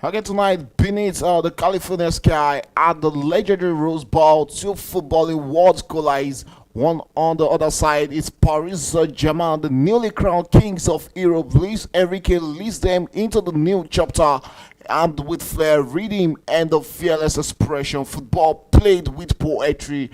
Again tonight, beneath the California sky at the legendary Rose Bowl, two footballing worlds collide. One on the other side is Paris Saint-Germain, the newly crowned kings of Europe. Luis Enrique leads them into the new chapter, armed with flair, rhythm, and the fearless expression. Football played with poetry.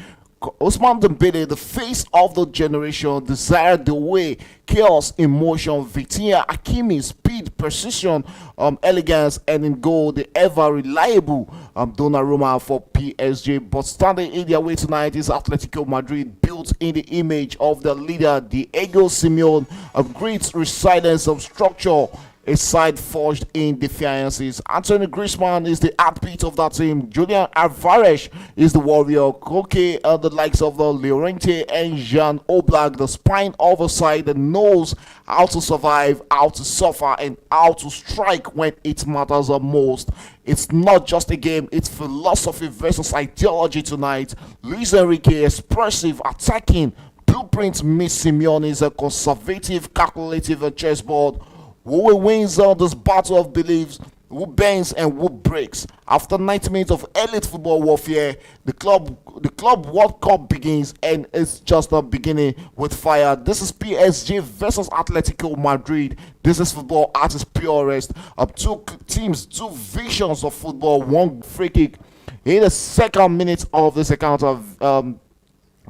Osman Dembele, the face of the generation, desired the way, chaos, emotion, Vitinha, Hakimi, speed, precision, elegance, and in goal, the ever reliable Donnarumma for PSG. But standing in their way tonight is Atletico Madrid, built in the image of the leader, Diego Simeone, of great resilience of structure, a side forged in defiances. Anthony Griezmann is the heartbeat of that team. Julian Alvarez is the warrior. Koke, the likes of the Llorente and Jan Oblak, the spine of a side that knows how to survive, how to suffer, and how to strike when it matters the most. It's not just a game, it's philosophy versus ideology tonight. Luis Enrique, expressive, attacking. Blueprint Miss Simeone is a conservative, calculative chessboard. Who wins on this battle of beliefs, who bends and who breaks. After 90 minutes of elite football warfare, the club World Cup begins, and it's just a beginning with fire. This is PSG versus Atletico Madrid. This is football at its purest. Two teams, two visions of football, one free kick. In the second minute of this account of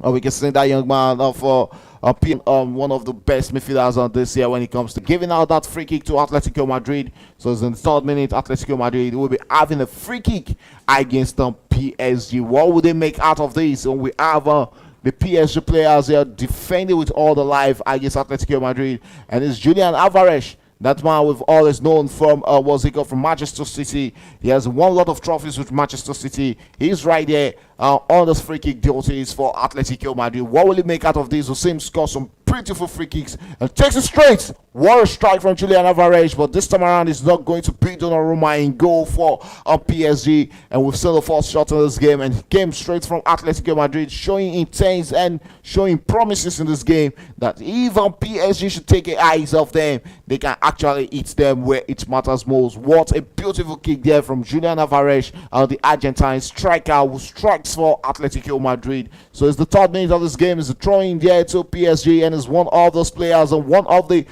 we can say that young man of one of the best midfielders on this year when it comes to giving out that free kick to Atletico Madrid. So it's in the third minute, Atletico Madrid will be having a free kick against PSG. What would they make out of this? And we have the PSG players here defending with all the life against Atletico Madrid, and it's Julian Alvarez. That man we've always known from from Manchester City. He has won a lot of trophies with Manchester City. He's right there on this free kick duties for Atletico Madrid. What will he make out of this? The same score some beautiful free kicks and takes it straight. What a strike from Julian Alvarez, but this time around is not going to beat Donnarumma in goal for PSG. And we've seen the first shot in this game, and it came straight from Atletico Madrid, showing intense and showing promises in this game that even PSG should take eyes off them. They can actually hit them where it matters most. What a beautiful kick there from Julian Alvarez, the Argentine striker who strikes for Atletico Madrid. So it's the third minute of this game. Is the throw in there to PSG, and is one of those players and one of the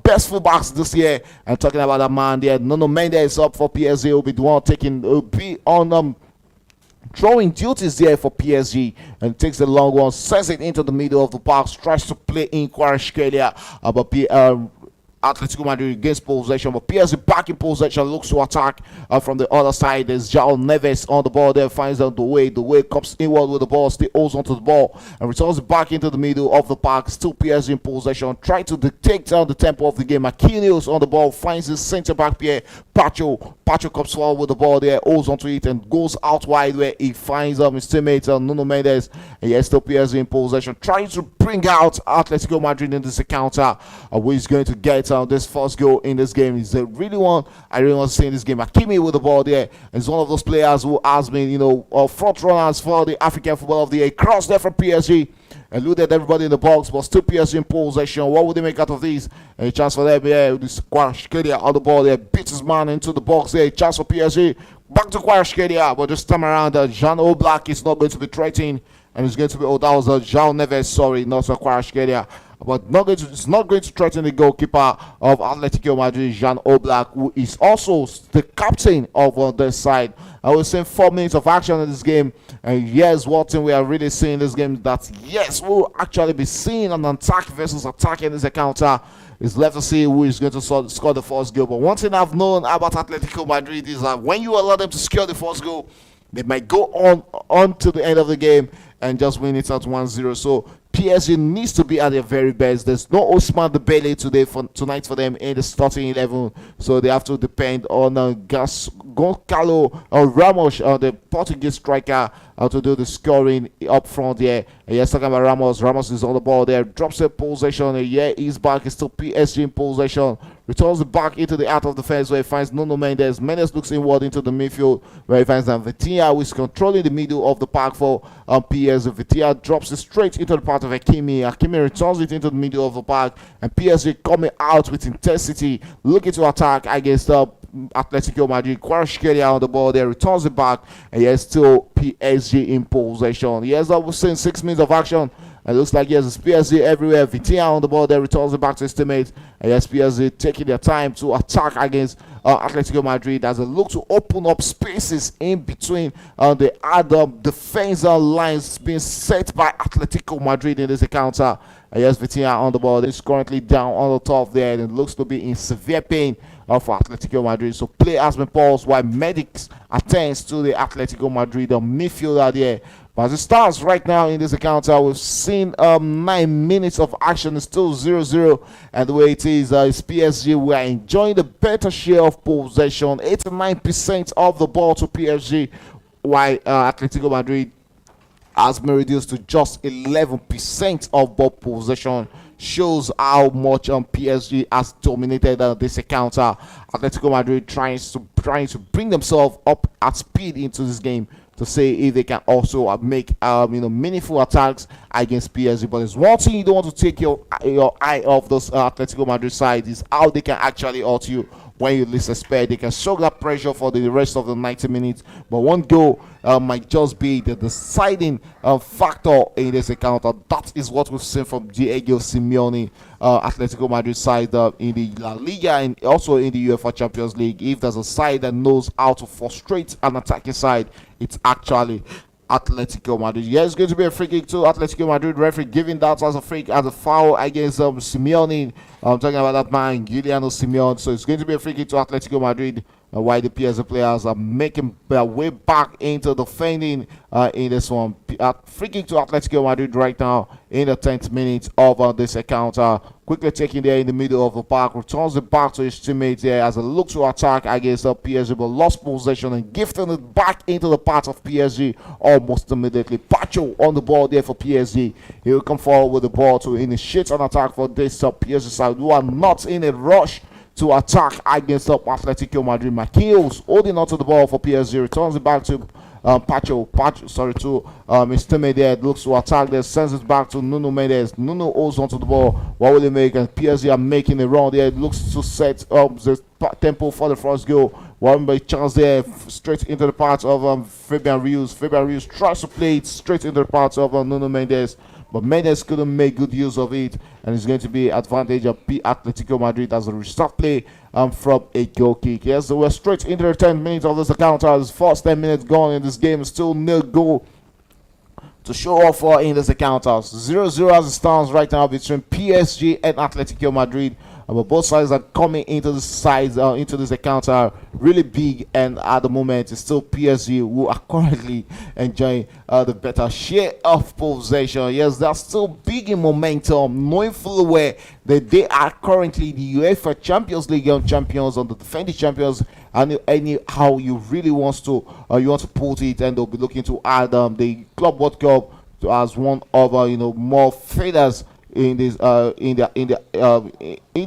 best fullbacks this year. I'm talking about that man there. Nuno Mendes up for PSG. Will be the one taking. Will be on throwing duties there for PSG, and takes the long one, sends it into the middle of the box, tries to play in Kvaratskhelia, but Atletico Madrid gains possession, but PSG back in possession, looks to attack from the other side. There's João Neves on the ball there, finds out the way. The way comes inward with the ball, still holds onto the ball and returns it back into the middle of the park. Still PSG in possession, trying to dictate down the tempo of the game. Marquinhos on the ball, finds his centre back Pierre Pacho. Pacho comes forward with the ball there, holds onto it and goes out wide where he finds his teammate Nuno Mendes. And yes, still PSG in possession, trying to bring out Atletico Madrid in this encounter. Where he's going to get this first goal in this game. Is the really one I really want to see in this game. Hakimi with the ball there, and is one of those players who has been, front runners for the African Football of the Year. Cross there from PSG, eluded everybody in the box, but still PSG in possession. What would they make out of this? A chance for them, yeah. This Kvaratskhelia on the ball there, beats his man into the box there. Chance for PSG, back to Kvaratskhelia, but this time around, Jan Oblak is not going to be threatening, and it's going to be, that was João Neves, sorry, not Kvaratskhelia. But it's not going to threaten the goalkeeper of Atletico Madrid, Jan Oblak, who is also the captain of this side. I was saying 4 minutes of action in this game, and yes, one thing we are really seeing in this game that yes, we'll actually be seeing an attack versus attack in this encounter. It's left to see who is going to score the first goal. But one thing I've known about Atletico Madrid is that when you allow them to score the first goal, they might go on to the end of the game and just win it at 1-0. So PSG needs to be at their very best. There's no Ousmane Dembele tonight for them in the starting 11, so they have to depend on Goncalo Ramos, the Portuguese striker, to do the scoring up front there. Yes, talking about Ramos. Ramos is on the ball there, drops a possession. Yeah, he's back. It's still PSG in possession. Returns it back into the out of the fence where he finds Nuno Mendes. Mendes looks inward into the midfield where he finds Vitinha, who is controlling the middle of the park for PSG. Vitinha drops it straight into the part of Hakimi. Hakimi returns it into the middle of the park, and PSG coming out with intensity, looking to attack against Atletico Madrid. Kvaratskhelia on the ball there, returns it back, and yes, still PSG in possession. Yes, I was saying 6 minutes of action. It looks like yes, it's PSG everywhere. Vitinha on the ball there, returns it back to his teammates. And yes, PSG taking their time to attack against Atletico Madrid as they look to open up spaces in between the other defense lines being set by Atletico Madrid in this encounter. And yes, Vitinha on the ball is currently down on the top there, and it looks to be in severe pain for Atletico Madrid. So play has been paused while medics attends to the Atletico Madrid midfielder there. But as it starts right now in this encounter, we've seen 9 minutes of action. It's still 0-0. And the way it is PSG. We are enjoying the better share of possession. 89% of the ball to PSG, while Atletico Madrid has been reduced to just 11% of ball possession. Shows how much PSG has dominated this encounter. Atletico Madrid trying to bring themselves up at speed into this game to see if they can also make meaningful attacks against PSG. But there's one thing you don't want to take your eye off those Atletico Madrid side is how they can actually hurt you when you least expect. They can show that pressure for the rest of the 90 minutes, but one goal might just be the deciding factor in this encounter. That is what we've seen from Diego Simeone, Atletico Madrid side in the La Liga and also in the UEFA Champions League. If there's a side that knows how to frustrate an attacking side, it's actually Atletico Madrid. Yeah, it's going to be a free kick to Atletico Madrid. Referee giving that as a foul against Simeone. I'm talking about that man, Giuliano Simeone. So it's going to be a free kick to Atletico Madrid. While the PSG players are making their way back into defending in this one. Free kick to Atletico Madrid right now in the 10th minute of this encounter. Quickly taking there in the middle of the park, returns it back to his teammates here as a look to attack against PSG, but lost possession and gifting it back into the part of PSG almost immediately. Pacho on the ball there for PSG. He will come forward with the ball to initiate an attack for this PSG side who are not in a rush to attack against Atletico Madrid. Marquinhos holding onto the ball for PSG, returns it back to Pacho, to his teammate there. Looks to attack there, sends it back to Nuno Mendes. Nuno holds onto the ball. What will he make? And PSG are making a run there. It looks to set up the tempo for the first goal. One by chance there, straight into the part of Fabian Ruiz. Fabian Ruiz tries to play it straight into the part of Nuno Mendes, but Mendes couldn't make good use of it, and it's going to be advantage of Atletico Madrid as a restart play from a goal kick. Yes, so we're straight into the 10th minute of this encounter. This first 10 minutes gone in this game, still no goal to show off in this encounter. 0-0 as it stands right now between PSG and Atletico Madrid. But both sides are coming into the sides into this encounter really big, and at the moment it's still PSG who are currently enjoying the better share of possession. Yes, they're still big in momentum, knowing fully well that they are currently the UEFA Champions League champions and the defending champions. And anyhow you really want to put it, and they'll be looking to add the Club World Cup as one of more feathers in this in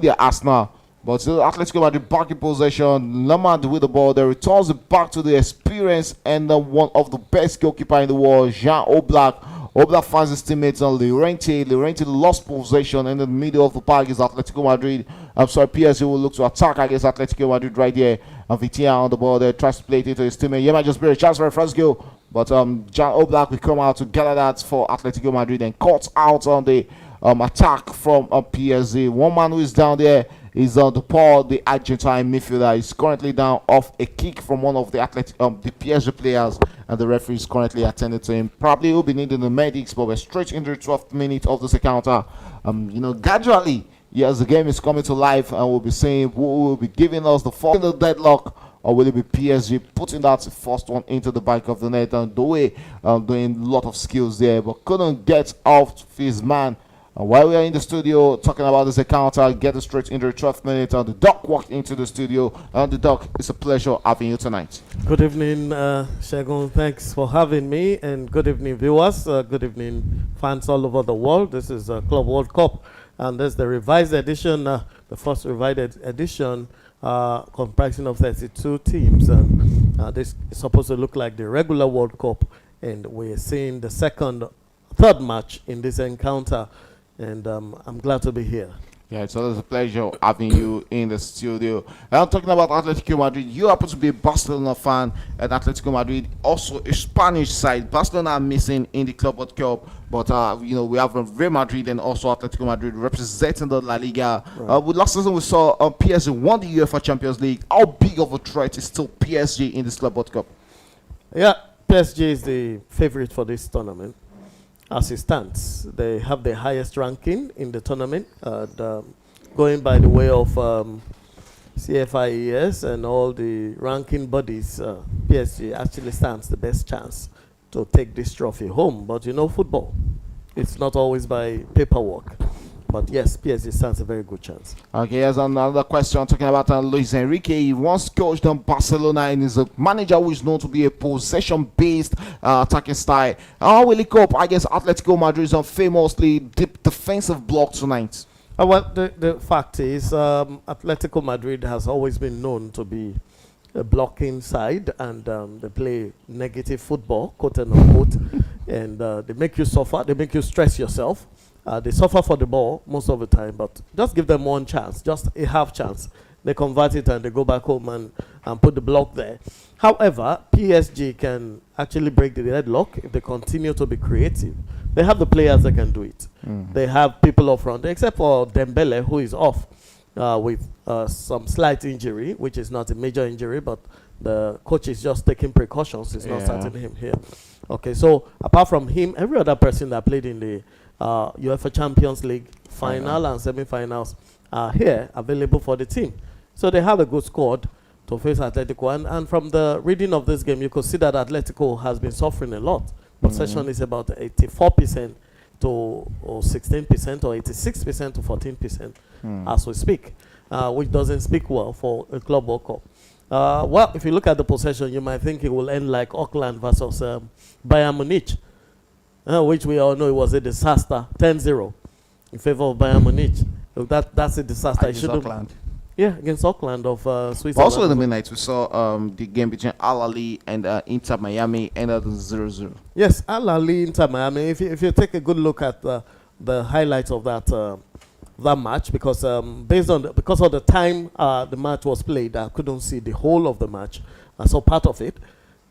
their arsenal. But still Atletico Madrid back in possession. Lamand with the ball there, returns it back to the experience and one of the best goalkeeper in the world, Jean Oblak. Oblak finds his teammates on Llorente. Llorente lost possession in the middle of the park. Is Atletico Madrid. PSG will look to attack against Atletico Madrid right here. And Vitinha on the ball there, tries to play it into his teammate. Yeah, might just be a chance for a first goal. But Jean Oblak will come out to gather that for Atletico Madrid and cut out on the attack from PSG. One man who is down there is on the ball. The Argentine midfielder is currently down off a kick from one of the the PSG players, and the referee is currently attending to him. Probably will be needing the medics, but we're straight into the 12th minute of this encounter. Gradually, yes, the game is coming to life, and we'll be seeing who will be giving us the fall in the deadlock. Or will it be PSG putting that first one into the back of the net? And the way doing a lot of skills there, but couldn't get off his man. While we are in the studio talking about this encounter, get straight into the 12th minute. And the Doc walked into the studio. And the Doc, it's a pleasure having you tonight. Good evening, Shagun. Thanks for having me. And good evening, viewers. Good evening, fans all over the world. This is Club World Cup. And there's the revised edition, the first revised edition, comprising of 32 teams. And this is supposed to look like the regular World Cup. And we're seeing the third match in this encounter. And I'm glad to be here. Yeah, it's always a pleasure having you in the studio. And I'm talking about Atletico Madrid. You happen to be a Barcelona fan, and Atletico Madrid also a Spanish side. Barcelona are missing in the Club World Cup, but we have Real Madrid and also Atletico Madrid representing the La Liga. Right. With last season we saw PSG won the UEFA Champions League. How big of a threat is still PSG in this Club World Cup? Yeah, PSG is the favorite for this tournament. As it stands, they have the highest ranking in the tournament, going by the way of CFIES and all the ranking bodies. PSG actually stands the best chance to take this trophy home. But you know, football, it's not always by paperwork. But yes, PSG stands a very good chance. Okay, here's another question talking about Luis Enrique. He once coached on Barcelona and is a manager who is known to be a possession-based attacking style. How will he cope against Atletico Madrid's famously deep defensive block tonight? Well, the fact is, Atletico Madrid has always been known to be a blocking side, and they play negative football, quote and unquote, and they make you suffer, they make you stress yourself. They suffer for the ball most of the time, but just give them one chance, just a half chance. They convert it and they go back home and put the block there. However, PSG can actually break the deadlock if they continue to be creative. They have the players that can do it. They have people up front, except for Dembele, who is off with some slight injury, which is not a major injury, but the coach is just taking precautions. He's not starting him here. Okay, so apart from him, every other person that played in the UEFA Champions League final and semi-finals are here available for the team. So they have a good squad to face Atletico. And from the reading of this game, you could see that Atletico has been suffering a lot. Possession is about 84% to 16% or 86% to 14% as we speak, which doesn't speak well for a Club World Cup. Well, if you look at the possession, you might think it will end like Auckland versus Bayern Munich, which we all know it was a disaster, 10-0 in favor of Bayern Munich. That's a disaster. Against Auckland. Yeah, against Auckland of Switzerland. But also in the midnight, we saw the game between Al Ahly and Inter Miami ended 0-0. Yes, Al Ahly, Inter Miami. If you take a good look at the highlights of that match, because because of the time the match was played, I couldn't see the whole of the match. I saw part of it,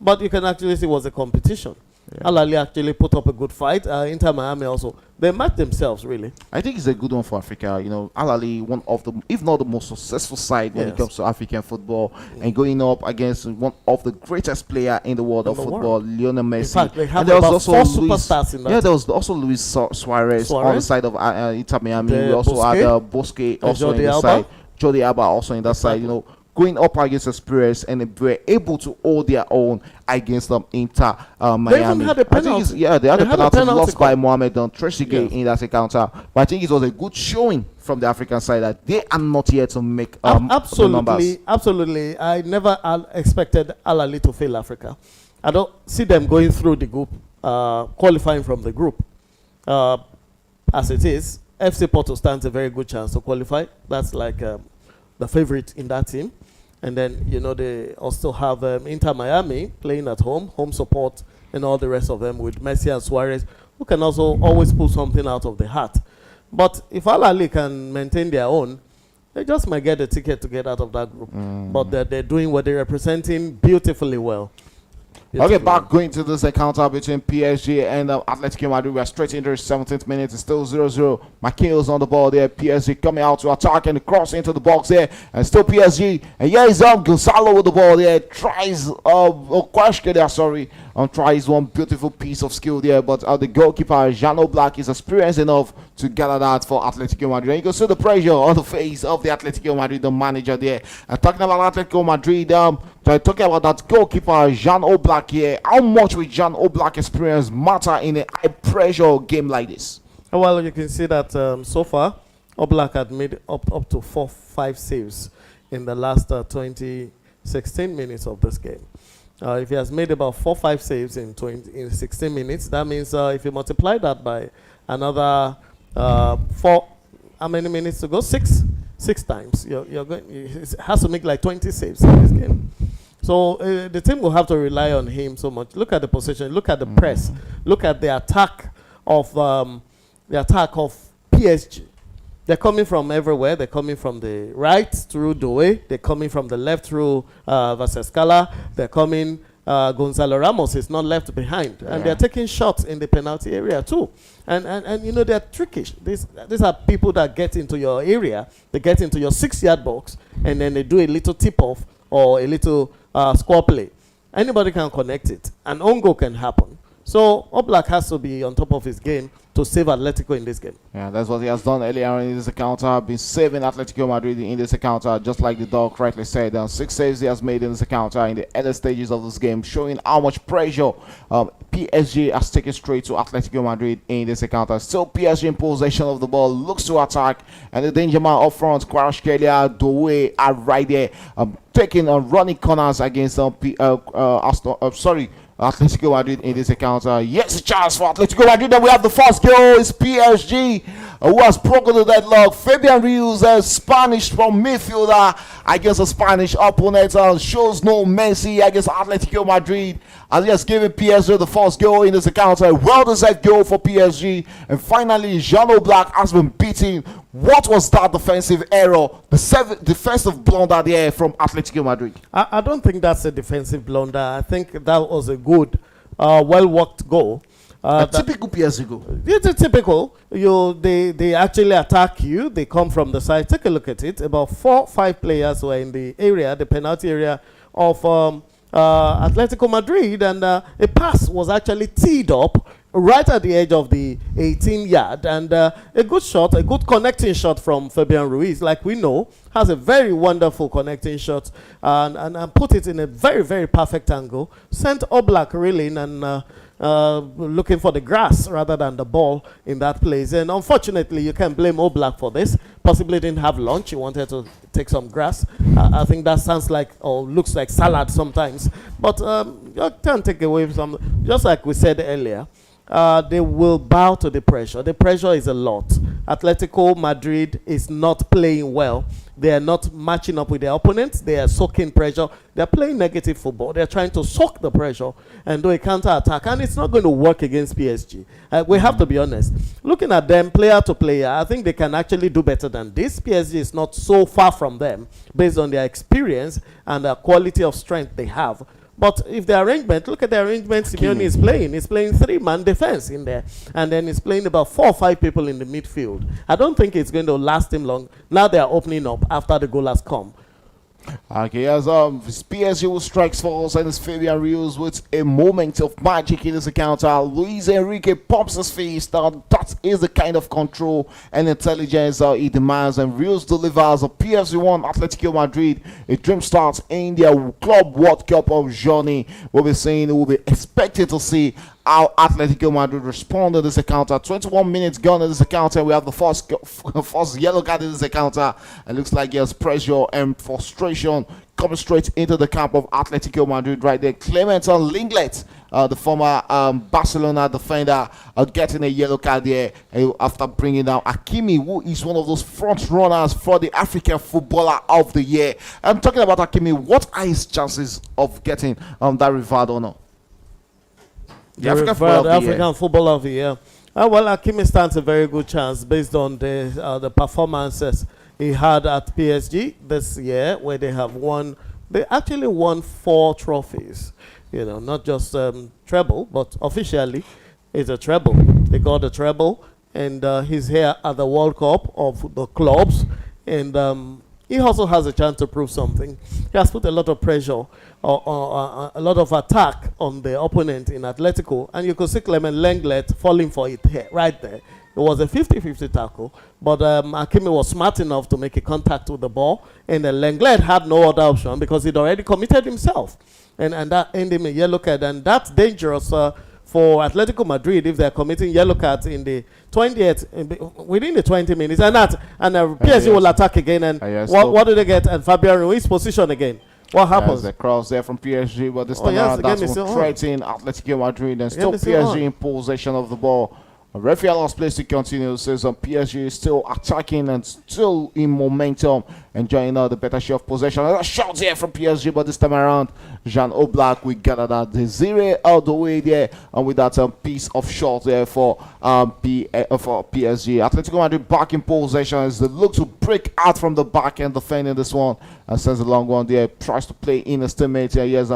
but you can actually see it was a competition. Al Ahly actually put up a good fight. Inter Miami also. They matched themselves, really. I think it's a good one for Africa. You know, Al Ahly, one of the, if not the most successful side when it comes to African football, and going up against one of the greatest player in the world of football, Lionel Messi. In fact, they have and there was about also 4 Luis, superstars in that. Yeah, there was also Luis Suarez on the side of Inter Miami. We also had Bosque also in the side. Jordi Alba also in that side. You know, going up against Spurs, and they were able to hold their own against Inter Miami. They even had a penalty. They had a penalty lost by call. Mohamed Trezeguet in that encounter. But I think it was a good showing from the African side that they are not yet to make the numbers. Absolutely. I never expected Al Ahly to fail Africa. I don't see them going through the group, qualifying from the group. As it is, FC Porto stands a very good chance to qualify. That's like the favorite in that team. And then, you know, they also have Inter Miami playing at home support, and all the rest of them with Messi and Suarez, who can also always pull something out of the hat. But if Al Ahly can maintain their own, they just might get a ticket to get out of that group. But they're doing what they're representing beautifully well. Okay, back going to this encounter between PSG and Atletico Madrid. We are straight into the 17th minute. It's still 0-0. Marquinhos on the ball there. PSG coming out to attack and cross into the box there. And still PSG. And here is Gonzalo with the ball there. Tries tries one beautiful piece of skill there. But the goalkeeper, Jean Oblak, is experienced enough to gather that for Atletico Madrid. And you can see the pressure on the face of the Atletico Madrid, the manager there. And talking about Atletico Madrid, talking about that goalkeeper, Jean Oblak here. How much will Jean Oblak experience matter in a high-pressure game like this? Well, you can see that so far, Oblak had made up to 4-5 saves in the last 16 minutes of this game. If he has made about 4-5 saves in 16 minutes, that means if you multiply that by another 4, how many minutes to go? 6 times. It has to make like 20 saves in this game. So the team will have to rely on him so much. Look at the position. Look at the press. Look at the attack of PSG. They're coming from everywhere. They're coming from the right through Doe. They're coming from the left through Vasescala. They're coming. Gonzalo Ramos is not left behind, and they're taking shots in the penalty area too. And you know, they're trickish. These are people that get into your area. They get into your 6-yard box, and then they do a little tip off or a little score play. Anybody can connect it. An own goal can happen. So Oblak has to be on top of his game to save Atletico in this game. Yeah, that's what he has done earlier in this encounter. Been saving Atletico Madrid in this encounter, just like the dog correctly said. 6 saves he has made in this encounter in the early stages of this game, showing how much pressure PSG has taken straight to Atletico Madrid in this encounter. Still PSG in possession of the ball, looks to attack, and the danger man up front, Kvaratskhelia, Doué are right there, taking running corners against Atletico Madrid in this encounter. Yes, a chance for Atletico Madrid. Then we have the first goal. It's PSG who has broken the deadlock. Fabian Ruiz, a Spanish from midfielder against a Spanish opponent, shows no mercy against Atletico Madrid, as he has given PSG the first goal in this encounter. Well-deserved goal for PSG. And finally, Jean Oblak has been beaten. What was that defensive error? The defensive blunder there from Atletico Madrid. I don't think that's a defensive blunder. I think that was a good, well-worked goal. A typical PSG goal. It's a typical. They actually attack you. They come from the side. Take a look at it. About 4 or 5 players were in the area, the penalty area of Atletico Madrid, and a pass was actually teed up right at the edge of the 18-yard, and a good shot, a good connecting shot from Fabian Ruiz, like we know, has a very wonderful connecting shot, and put it in a very, very perfect angle. Sent Oblak reeling and looking for the grass rather than the ball in that place. And unfortunately, you can't blame Oblak for this. Possibly didn't have lunch. He wanted to take some grass. I think that sounds like or looks like salad sometimes. But you can't take away some. Just like we said earlier, they will bow to the pressure. The pressure is a lot. Atletico Madrid is not playing well. They are not matching up with their opponents. They are soaking pressure. They are playing negative football. They are trying to soak the pressure and do a counter-attack. And it's not going to work against PSG. We have to be honest. Looking at them player to player, I think they can actually do better than this. PSG is not so far from them based on their experience and the quality of strength they have. But if the arrangement, look at the arrangement Simeone is playing. He's playing 3-man defense in there. And then he's playing about 4 or 5 people in the midfield. I don't think it's going to last him long. Now they are opening up after the goal has come. Okay, as PSG who strikes first, and it's Fabian Ruiz with a moment of magic in this encounter. Luis Enrique pops his face down. That is the kind of control and intelligence he demands, and Ruiz delivers. A PSG 1, Atletico Madrid. A dream starts in their Club World Cup of journey. We'll be expected to see how Atletico Madrid respond to this encounter. 21 minutes gone in this encounter. We have the first yellow card in this encounter. It looks like there's pressure and frustration coming straight into the camp of Atletico Madrid right there. Clement Lenglet, the former Barcelona defender, getting a yellow card there after bringing down Hakimi, who is one of those front runners for the African Footballer of the Year. I'm talking about Hakimi. What are his chances of getting that reward honor? The African Footballer of the Year. Well, Hakimi stands a very good chance based on the performances he had at PSG this year, where they have won. They actually won 4 trophies. You know, not just treble, but officially it's a treble. They got a treble, and he's here at the World Cup of the clubs, and he also has a chance to prove something. He has put a lot of pressure, a lot of attack on the opponent in Atletico, and you could see Clement Lenglet falling for it here, right there. It was a 50-50 tackle, but Hakimi was smart enough to make a contact with the ball, and Lenglet had no other option because he'd already committed himself, and that ended him a yellow card, and that's dangerous for Atletico Madrid if they're committing yellow cards in the 20th, within the 20 minutes, and PSG will attack again, and what do they get? And Fabian Ruiz position again. What happens? There's a cross there from PSG, but this time around that's threatening Atletico Madrid, and still PSG in possession of the ball Rafael lost place to continue. Says PSG is still attacking and still in momentum, enjoying the better share of possession. A shot here from PSG, but this time around, Jean Oblak, we gathered that the zero out the way there, and with that piece of shot there for PSG. Atletico Madrid back in possession as they look to break out from the back end defending this one, and sends a long one there. Tries to play in his teammate here. Here's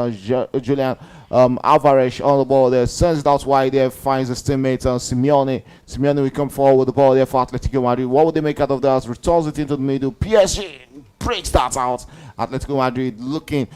Julian Alvarez on the ball there, sends it out wide there, finds his teammate Simeone. Simeone will come forward with the ball there for Atletico Madrid. What would they make out of that? Returns it into the middle. PSG breaks that out. Atletico Madrid looking,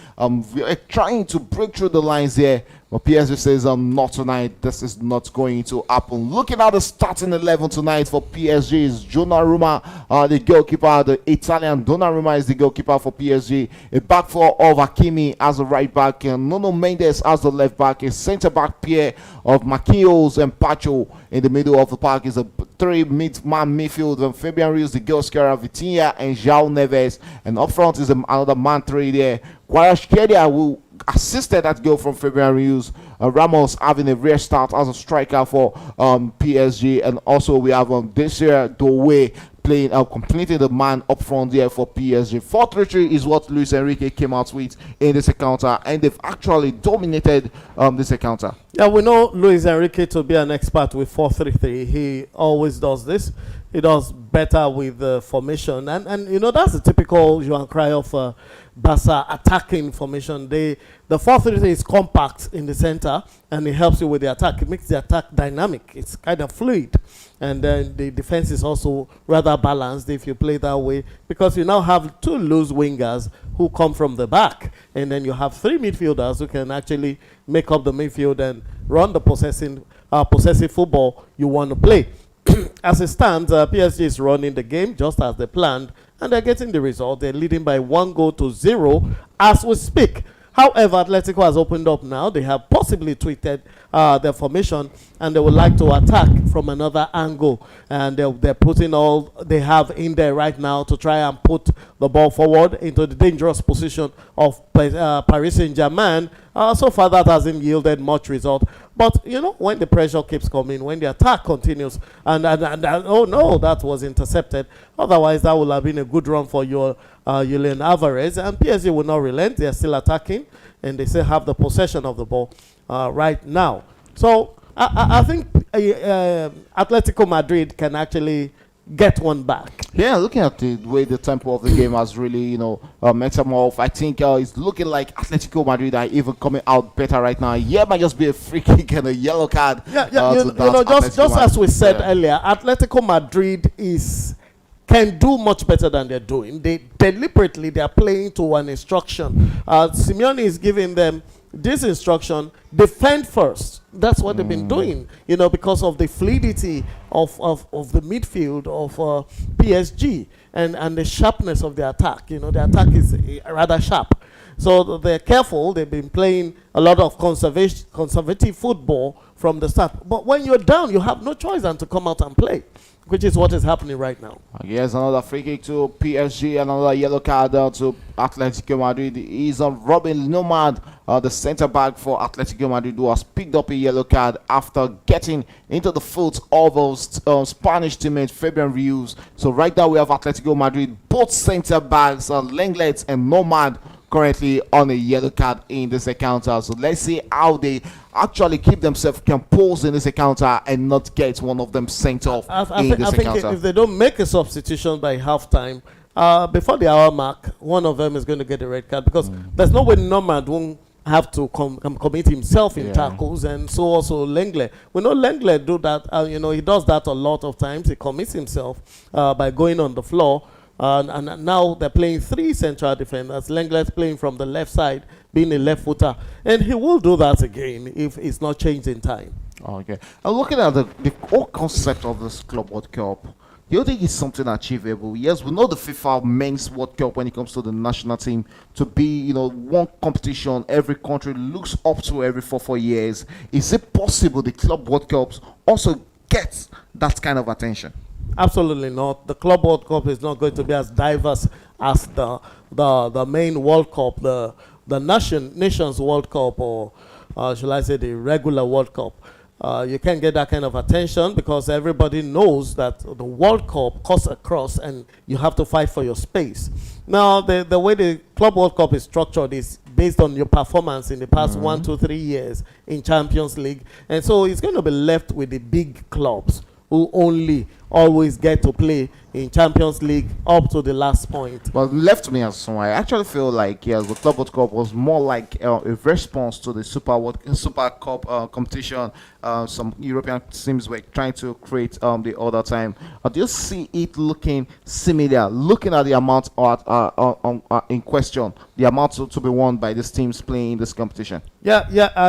trying to break through the lines here. But PSG says, not tonight. This is not going to happen. Looking at the starting 11 tonight for PSG is Donnarumma, the goalkeeper. The Italian Donnarumma is the goalkeeper for PSG. A back four of Hakimi as the right back, and Nuno Mendes as the left back. A centre back pair of Marquinhos and Pacho in the middle of the park is a three-man midfield. And Fabian Ruiz, the goal scorer, Vitinha and João Neves. And up front is another man three there. Kvaratskhelia, who assisted that goal from Fabian Ruiz. Ramos having a rare start as a striker for PSG, and also we have this year Doué playing completing the man up front there for PSG. 4-3-3 is what Luis Enrique came out with in this encounter, and they've actually dominated this encounter. Yeah, we know Luis Enrique to be an expert with 4-3-3. He always does this. He does better with the formation, and you know that's the typical Johan Cruyff Barca attacking formation. The 4-3-3 is compact in the center, and it helps you with the attack. It makes the attack dynamic. It's kind of fluid, and then the defense is also rather balanced if you play that way, because you now have two loose wingers who come from the back, and then you have three midfielders who can actually make up the midfield and run the possessive football you want to play. As it stands, PSG is running the game just as they planned, and they're getting the result. They're leading by 1-0 as we speak. However, Atletico has opened up now. They have possibly tweaked their formation, and they would like to attack from another angle. And they're putting all they have in there right now to try and put the ball forward into the dangerous position of Paris Saint-Germain. So far, that hasn't yielded much result. But, you know, when the pressure keeps coming, when the attack continues, and oh no, that was intercepted. Otherwise, that would have been a good run for your Julian Alvarez. And PSG will not relent. They are still attacking, and they still have the possession of the ball right now. So I think Atletico Madrid can actually get one back. Yeah, looking at the way the tempo of the game has really, metamorphed, I think it's looking like Atletico Madrid are even coming out better right now. Yeah, might just be a free kick and a yellow card. Just as we said earlier, Atletico Madrid can do much better than they're doing. They are playing to an instruction. Simeone is giving them this instruction: defend first. That's what they've been doing, because of the fluidity of the midfield of PSG and the sharpness of the attack. The attack is rather sharp. So they're careful. They've been playing a lot of conservative football from the start. But when you're down, you have no choice than to come out and play, which is what is happening right now. Yes, another free kick to PSG, another yellow card to Atletico Madrid. Is Robin Nomad, the centre back for Atletico Madrid, who has picked up a yellow card after getting into the foot of Spanish teammate Fabian Ruiz. So right now we have Atletico Madrid, both centre backs, Lenglet and Nomad, currently on a yellow card in this encounter. So let's see how they actually keep themselves composed in this encounter and not get one of them sent off in this encounter. I think if they don't make a substitution by halftime, before the hour mark, one of them is going to get a red card, because there's no way Nomad won't have to commit himself in tackles, and so also Lenglet. We know Lenglet do that. He does that a lot of times. He commits himself by going on the floor. And now they're playing three central defenders. Lenglet's playing from the left side, being a left footer, and he will do that again if it's not changed in time. Okay. And looking at the whole concept of this Club World Cup, do you think it's something achievable? Yes, we know the FIFA Men's World Cup, when it comes to the national team, to be one competition every country looks up to every 4 years. Is it possible the Club World Cups also gets that kind of attention? Absolutely not. The Club World Cup is not going to be as diverse as the main World Cup, the Nations World Cup, or shall I say the regular World Cup. You can't get that kind of attention because everybody knows that the World Cup cuts across and you have to fight for your space. Now, the way the Club World Cup is structured is based on your performance in the past 1, 2, 3 years in Champions League. And so it's going to be left with the big clubs who only always get to play in Champions League up to the last point. But left me as someone, I actually feel like yes, the Club World Cup was more like a response to the Super Cup competition. Some European teams were trying to create the other time. Do you see it looking similar? Looking at the amount in question, the amount to be won by these teams playing in this competition. It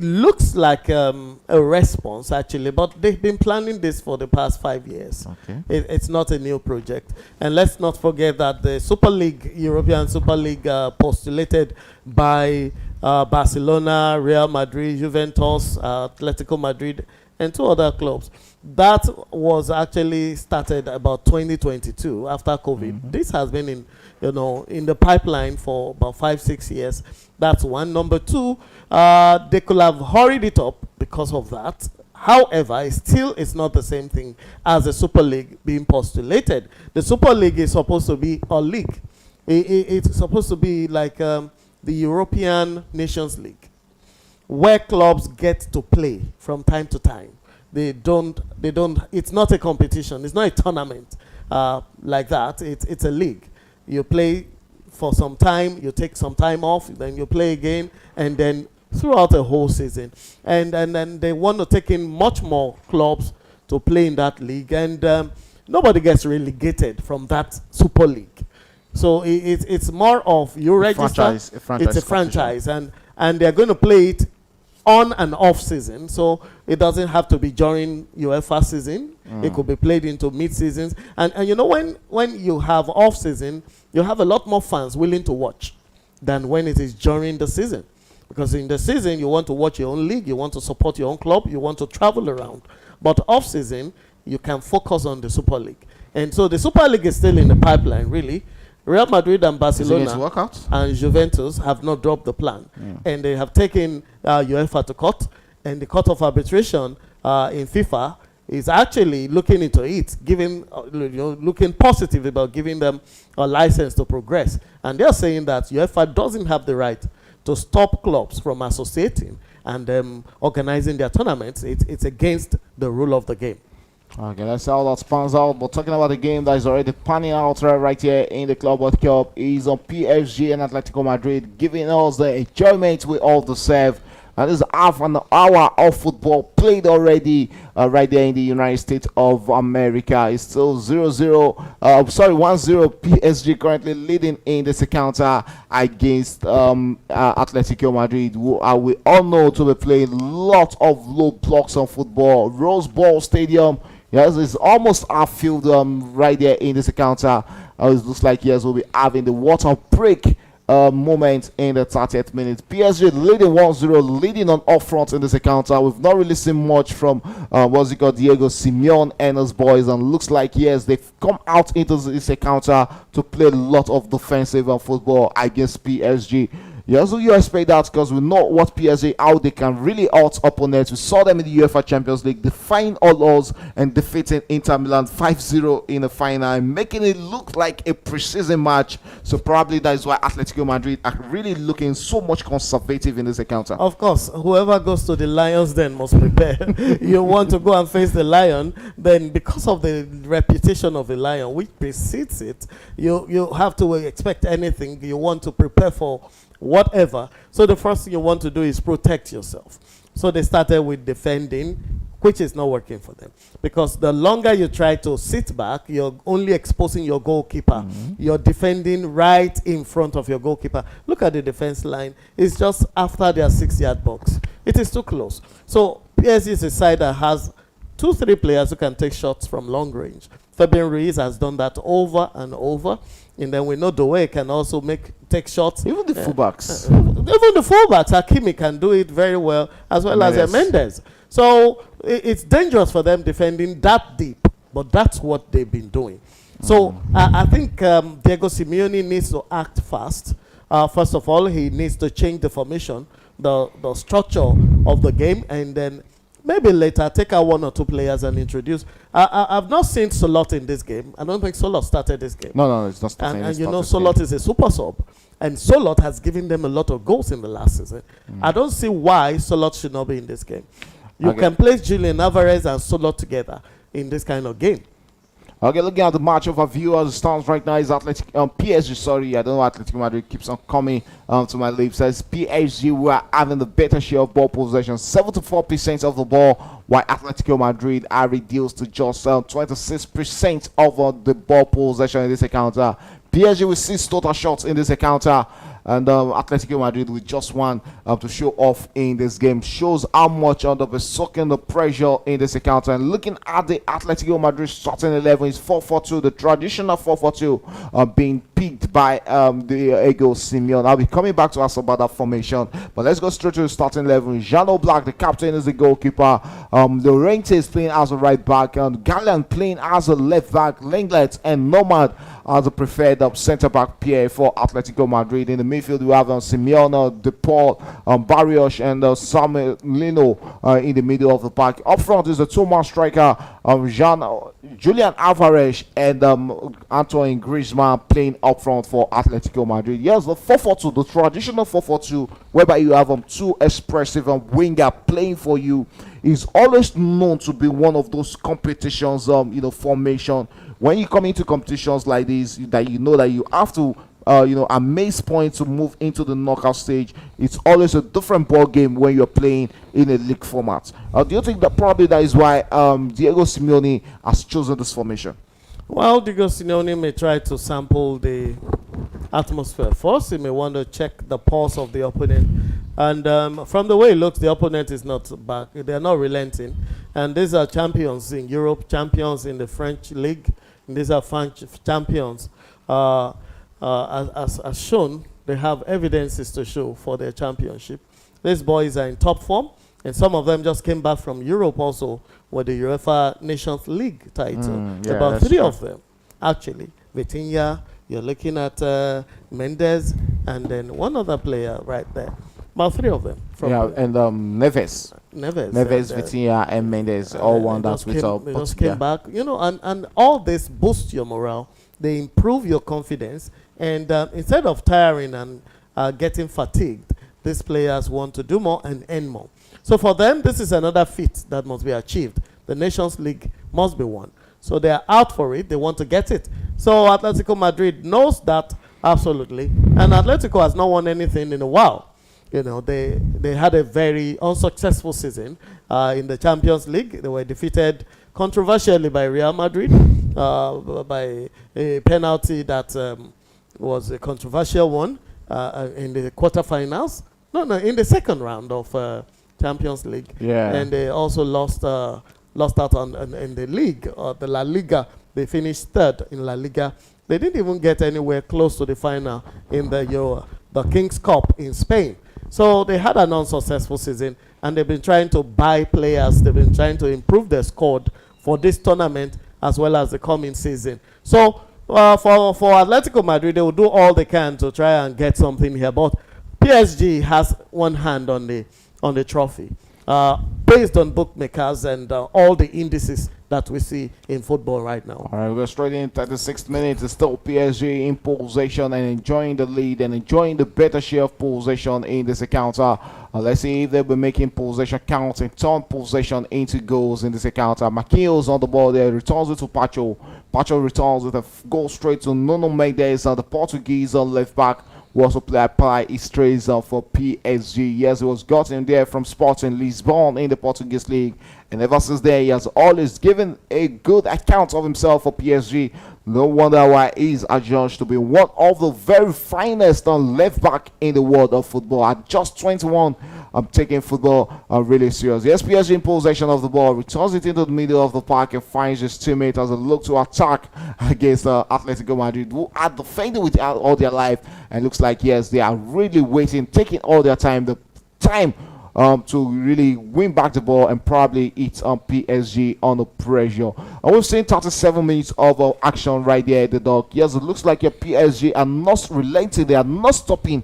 looks like a response actually, but they've been planning this for the past 5 years. Okay. It's not a new project. And let's not forget that the Super League, European Super League, postulated by Barcelona, Real Madrid, Juventus, Atletico Madrid, and 2 other clubs. That was actually started about 2022 after COVID. This has been in the pipeline for about 5, 6 years. That's one. Number 2, they could have hurried it up because of that. However, it's not the same thing as the Super League being postulated. The Super League is supposed to be a league. It's supposed to be like the European Nations League, where clubs get to play from time to time. It's not a competition. It's not a tournament like that. It's a league. You play for some time, you take some time off, then you play again, and then throughout the whole season. And then they want to take in much more clubs to play in that league. And nobody gets relegated from that Super League. So it's more of you register. It's a franchise. And they're going to play it on and off season. So it doesn't have to be during UEFA season. It could be played into mid-seasons. And when you have off season, you have a lot more fans willing to watch than when it is during the season. Because in the season, you want to watch your own league, you want to support your own club, you want to travel around. But off-season, you can focus on the Super League. And so the Super League is still in the pipeline, really. Real Madrid and Barcelona and Juventus have not dropped the plan. And they have taken UEFA to court. And the Court of Arbitration in FIFA is actually looking into it, looking positive about giving them a license to progress. And they're saying that UEFA doesn't have the right to stop clubs from associating and organizing their tournaments. It's against the rule of the game. Okay, that's how that spans out. But talking about the game that is already panning out right here in the Club World Cup is on PSG and Atletico Madrid, giving us the enjoyment we all deserve. And this is half an hour of football played already right there in the United States of America. It's still 1-0 PSG currently leading in this encounter against Atletico Madrid, who we all know to be playing lots of low blocks on football. Rose Bowl Stadium, yes, it's almost half filled right there in this encounter. It looks like yes, we'll be having the water break moment in the 30th minute. PSG leading 1-0, leading on up front in this encounter. We've not really seen much from Diego Simeone and his boys, and looks like yes, they've come out into this encounter to play a lot of defensive football against PSG. Yes, you expect that because we know what PSG, how they can really out opponents. We saw them in the UEFA Champions League defying all odds and defeating Inter Milan 5-0 in the final, making it look like a preseason match. So probably that is why Atletico Madrid are really looking so much conservative in this encounter. Of course, whoever goes to the Lions then must prepare. You want to go and face the Lion, then because of the reputation of the Lion, which precedes it, you have to expect anything. You want to prepare for whatever. So the first thing you want to do is protect yourself. So they started with defending, which is not working for them, because the longer you try to sit back, you're only exposing your goalkeeper. You're defending right in front of your goalkeeper. Look at the defense line. It's just after their 6-yard box. It is too close. So PSG is a side that has 2-3 players who can take shots from long range. Fabian Ruiz has done that over and over. And then we know Doué can also take shots. Even the fullbacks. Even the fullbacks, Hakimi can do it very well, as well as Mendes. So it's dangerous for them defending that deep. But that's what they've been doing. So I think Diego Simeone needs to act fast. First of all, he needs to change the formation the structure of the game, and then maybe later take out one or two players and introduce. I've not seen Solot in this game. I don't think Solot started this game. No, it's not starting. And you know, Solot is a super sub. And Solot has given them a lot of goals in the last season. I don't see why Solot should not be in this game. You can place Julian Alvarez and Solot together in this kind of game. Okay, looking at the match overview as it stands right now is PSG. Sorry, I don't know. Atletico Madrid keeps on coming to my lips. As PSG were having the better share of ball possession, 74% of the ball, while Atletico Madrid are reduced to just 26% of the ball possession in this encounter. PSG with 6 total shots in this encounter, and Atletico Madrid with just one to show off in this game. Shows how much under the soaking the pressure in this encounter. And looking at the Atletico Madrid starting 11 is 4-4-2, the traditional 4-4-2 being picked by Diego Simeone. I'll be coming back to us about that formation, but let's go straight to the starting 11. Jean Black, the captain, is the goalkeeper. Llorente is playing as a right back, and Gallant playing as a left back. Lenglet and Nomad as the preferred centre back pair for Atletico Madrid. In the midfield, we have Simeone, De Paul, Barrios, and Samuel Lino in the middle of the pack. Up front is the two-man striker, Julian Alvarez and Antoine Griezmann playing up front for Atletico Madrid. Yes, the 4-4-2, the traditional 4-4-2, whereby you have two expressive winger playing for you, is always known to be one of those competitions, formation. When you come into competitions like this, that you know that you have to, amaze point to move into the knockout stage. It's always a different ball game when you're playing in a league format. Do you think that probably that is why Diego Simeone has chosen this formation? Well, Diego Simeone may try to sample the atmosphere first. He may want to check the pulse of the opponent. And from the way it looks, the opponent is not back. They're not relenting. And these are champions in Europe, champions in the French league. And these are French champions. As shown, they have evidences to show for their championship. These boys are in top form. And some of them just came back from Europe also with the UEFA Nations League title. About 3 of them, actually. Vitinha, you're looking at Mendes, and then one other player right there. About 3 of them. And Neves, Vitinha, and Mendes all won that with They just came back. And all this boosts your morale. They improve your confidence. And instead of tiring and getting fatigued, these players want to do more and earn more. So for them, this is another feat that must be achieved. The Nations League must be won. So they are out for it. They want to get it. So Atletico Madrid knows that absolutely. And Atletico has not won anything in a while. They had a very unsuccessful season in the Champions League. They were defeated controversially by Real Madrid by a penalty that was a controversial one in the quarterfinals. No, in the second round of Champions League. Yeah. And they also lost out in the league, the La Liga. They finished 3rd in La Liga. They didn't even get anywhere close to the final in the King's Cup in Spain. So they had an unsuccessful season, and they've been trying to buy players. They've been trying to improve their squad for this tournament as well as the coming season. So for Atletico Madrid, they will do all they can to try and get something here. But PSG has one hand on the trophy, based on bookmakers and all the indices that we see in football right now. All right, we're straight in 36 minutes. It's still PSG in possession and enjoying the lead and enjoying the better share of possession in this encounter. Let's see if they'll be making possession count and turn possession into goals in this encounter. Marquinhos on the ball there, returns it to Pacho. Pacho returns with a goal straight to Nuno Mendes, the Portuguese left back. We also apply his trades for PSG. Yes, he was gotten there from Sporting Lisbon in the Portuguese league, and ever since then he has always given a good account of himself for PSG. No wonder why he's adjudged to be one of the very finest left back in the world of football. At just 21, I'm taking football really serious. Yes, PSG in possession of the ball, returns it into the middle of the park and finds his teammate as a look to attack against Atletico Madrid, who are defending with all their life. And looks like, yes, they are really waiting, taking all their time, to really win back the ball and probably hit PSG under pressure. And we've seen 37 minutes of action right there at the dog. Yes, it looks like your PSG are not relenting. They are not stopping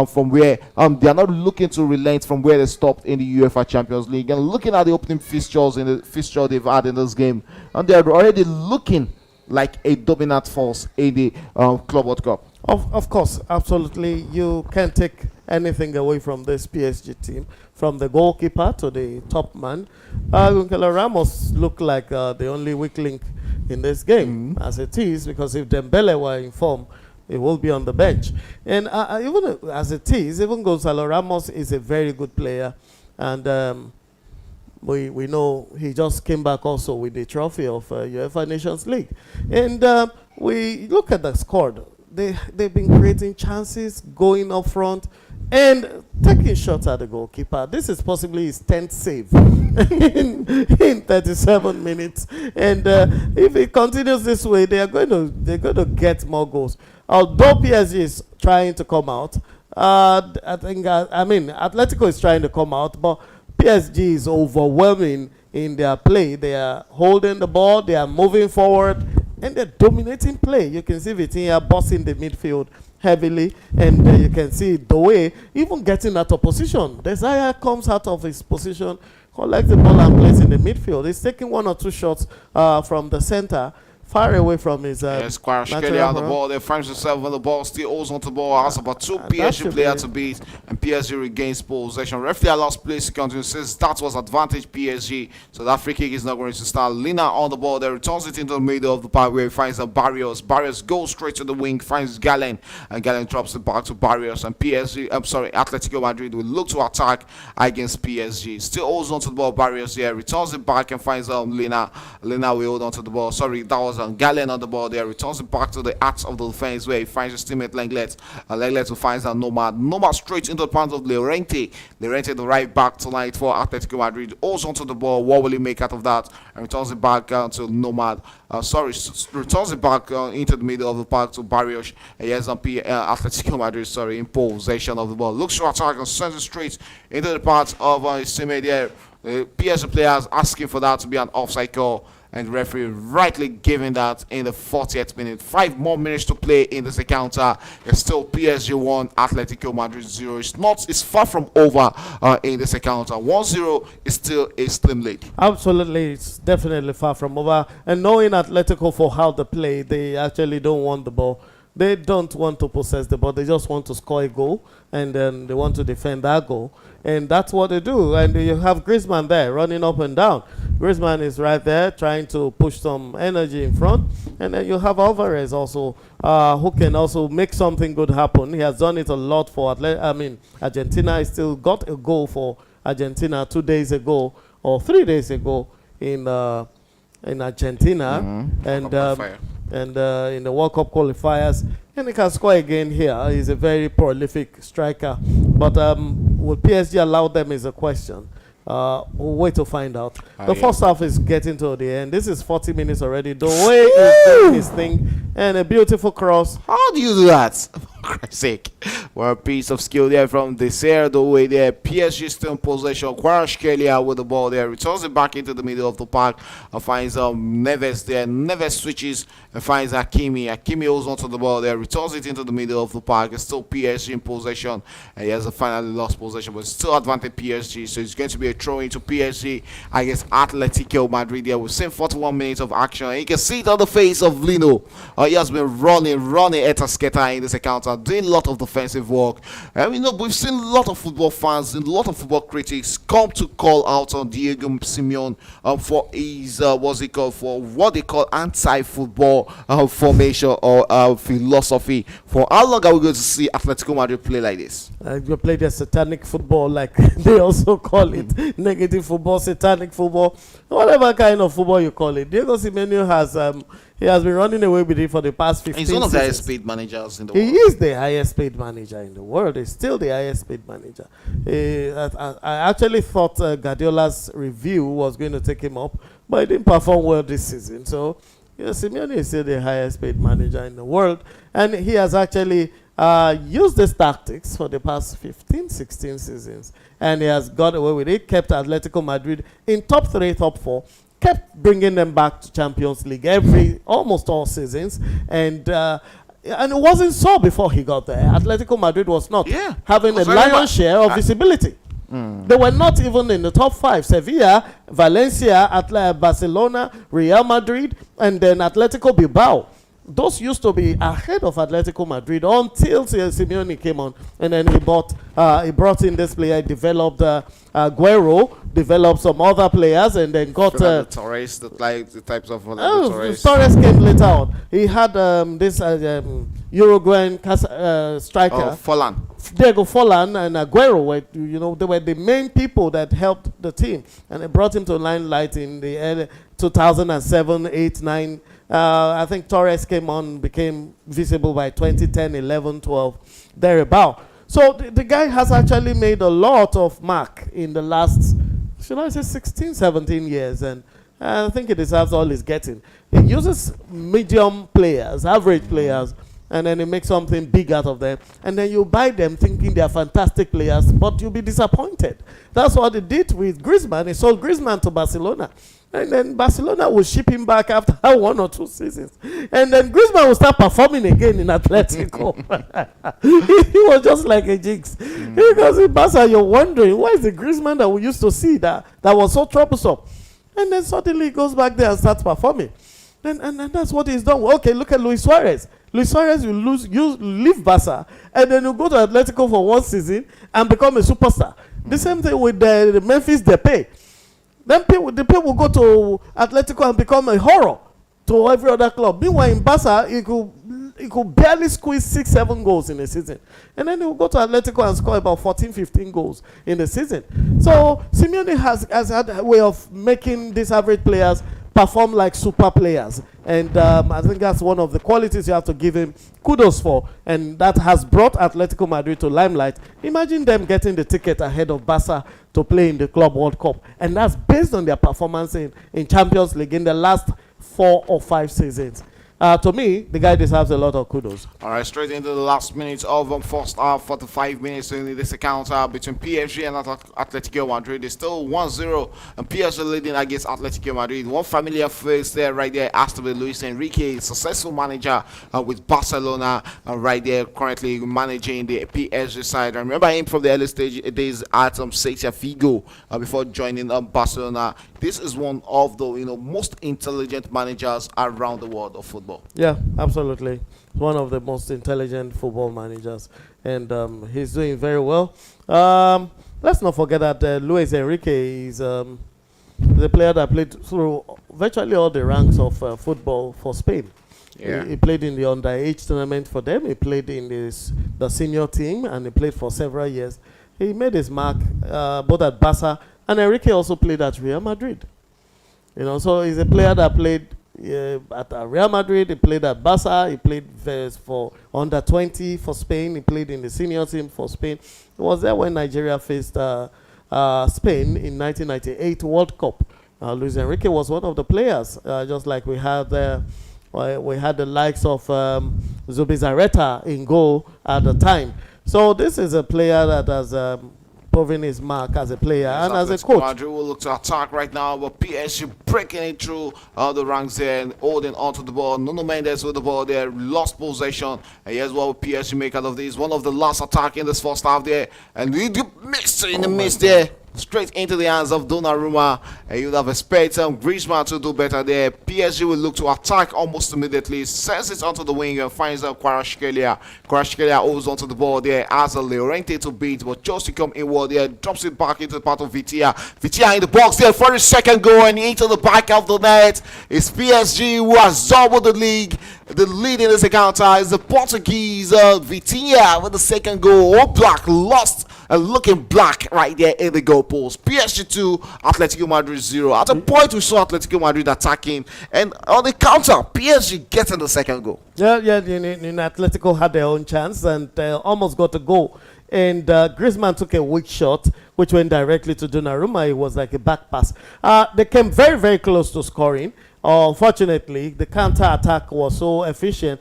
from where they are not looking to relent from where they stopped in the UEFA Champions League. And looking at the opening fixtures in the fixture they've had in this game, and they're already looking like a dominant force in the Club World Cup. Of course, absolutely. You can't take anything away from this PSG team, from the goalkeeper to the top man. Gonzalo Ramos looked like the only weak link in this game, as it is, because if Dembele were in form, he will be on the bench. And even as it is, even Gonzalo Ramos is a very good player. And we know he just came back also with the trophy of UEFA Nations League. And we look at the squad. They've been creating chances, going up front, and taking shots at the goalkeeper. This is possibly his 10th save in 37 minutes. And if it continues this way, they're going to get more goals. Although PSG is trying to come out, Atletico is trying to come out, but PSG is overwhelming in their play. They are holding the ball, they are moving forward, and they're dominating play. You can see Vitinha bossing the midfield heavily, and you can see the way even getting out of position. Desire comes out of his position, collects the ball and plays in the midfield. He's taking one or two shots from the center, far away from his Kvaratskhelia on the ball there, finds himself on the ball, still holds onto the ball, has about two PSG players to beat, and PSG regains possession. Referee allows play to continue, says that was advantage PSG, so that free kick is not going to start. Lina on the ball there, returns it into the middle of the park where he finds Barrios. Barrios goes straight to the wing, finds Galen, and Galen drops it back to Barrios, and Atletico Madrid will look to attack against PSG. Still holds onto the ball, Barrios here, returns it back and finds Lina. Lina will hold onto the ball, sorry, that was Galen on the ball there, returns it back to the axe of the defense where he finds his teammate Lenglet. Lenglet who finds Nomad. Nomad straight into the palms of Llorente. Llorente the right back tonight for Atletico Madrid. Holds onto the ball. What will he make out of that? And returns it back to Nomad. Returns it back into the middle of the park to Barrios. Yes, Atletico Madrid, in possession of the ball. Looks to attack and sends it straight into the path of his teammate there. PSG players asking for that to be an offside call, and the referee rightly giving that in the 40th minute. 5 more minutes to play in this encounter. It's still PSG 1, Atletico Madrid 0. It's far from over in this encounter. 1-0 is still a slim lead. Absolutely, it's definitely far from over. And knowing Atletico for how they play, they actually don't want the ball. They don't want to possess the ball. They just want to score a goal, and then they want to defend that goal. And that's what they do. And you have Griezmann there running up and down. Griezmann is right there trying to push some energy in front. And then you have Alvarez also, who can also make something good happen. He has done it a lot for Argentina. He still got a goal for Argentina 2 days ago or 3 days ago in Argentina. And in the World Cup qualifiers, and he can score again here. He's a very prolific striker, but will PSG allow them is a question. We'll wait to find out. The first half is getting to the end. This is 40 minutes already. The way he's doing his thing, and a beautiful cross. How do you do that? For Christ's sake. Well, a piece of skill there from Desire, the way there. PSG still in possession. Kvaratskhelia with the ball there. Returns it back into the middle of the park and finds Neves there. Neves switches and finds Hakimi. Hakimi holds onto the ball there. Returns it into the middle of the park. It's still PSG in possession. And he has finally lost possession, but still advantage PSG. So it's going to be a throw into PSG against Atletico Madrid there. We've seen 41 minutes of action. And you can see it on the face of Lino. He has been running Etasketa in this encounter, doing a lot of defensive work. And we've seen a lot of football fans and a lot of football critics come to call out on Diego Simeone for his for what they call anti-football formation or philosophy. For how long are we going to see Atletico Madrid play like this? You play their satanic football, like they also call it. Negative football, satanic football, whatever kind of football you call it. Diego Simeone has he has been running away with it for the past 15 He's one of the seasons. highest paid managers in the world. He is the highest paid manager in the world. He's still the highest paid manager. I actually thought Guardiola's review was going to take him up, but he didn't perform well this season. So, Simeone is still the highest paid manager in the world. And he has actually used these tactics for the past 15, 16 seasons. And he has got away with it, kept Atletico Madrid in top 3, top 4, kept bringing them back to Champions League almost all seasons. And And it wasn't so before he got there. Atletico Madrid was not having a lion's share of visibility. They were not even in the top 5. Sevilla, Valencia, Barcelona, Real Madrid, and then Atletico Bilbao. Those used to be ahead of Atletico Madrid until Simeone came on, and then he brought in this player, developed Aguero, developed some other players, and then got Torres, the types of Torres. Torres came later on. He had this Uruguayan striker, Diego Forlan, and Aguero. They were the main people that helped the team, and they brought him to limelight in the early 2007, 8, 9. I think Torres came on, became visible by 2010, 11, 12, thereabout. So the guy has actually made a lot of mark in the last, should I say, 16, 17 years. And I think he deserves all he's getting. He uses medium players, average players, and then he makes something big out of them. And then you buy them thinking they are fantastic players, but you'll be disappointed. That's what he did with Griezmann. He sold Griezmann to Barcelona. And then Barcelona will ship him back after 1 or 2 seasons. And then Griezmann will start performing again in Atletico. He was just like a jinx. Because in Barca, you're wondering, why is the Griezmann that we used to see that was so troublesome? And then suddenly he goes back there and starts performing. And that's what he's done. Okay, look at Luis Suarez. Luis Suarez will leave Barca, and then he'll go to Atletico for 1 season and become a superstar. The same thing with the Memphis Depay. Then the people will go to Atletico and become a horror to every other club. Meanwhile, in Barca, he could barely squeeze 6, 7 goals in a season. And then he will go to Atletico and score about 14, 15 goals in a season. So Simeone has had a way of making these average players perform like super players. And I think that's one of the qualities you have to give him kudos for. And that has brought Atletico Madrid to limelight. Imagine them getting the ticket ahead of Barca to play in the Club World Cup. And that's based on their performance in Champions League in the last 4 or 5 seasons. To me, the guy deserves a lot of kudos. All right, straight into the last minutes of first half, 45 minutes in this encounter between PSG and Atletico Madrid. It's still 1-0, and PSG leading against Atletico Madrid. One familiar face there, right there, has to be Luis Enrique, successful manager with Barcelona, right there, currently managing the PSG side. I remember him from the early stage days at Celta Vigo before joining Barcelona. This is one of the most intelligent managers around the world of football. Yeah, absolutely. One of the most intelligent football managers, and he's doing very well. Let's not forget that Luis Enrique is the player that played through virtually all the ranks of football for Spain. Yeah. He played in the underage tournament for them. He played in the senior team, and he played for several years. He made his mark both at Barca, and Enrique also played at Real Madrid. So he's a player that played at Real Madrid. He played at Barca. He played for under 20 for Spain. He played in the senior team for Spain. He was there when Nigeria faced Spain in 1998 World Cup. Luis Enrique was one of the players, just like we had the likes of Zubizarreta in goal at the time. So this is a player that has proving his mark as a player and as a coach. Madrid will look to attack right now, but PSG breaking it through the ranks there and holding onto the ball. Nuno Mendes with the ball there, lost possession. And here's what PSG make out of this. One of the last attack in this first half there, and we missed in the midst there. Straight into the hands of Donnarumma, and you'd have expected Griezmann to do better there. PSG will look to attack almost immediately, sends it onto the wing and finds Kvaratskhelia. Kvaratskhelia holds onto the ball there, has a Llorente to beat, but just to come inward there, drops it back into the part of Vitia. Vitia in the box there for his second goal, and into the back of the net. It's PSG who has doubled the league. The lead in this encounter is the Portuguese Vitinha with the second goal. All black, lost and looking black right there in the goal post. PSG 2, Atletico Madrid 0. At a point we saw Atletico Madrid attacking, and on the counter, PSG getting the second goal. Yeah, Atletico had their own chance and almost got a goal. And Griezmann took a weak shot, which went directly to Donnarumma. It was like a back pass. They came very, very close to scoring. Unfortunately, the counter-attack was so efficient.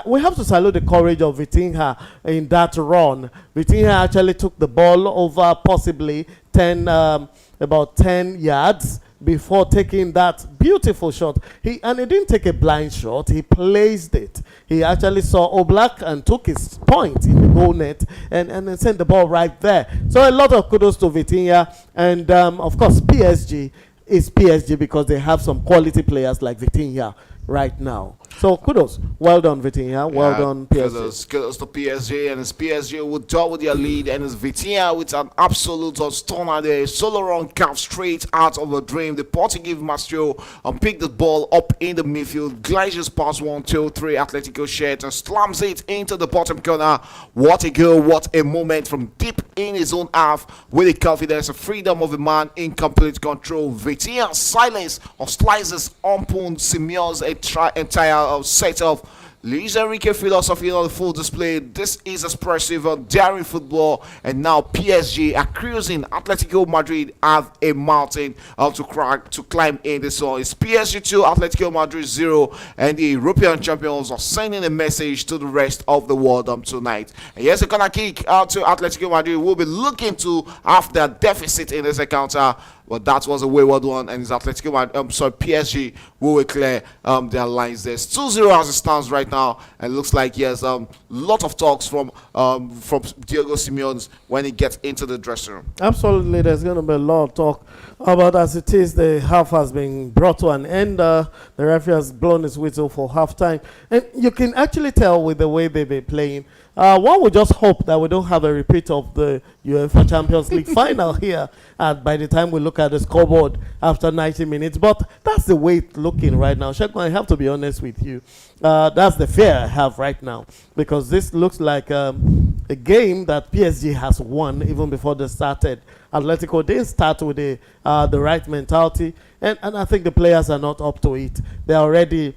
We have to salute the courage of Vitinha in that run. Vitinha actually took the ball over possibly about 10 yards before taking that beautiful shot. He didn't take a blind shot. He placed it. He actually saw Oblak and took his point in the goal net and then sent the ball right there. So a lot of kudos to Vitinha. And of course, PSG is PSG because they have some quality players like Vitinha right now. So kudos. Well done, Vitinha. Well done, PSG. Kudos to PSG, and it's PSG will double their lead, and it's Vitinha with an absolute stunner there. Solo run cap straight out of a dream. The Portuguese maestro picked the ball up in the midfield, glides past 1, 2, 3 Atletico shirt and slams it into the bottom corner. What a goal, what a moment from deep in his own half with the confidence and freedom of a man in complete control. Vitinha silence or slices Ompun Simeon's entire set of Luis Enrique philosophy on the full display. This is expressive and daring football, and now PSG are cruising. Atletico Madrid have a mountain to climb in. This one is PSG 2, Atletico Madrid 0, and the European champions are sending a message to the rest of the world tonight. And here's a corner kick out to Atletico Madrid. We'll be looking to have their deficit in this encounter, but that was a wayward one, and it's Atletico Madrid, PSG will clear their lines there. It's 2-0 as it stands right now, and looks like yes, lot of talks from Diego Simeone when he gets into the dressing room. Absolutely, there's going to be a lot of talk about as it is. The half has been brought to an end. The referee has blown his whistle for halftime, and you can actually tell with the way they've been playing. One would just hope that we don't have a repeat of the UEFA Champions League final here by the time we look at the scoreboard after 90 minutes. But that's the way it's looking right now. Shekwan, I have to be honest with you. That's the fear I have right now, because this looks like a game that PSG has won even before they started. Atletico didn't start with the right mentality, and I think the players are not up to it. They're already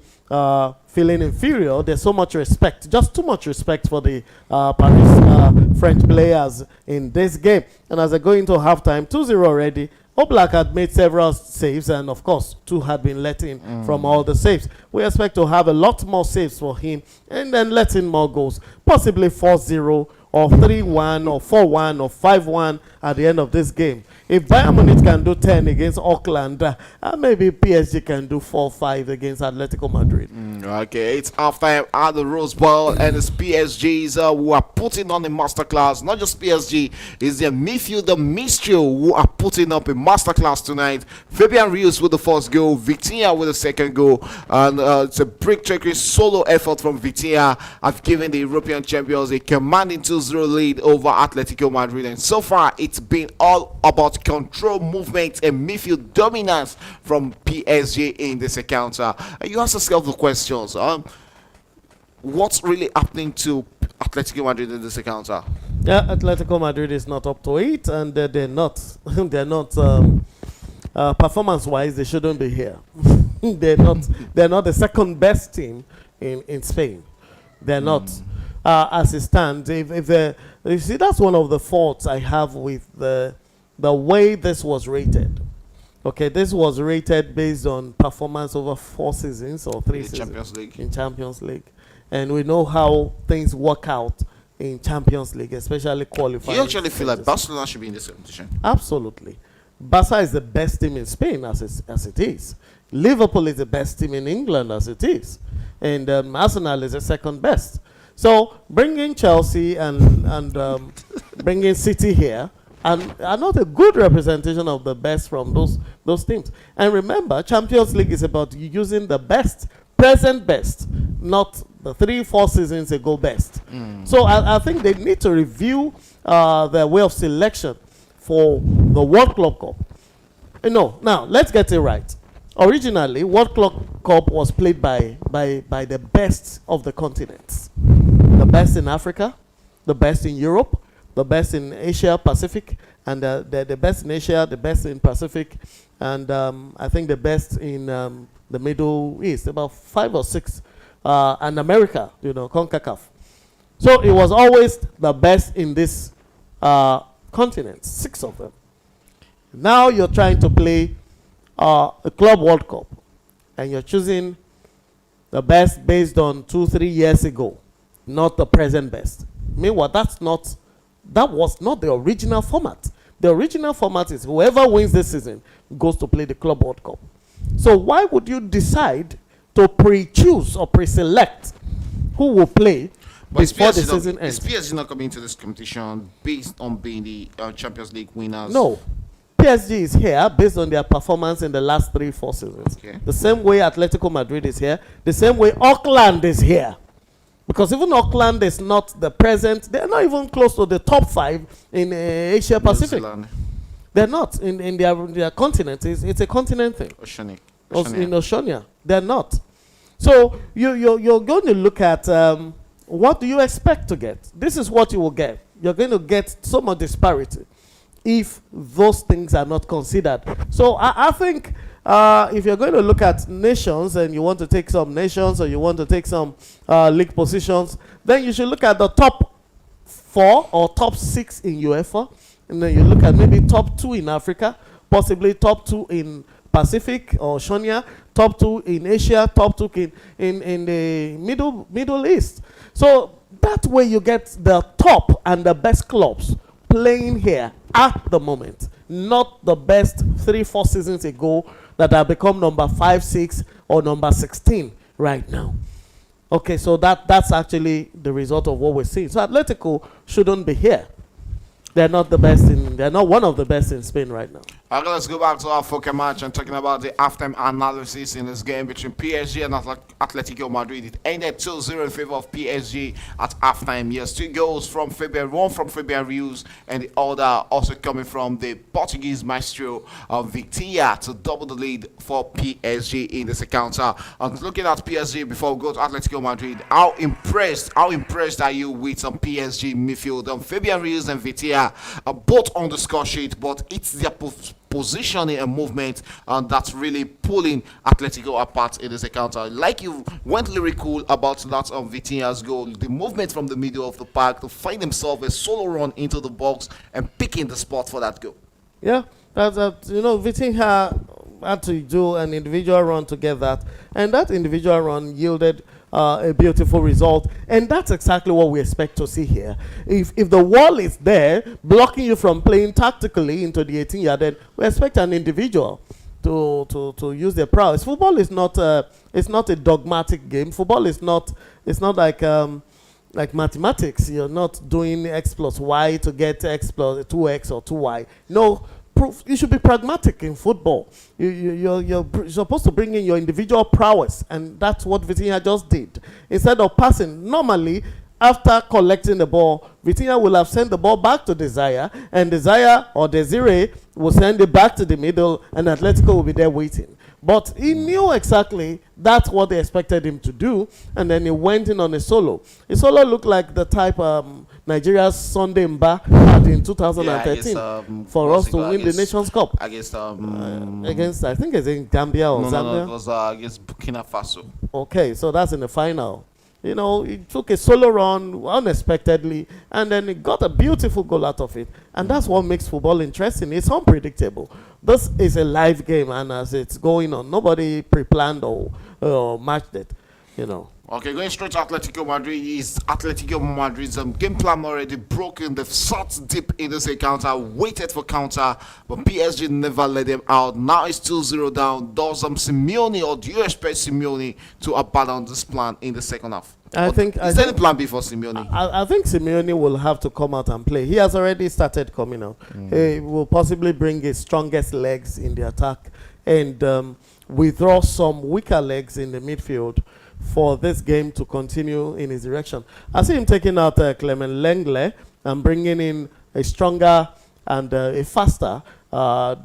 feeling inferior. There's so much respect, just too much respect for the Paris French players in this game. And as they go into halftime, 2-0 already. Oblak had made several saves, and of course, 2 had been let in from all the saves. We expect to have a lot more saves for him, and then let in more goals, possibly 4-0 or 3-1 or 4-1 or 5-1 at the end of this game. If Bayern Munich can do 10 against Auckland, maybe PSG can do 4-5 against Atletico Madrid. Okay, it's halftime at the Rose Bowl, and it's PSG's who are putting on a masterclass. Not just PSG, it's their midfielder Mistral who are putting up a masterclass tonight. Fabian Rios with the first goal, Vitinha with the second goal, and it's a breathtaking solo effort from Vitinha. Have given the European champions a commanding 2-0 lead over Atletico Madrid, and so far it's been all about control, movement, and midfield dominance from PSG in this encounter. And you ask yourself the questions: what's really happening to Atletico Madrid in this encounter? Yeah, Atletico Madrid is not up to it, and they're not. They're not performance-wise. They shouldn't be here. They're not. They're not the second best team in Spain. They're not. As it stands, you see, that's one of the faults I have with the way this was rated. Okay, this was rated based on performance over 4 seasons or 3 seasons in Champions League, and we know how things work out in Champions League, especially qualifying. You actually feel like Barcelona should be in this competition? Absolutely. Barca is the best team in Spain as it is. Liverpool is the best team in England as it is, and Arsenal is the second best. So bringing Chelsea and bringing City here and are not a good representation of the best from those teams. And remember, Champions League is about using the best, present best, not the 3-4 seasons ago best. So I think they need to review their way of selection for the World Club Cup. Now let's get it right. Originally, World Club Cup was played by the best of the continents. The best in Africa, the best in Europe, the best in Asia Pacific, and the best in Asia, the best in Pacific, and I think the best in the Middle East, about 5 or 6, and America, CONCACAF. So it was always the best in this continent, 6 of them. Now you're trying to play a Club World Cup, and you're choosing the best based on 2-3 years ago, not the present best. Meanwhile, that was not the original format. The original format is whoever wins this season goes to play the Club World Cup. So why would you decide to pre-choose or pre-select who will play But before the season is ends? PSG not coming into this competition based on being the Champions League winners? No. PSG is here based on their performance in the last 3-4 seasons. Okay. The same way Atletico Madrid is here, the same way Auckland is here. Because even Auckland is not the present, they're not even close to the top 5 in Asia New Pacific. Zealand, They're not in their continent. It's a continent thing. Oceanic. In Oceania, they're not. So you're going to look at what do you expect to get. This is what you will get. You're going to get so much disparity if those things are not considered. So I think if you're going to look at nations and you want to take some nations or you want to take some league positions, then you should look at the top 4 or top 6 in UEFA, and then you look at maybe top 2 in Africa, possibly top 2 in Pacific or Oceania, top 2 in Asia, top 2 in the Middle East. So that way you get the top and the best clubs playing here at the moment, not the best 3-4 seasons ago that have become number 5, 6 or number 16 right now. Okay, so that's actually the result of what we're seeing. So Atletico shouldn't be here. They're not one of the best in Spain right now. Okay, let's go back to our focus match and talking about the halftime analysis in this game between PSG and Atletico Madrid. It ended 2-0 in favor of PSG at halftime. Yes, 2 goals from Fabian, one from Fabian Ruiz, and the other also coming from the Portuguese maestro Vitinha to double the lead for PSG in this encounter. And looking at PSG before we go to Atletico Madrid, how impressed are you with some PSG midfield? Fabian Ruiz and Vitinha are both on the score sheet, but it's their positioning and movement that's really pulling Atletico apart in this encounter. Like you went lyrical about that of Vitinha's goal, the movement from the middle of the park to find himself a solo run into the box and picking the spot for that goal. Yeah, Vitinha had to do an individual run to get that, and that individual run yielded a beautiful result, and that's exactly what we expect to see here. If the wall is there blocking you from playing tactically into the 18-yard, then we expect an individual to use their prowess. Football is not a dogmatic game. Football is not like mathematics. You're not doing x plus y to get x plus 2x or 2y. No. You should be pragmatic in football. You're supposed to bring in your individual prowess, and that's what Vitinha just did. Instead of passing, normally, after collecting the ball, Vitinha will have sent the ball back to Desire, and Desire or Desire will send it back to the middle, and Atletico will be there waiting. But he knew exactly that's what they expected him to do, and then he went in on a solo. His solo looked like the type Nigeria's Sunday Mba had in 2013 for us to win the Nations Cup. Against I think it's in Gambia or Zambia. No, it was against Burkina Faso. Okay, so that's in the final. You know, he took a solo run unexpectedly, and then he got a beautiful goal out of it. And that's what makes football interesting. It's unpredictable. This is a live game, and as it's going on, nobody pre-planned or matched it, you know. Okay, going straight to Atletico Madrid. Is Atletico Madrid's game plan already broken? They've sat deep in this encounter, waited for counter, but PSG never let them out. Now it's 2-0 down. Does Simeone, or do you expect Simeone to abandon this plan in the second half? I think any plan B for Simeone? I think Simeone will have to come out and play. He has already started coming out. He will possibly bring his strongest legs in the attack and withdraw some weaker legs in the midfield for this game to continue in his direction. I see him taking out Clement Lenglet and bringing in a stronger and a faster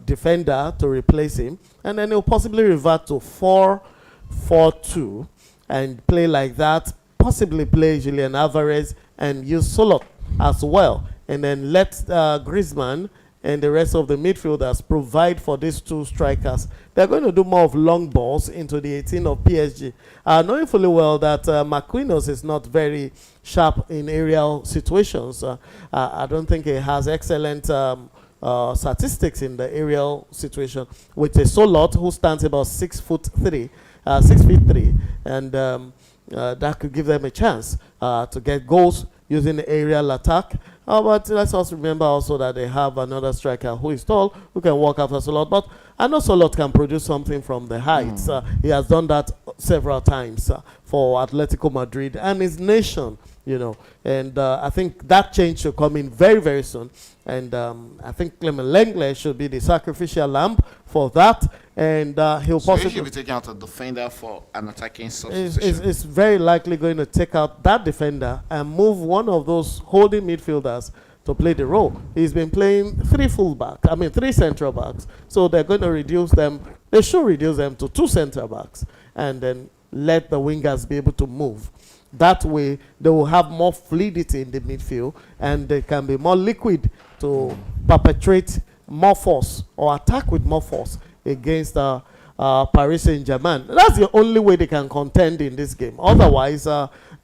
defender to replace him. And then he'll possibly revert to 4-4-2 and play like that. Possibly play Julian Alvarez and use Solot as well. And then let Griezmann and the rest of the midfielders provide for these two strikers. They're going to do more of long balls into the 18 of PSG. Knowing fully well that Marquinhos is not very sharp in aerial situations. I don't think he has excellent statistics in the aerial situation. With a Solot who stands about 6'3", and that could give them a chance to get goals using the aerial attack. But let's also remember also that they have another striker who is tall, who can walk after Solot. But I know Solot can produce something from the heights. He has done that several times for Atletico Madrid and his nation, you know. And I think that change should come in very, very soon. And I think Clement Lenglet should be the sacrificial lamb for that. And he'll So he possibly should be taking out a defender for an attacking is substitution. very likely going to take out that defender and move one of those holding midfielders to play the role. He's been playing three central backs. So they're going to reduce them. They should reduce them to two central backs and then let the wingers be able to move. That way, they will have more fluidity in the midfield and they can be more liquid to perpetrate more force or attack with more force against Paris Saint-Germain. That's the only way they can contend in this game. Otherwise,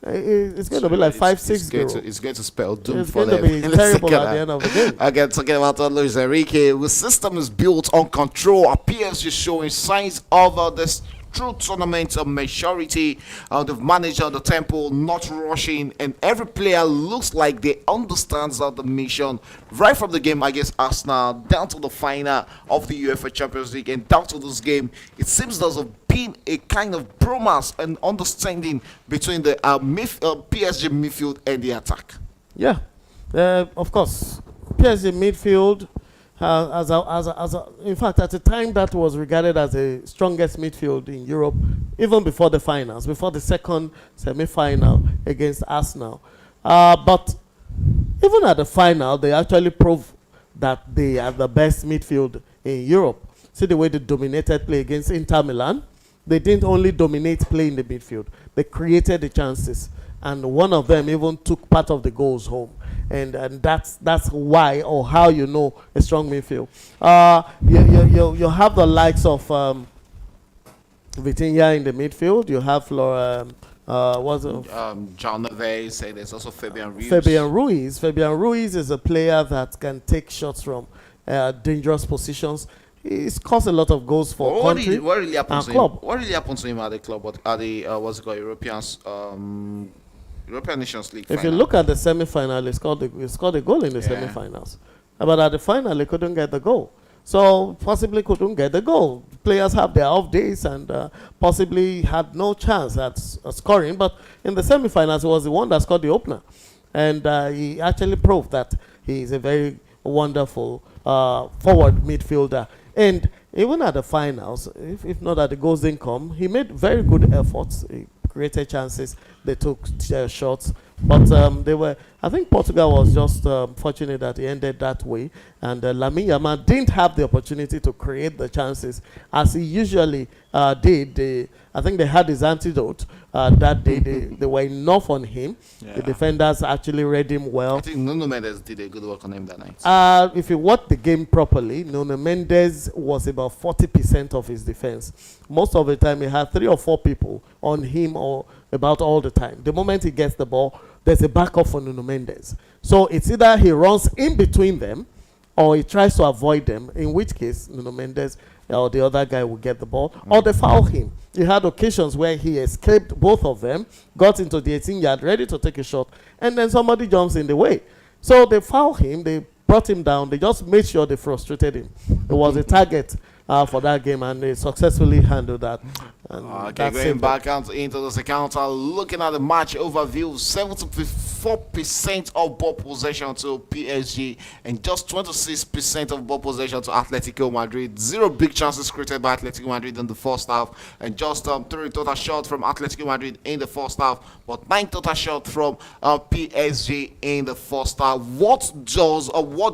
it's going to be like 5-6 It's going to spell doom It's for going to them. be in the terrible second at the half. end of the game. Again, talking about Luis Enrique, the system is built on control. Appears to showing signs of this true tournament of maturity. They've managed the tempo, not rushing, and every player looks like they understands the mission right from the game against Arsenal down to the final of the UEFA Champions League and down to this game. It seems there's been a kind of bromance and understanding between the PSG midfield and the attack. Yeah, of course. PSG midfield, in fact, at the time that was regarded as the strongest midfield in Europe, even before the finals, before the second semi-final against Arsenal. But even at the final, they actually proved that they are the best midfield in Europe. See the way they dominated play against Inter Milan. They didn't only dominate play in the midfield, they created the chances. And one of them even took part of the goals home. And that's why or how you know a strong midfield. You have the likes of Vitinha in the midfield. You have John Neves say there's also Fabian Ruiz. Fabian Ruiz is a player that can take shots from dangerous positions. He's caused a lot of goals for country What really happened and to club. him? What really happened to him at the club? At the what's it called? European Nations League. If final. you look at the semi-final, he scored a goal in the Yeah. semi-finals. But at the final, he couldn't get the goal. So possibly couldn't get the goal. Players have their off days and possibly had no chance at scoring. But in the semi-finals, he was the one that scored the opener. And he actually proved that he is a very wonderful forward midfielder. And even at the finals, if not that the goals didn't come, he made very good efforts. He created chances. They took shots. But they were. I think Portugal was just fortunate that it ended that way. And Lamine Yamal didn't have the opportunity to create the chances as he usually did. I think they had his antidote that day. They were enough on him. Yeah. The defenders actually read him well. I think Nuno Mendes did a good work on him that night. If you watch the game properly, Nuno Mendes was about 40% of his defense. Most of the time, he had 3 or 4 people on him or about all the time. The moment he gets the ball, there's a backup for Nuno Mendes. So it's either he runs in between them or he tries to avoid them, in which case Nuno Mendes or the other guy will get the ball, or they foul him. He had occasions where he escaped both of them, got into the 18-yard, ready to take a shot, and then somebody jumps in the way. So they foul him, they brought him down, they just made sure they frustrated him. It was a target for that game, and they successfully handled that. And Okay, going back into this account, looking at the match overview, 74% of ball possession to PSG and just 26% of ball possession to Atletico Madrid. 0 big chances created by Atletico Madrid in the first half, and just 3 total shots from Atletico Madrid in the first half, but 9 total shots from PSG in the first half. What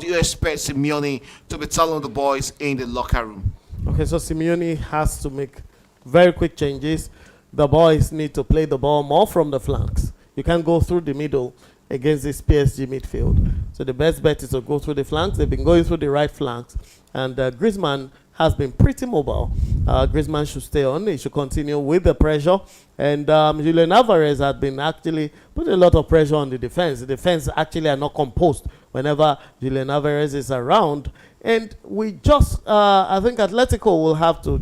do you expect Simeone to be telling the boys in the locker room? Okay, so Simeone has to make very quick changes. The boys need to play the ball more from the flanks. You can't go through the middle against this PSG midfield. So the best bet is to go through the flanks. They've been going through the right flanks. And Griezmann has been pretty mobile. Griezmann should stay on. He should continue with the pressure. And Julian Alvarez has been actually putting a lot of pressure on the defense. The defense actually are not composed whenever Julian Alvarez is around. And we just, I think Atletico will have to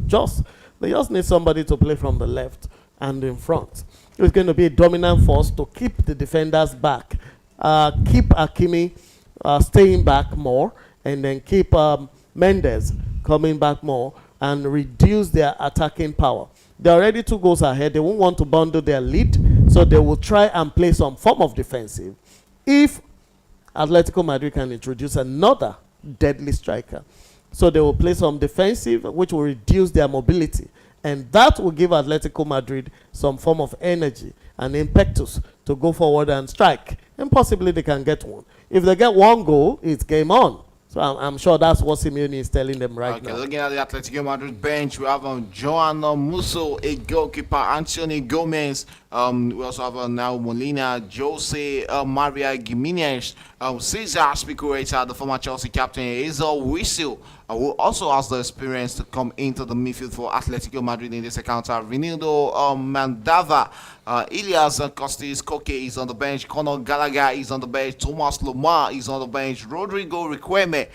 they just need somebody to play from the left and in front. It's going to be a dominant force to keep the defenders back. Keep Hakimi staying back more, and then keep Mendes coming back more and reduce their attacking power. They're already 2 goals ahead. They won't want to bundle their lead, so they will try and play some form of defensive. If Atletico Madrid can introduce another deadly striker, so they will play some defensive, which will reduce their mobility, and that will give Atletico Madrid some form of energy and impetus to go forward and strike, and possibly they can get one. If they get 1 goal, it's game on. So I'm sure that's what Simeone is telling them right now. Looking at the Atletico Madrid bench, we have Joan Musso, a goalkeeper, Anthony Gomez. We also have now Molina, Jose Maria Gimenez, Cesar Spicureta, the former Chelsea captain, Hazel Whistle, who also has the experience to come into the midfield for Atletico Madrid in this encounter. Ronaldo Mandava, Ilias Costis Koke is on the bench, Conor Gallagher is on the bench, Thomas Lomar is on the bench, Rodrigo Riquelme,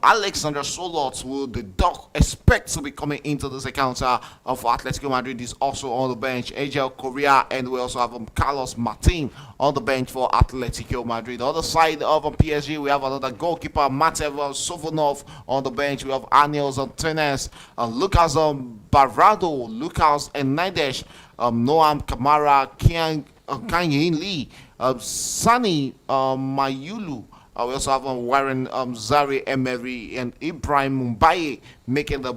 Alexander Solot, who the Doc expects to be coming into this encounter for Atletico Madrid, is also on the bench. Angel Correa, and we also have Carlos Martin on the bench for Atletico Madrid. On the side of PSG, we have another goalkeeper, Matev Sovanov on the bench. We have Aniels Antunes, Lucas Barrado, Lucas Hernandez, Noam Kamara, Kanye Lee, Sani Mayulu. We also have Warren Zari Emery and Ibrahim Mumbai making the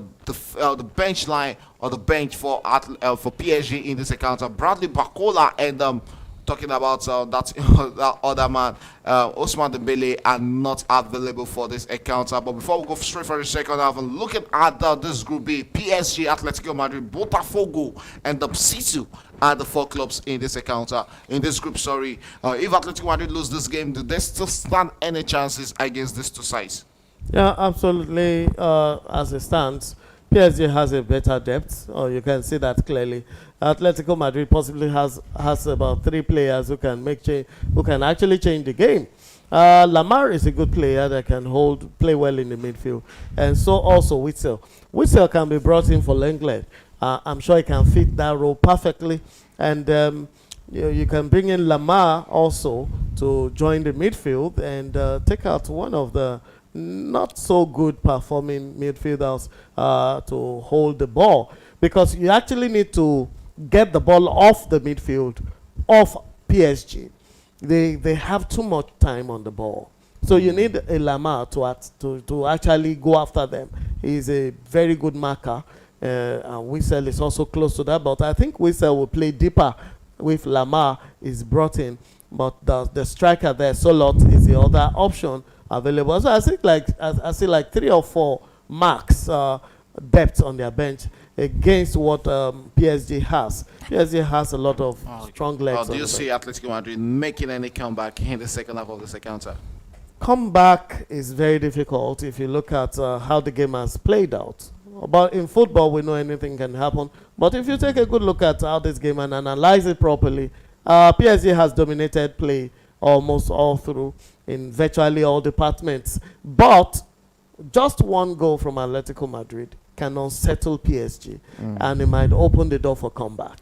bench line or the bench for PSG in this encounter. Bradley Bacola and talking about that other man, Osman Dembele, are not available for this encounter. But before we go straight for the second half, looking at this Group B, PSG, Atletico Madrid, Botafogo, and the Situ are the 4 clubs in this encounter, in this group. Sorry, if Atletico Madrid lose this game, do they still stand any chances against these 2 sides? Yeah, absolutely. As it stands, PSG has a better depth. You can see that clearly. Atletico Madrid possibly has about 3 players who can who can actually change the game. Lamar is a good player that can play well in the midfield, and so also Witsel. Witsel can be brought in for Lenglet. I'm sure he can fit that role perfectly, and you can bring in Lamar also to join the midfield and take out one of the not so good performing midfielders to hold the ball, because you actually need to get the ball off the midfield of PSG. They have too much time on the ball, so you need a Lamar to actually go after them. He's a very good marker, and Witsel is also close to that, but I think Witsel will play deeper if Lamar is brought in, but the striker there, Solot, is the other option available. So I see like 3 or 4 marks depth on their bench against what PSG has. PSG has a lot of strong legs. Do you see Atletico Madrid making any comeback in the second half of this encounter? Comeback is very difficult if you look at how the game has played out. But in football, we know anything can happen. But if you take a good look at how this game and analyze it properly, PSG has dominated play almost all through in virtually all departments. But just 1 goal from Atletico Madrid can unsettle PSG, and it might open the door for comeback.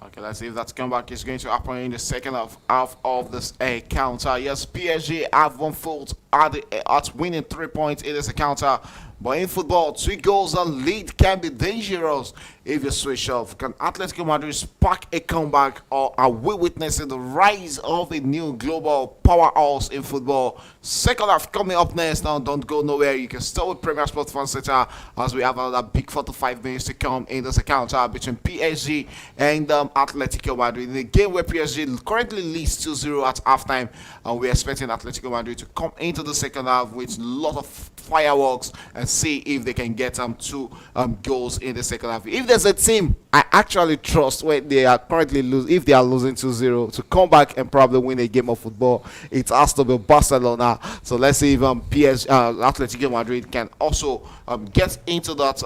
Okay, let's see if that comeback is going to happen in the second half of this encounter. Yes, PSG have 1 fault at winning 3 points in this encounter. But in football, 2 goals and lead can be dangerous if you switch off. Can Atletico Madrid spark a comeback, or are we witnessing the rise of a new global powerhouse in football? Second half coming up next. Now, don't go nowhere. You can stay with Premier Sports Fan Center as we have another big 45 minutes to come in this encounter between PSG and Atletico Madrid. In a game where PSG currently leads 2-0 at halftime, and we're expecting Atletico Madrid to come into the second half with a lot of fireworks and see if they can get 2 goals in the second half. If there's a team I actually trust when they are currently if they are losing 2-0 to come back and probably win a game of football, it has to be Barcelona. So let's see if Atletico Madrid can also get into that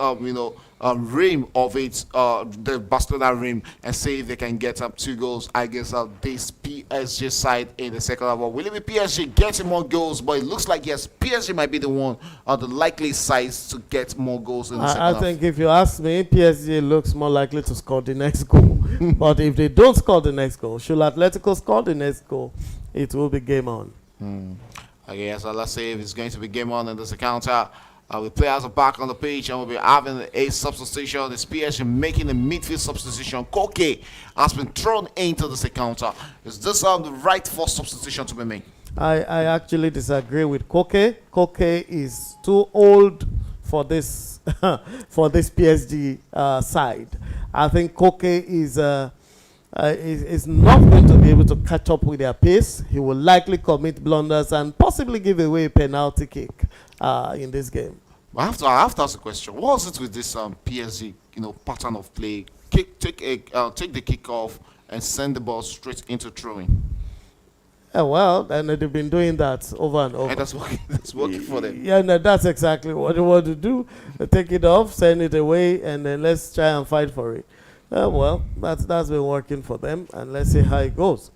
rim of it, the Barcelona rim, and see if they can get 2 goals against this PSG side in the second half. Will it be PSG getting more goals? But it looks like, yes, PSG might be the one of the likely sides to get more goals in the second half. I think if you ask me, PSG looks more likely to score the next goal. But if they don't score the next goal, should Atletico score the next goal, it will be game on. Okay, so let's see if it's going to be game on in this encounter. The players are back on the pitch and we'll be having a substitution. It's PSG making a midfield substitution. Koke has been thrown into this encounter. Is this the right first substitution to be made? I actually disagree with Koke. Koke is too old for this for this PSG side. I think Koke is not going to be able to catch up with their pace. He will likely commit blunders and possibly give away a penalty kick in this game. I have to ask a question. What is it with this PSG, pattern of play? Take the kick off and send the ball straight into throwing. Well, and they've been doing that over and over. And that's working. That's working for them. Yeah, no, that's exactly what they want to do. Take it off, send it away, and then let's try and fight for it. Well, that's been working for them, and let's see how it goes.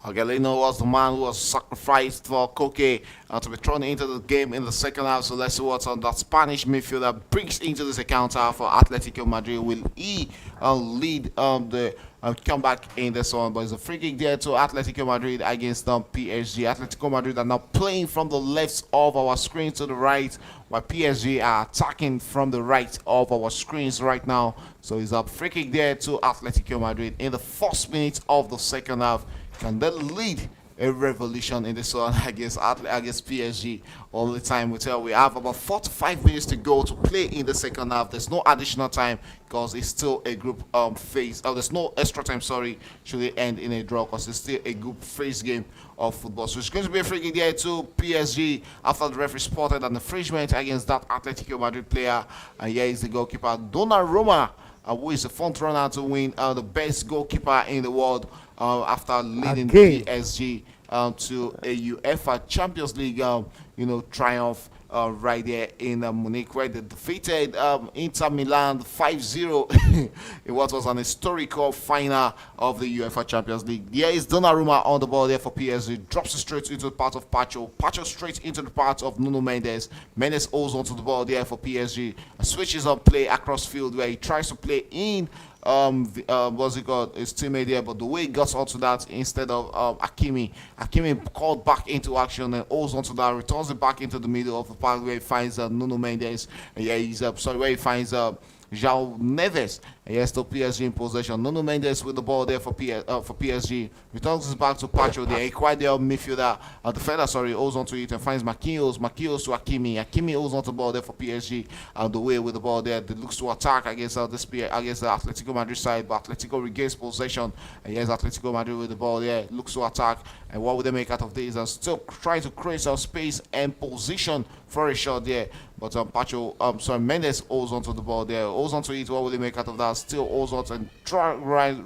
Aguilino was the man who was sacrificed for Koke to be thrown into the game in the second half. So let's see what's on that Spanish midfielder brings into this encounter for Atletico Madrid. Will he lead the comeback in this one? But it's a free kick there to Atletico Madrid against PSG. Atletico Madrid are now playing from the left of our screen to the right, while PSG are attacking from the right of our screens right now. So it's a free kick there to Atletico Madrid in the first minute of the second half. Can they lead a revolution in this one against PSG? All the time we tell we have about 4 to 5 minutes to go to play in the second half. There's no additional time because it's still a group phase. There's no extra time, sorry, should it end in a draw because it's still a group phase game of football. So it's going to be a free kick there to PSG after the referee spotted an infringement against that Atletico Madrid player. And here is the goalkeeper, Donnarumma, who is the front runner to win the best goalkeeper in the world after leading PSG to a UEFA Champions League triumph right there in Munich, where they defeated Inter Milan 5-0 in what was an historical final of the UEFA Champions League. There is Donnarumma on the ball there for PSG, drops it straight into the part of Pacho straight into the part of Nuno Mendes. Mendes holds onto the ball there for PSG, switches up play across field where he tries to play in what's it called, his teammate there, but the way he got onto that instead of Hakimi called back into action and holds onto that, returns it back into the middle of the park where he finds Nuno Mendes, and yeah, where he finds João Neves, and yes, still PSG in possession. Nuno Mendes with the ball there for PSG, returns it back to Pacho there, quite the midfielder, defender, holds onto it and finds Marquinhos to Hakimi holds onto the ball there for PSG, the way with the ball there, that looks to attack against the Atletico Madrid side, but Atletico regains possession, and yes, Atletico Madrid with the ball there, looks to attack, and what would they make out of this? And still trying to create some space and position for a shot there, but Mendes holds onto the ball there, holds onto it. What will they make out of that? Still holds onto and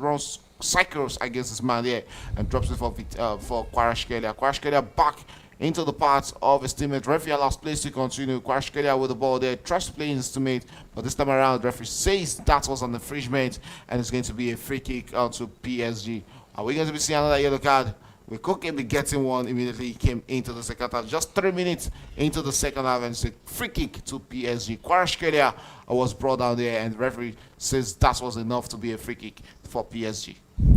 runs cycles against this man there and drops it for Kvaratskhelia. Kvaratskhelia back into the path of his teammate. Referee allows plays to continue. Kvaratskhelia with the ball there, tries to play in his teammate, but this time around, the referee says that was an infringement and it's going to be a free kick to PSG. Are we going to be seeing another yellow card? We couldn't be getting one immediately he came into the second half. Just 3 minutes into the second half, and it's a free kick to PSG. Kvaratskhelia was brought down there, and the referee says that was enough to be a free kick for PSG.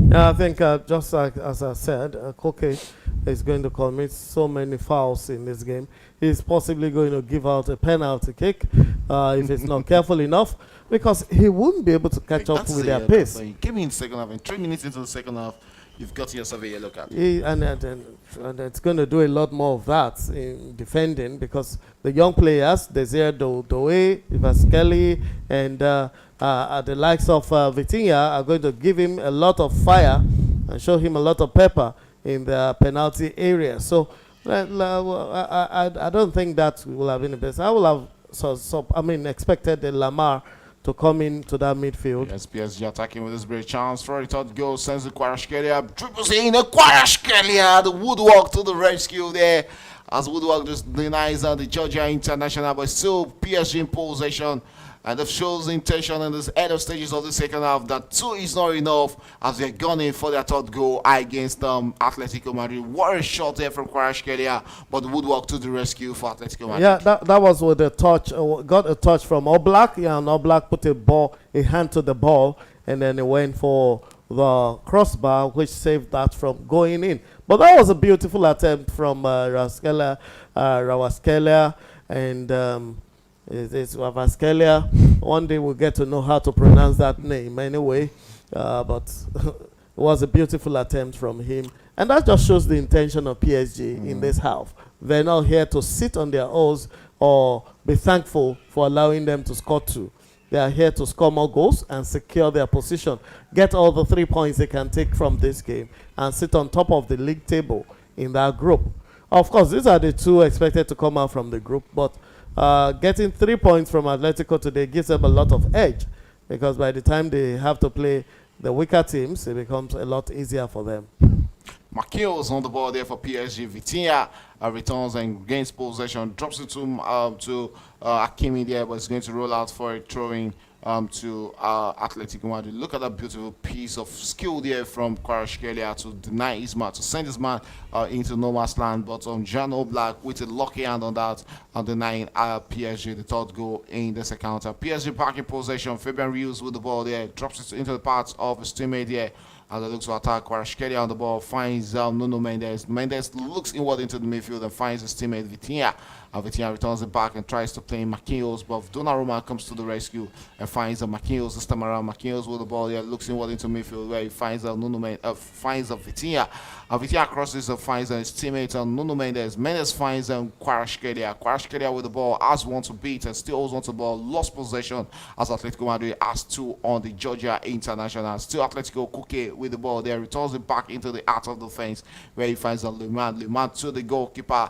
Yeah, I think just like as I said, Koke is going to commit so many fouls in this game. He's possibly going to give out a penalty kick if he's not careful enough, because he wouldn't be able to catch up with their pace. He came in second half, and 3 minutes into the second half, you've got yourself a yellow card. And it's going to do a lot more of that in defending, because the young players, Desire Doe, Ivaskelly, and the likes of Vitinha are going to give him a lot of fire and show him a lot of pepper in the penalty area. So I don't think that will have been the best. I will have expected the Lamar to come into that midfield. Yes, PSG attacking with this great chance for a third goal, sends the Kvaratskhelia, dribbles in, Kvaratskhelia, the woodwork to the rescue there, as woodwork just denies the Georgia international, but still PSG in possession, and it shows the intention in this end of stages of the second half that 2 is not enough as they're gunning for their third goal against Atletico Madrid. What a shot there from Kvaratskhelia, but woodwork to the rescue for Atletico Madrid. Yeah, that was with a touch, got a touch from Oblak, and Oblak put a hand to the ball, and then he went for the crossbar, which saved that from going in. But that was a beautiful attempt from Rawaskelia, and it's Ravaskelia. One day we'll get to know how to pronounce that name anyway. But it was a beautiful attempt from him. And that just shows the intention of PSG in this half. They're not here to sit on their oars or be thankful for allowing them to score two. They are here to score more goals and secure their position, get all the 3 points they can take from this game, and sit on top of the league table in that group. Of course, these are the two expected to come out from the group, but getting 3 points from Atletico today gives them a lot of edge, because by the time they have to play the weaker teams, it becomes a lot easier for them. Marquinhos on the ball there for PSG. Vitinha returns and gains possession, drops it to Hakimi there, but it's going to roll out for a throwing to Atletico Madrid. Look at that beautiful piece of skill there from Kvaratskhelia to deny Isma, to send his man into no man's land. But Jan Oblak with a lucky hand on that, denying PSG the third goal in the second counter. PSG back in possession. Fabian Ruiz with the ball there, drops it into the paths of his teammate there. As it looks to attack, Kvaratskhelia on the ball finds Nuno Mendes. Mendes looks inward into the midfield and finds his teammate Vitinha. Vitinha returns it back and tries to play Marquinhos, but Donnarumma comes to the rescue and finds Marquinhos this time around. Marquinhos with the ball here, looks inward into midfield where he finds finds Vitinha. Vitinha crosses and finds his teammate Nuno Mendes. Mendes finds Kvaratskhelia. Kvaratskhelia with the ball has one to beat and still holds on to the ball. Lost possession as Atletico Madrid has two on the Georgia International. Still Atletico Kuke with the ball there, returns it back into the heart of the fence where he finds Leman to the goalkeeper,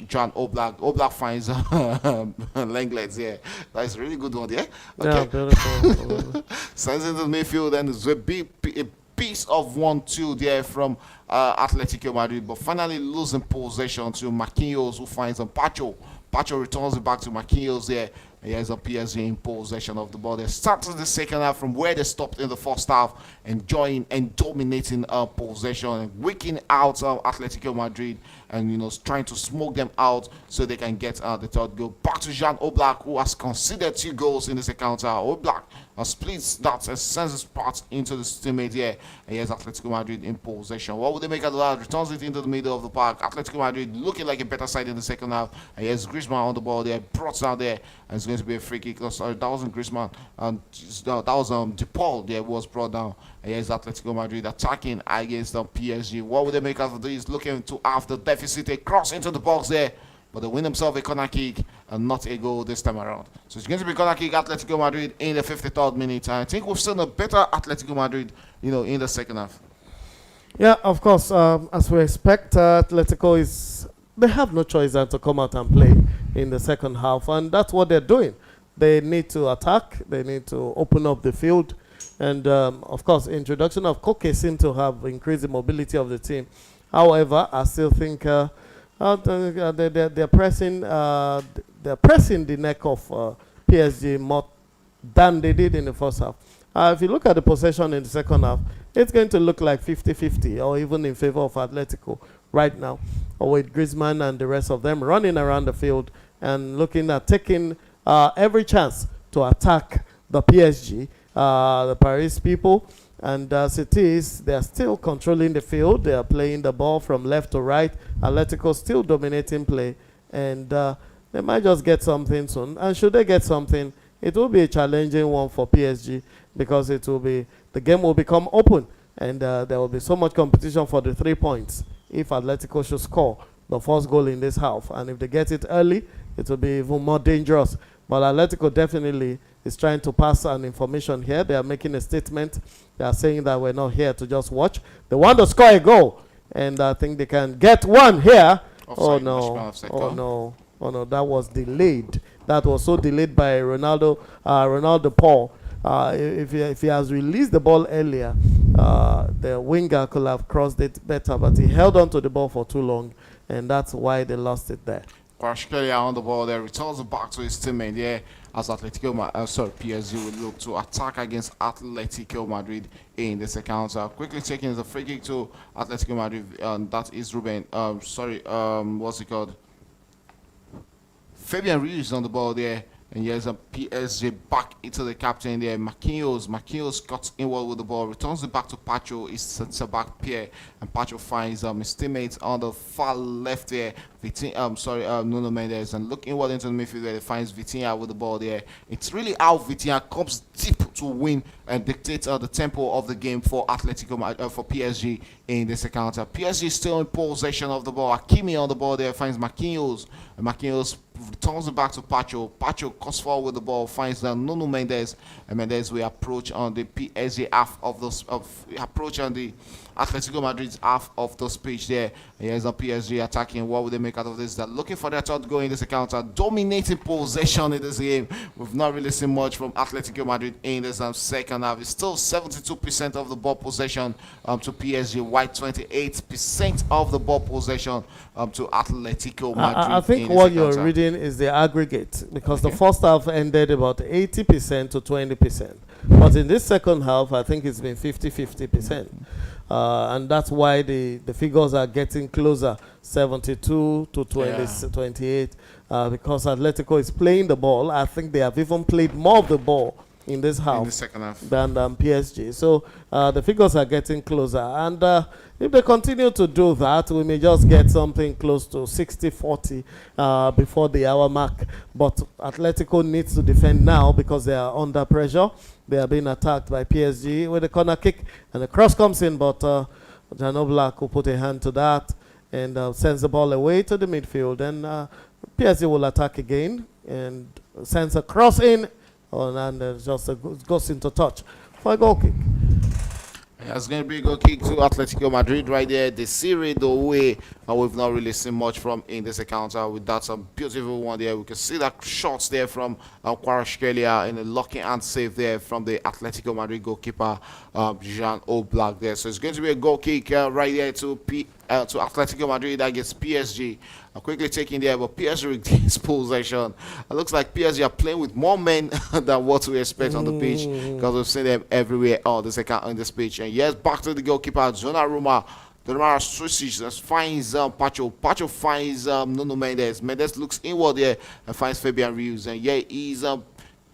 Jan Oblak. Oblak finds Lenglets here. That's a really good one there. Okay. Yeah, beautiful. Sends into the midfield and it's a piece of 1-2 there from Atletico Madrid, but finally losing possession to Marquinhos, who finds Pacho. Pacho returns it back to Marquinhos there. He has a PSG in possession of the ball. They started the second half from where they stopped in the first half, enjoying and dominating possession and wigging out Atletico Madrid, and trying to smoke them out so they can get the third goal. Back to Jan Oblak, who has conceded 2 goals in this encounter. Oblak splits that and sends his part into the teammate here. And he has Atletico Madrid in possession. What would they make of that? Returns it into the middle of the park. Atletico Madrid looking like a better side in the second half. And he has Griezmann on the ball there, brought down there, and it's going to be a free kick. Sorry, that wasn't Griezmann. That was DePaul there was brought down. And here's Atletico Madrid attacking against the PSG. What would they make of this? Looking to have the deficit. A cross into the box there, but they win themselves a corner kick and not a goal this time around. So it's going to be corner kick Atletico Madrid in the 53rd minute. And I think we've seen a better Atletico Madrid, in the second half. Yeah, of course. As we expect, Atletico they have no choice than to come out and play in the second half, and that's what they're doing. They need to attack. They need to open up the field. And, of course, introduction of Koke seemed to have increased the mobility of the team. However, I still think they're pressing the neck of PSG more than they did in the first half. If you look at the possession in the second half, it's going to look like 50-50 or even in favor of Atletico right now, or with Griezmann and the rest of them running around the field and looking at taking every chance to attack the PSG, the Paris people. And as it is, they are still controlling the field. They are playing the ball from left to right. Atletico still dominating play. And they might just get something soon. And should they get something, it will be a challenging one for PSG, because the game will become open. And there will be so much competition for the 3 points if Atletico should score the first goal in this half. And if they get it early, it will be even more dangerous. But Atletico definitely is trying to pass an information here. They are making a statement. They are saying that we're not here to just watch. They want to score a goal. And I think they can get one here. Offside. Oh no, that was delayed. That was so delayed by Ronaldo Paul. If he has released the ball earlier, the winger could have crossed it better, but he held on to the ball for too long, and that's why they lost it there. Kvaratskhelia on the ball there, returns it back to his teammate there as PSG would look to attack against Atletico Madrid in the second half. Quickly taking the free kick to Atletico Madrid, that is Ruben. What's it called? Fabian Ruiz on the ball there, And here's a PSG back into the captain there. Marquinhos cuts inward with the ball, returns it back to Pacho. He sets it back Pierre, and Pacho finds his teammates on the far left there. Nuno Mendes, and look inward into the midfield where he finds Vitinha with the ball there. It's really how Vitinha comes deep to win and dictate the tempo of the game for for PSG in this encounter. PSG still in possession of the ball. Hakimi on the ball there finds Marquinhos, and Marquinhos returns it back to Pacho. Pacho cuts forward with the ball, finds Nuno Mendes, and Mendes will approach on the PSG half of approach on the Atletico Madrid's half of the pitch there. And here's a PSG attacking. What will they make out of this? They're looking for their third goal in this encounter. Dominating possession in this game. We've not really seen much from Atletico Madrid in this second half. It's still 72% of the ball possession to PSG, while 28% of the ball possession to Atletico Madrid. I think what you're reading is the aggregate, because the first half ended about 80% to 20%. But in this second half, I think it's been 50-50%. And that's why the figures are getting closer, 72 to 28, because Atletico is playing the ball. I think they have even played more of the ball in this half, in the second half, than PSG. So the figures are getting closer. And if they continue to do that, we may just get something close to 60-40 before the hour mark. But Atletico needs to defend now because they are under pressure. They are being attacked by PSG with a corner kick, and the cross comes in, but Jan Oblak will put a hand to that and sends the ball away to the midfield. And PSG will attack again and sends a cross in, and just goes into touch for a goal kick. It's going to be a goal kick to Atletico Madrid right there. The Serie the way we've not really seen much from in this encounter. With that, some beautiful one there. We can see that shots there from Kvaratskhelia and a locking hand save there from the Atletico Madrid goalkeeper Jan Oblak there. So it's going to be a goal kick right there to Atletico Madrid against PSG. Quickly taking there, but PSG regains possession. It looks like PSG are playing with more men than what we expect on the pitch, because we've seen them everywhere on this account on this pitch. And yes, back to the goalkeeper Donnarumma. Donnarumma switches, finds Pacho. Pacho finds Nuno Mendes. Mendes looks inward there and finds Fabian Ruiz. And yeah, he's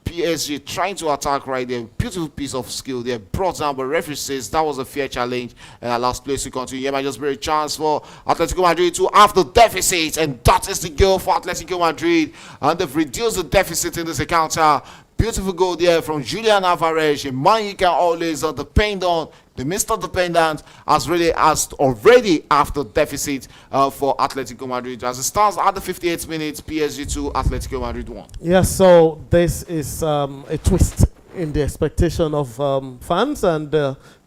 PSG trying to attack right there. Beautiful piece of skill there. Brought down, but referee says that was a fair challenge and allows place to continue. Yeah, might just be a chance for Atletico Madrid to have the deficit, and that is the goal for Atletico Madrid. And they've reduced the deficit in this encounter. Beautiful goal there from Julian Alvarez. A man you can always depend on. The Mr. Dependent has already after deficit for Atletico Madrid. As it stands at the 58th minute, PSG 2, Atletico Madrid 1. Yes, so this is a twist in the expectation of fans and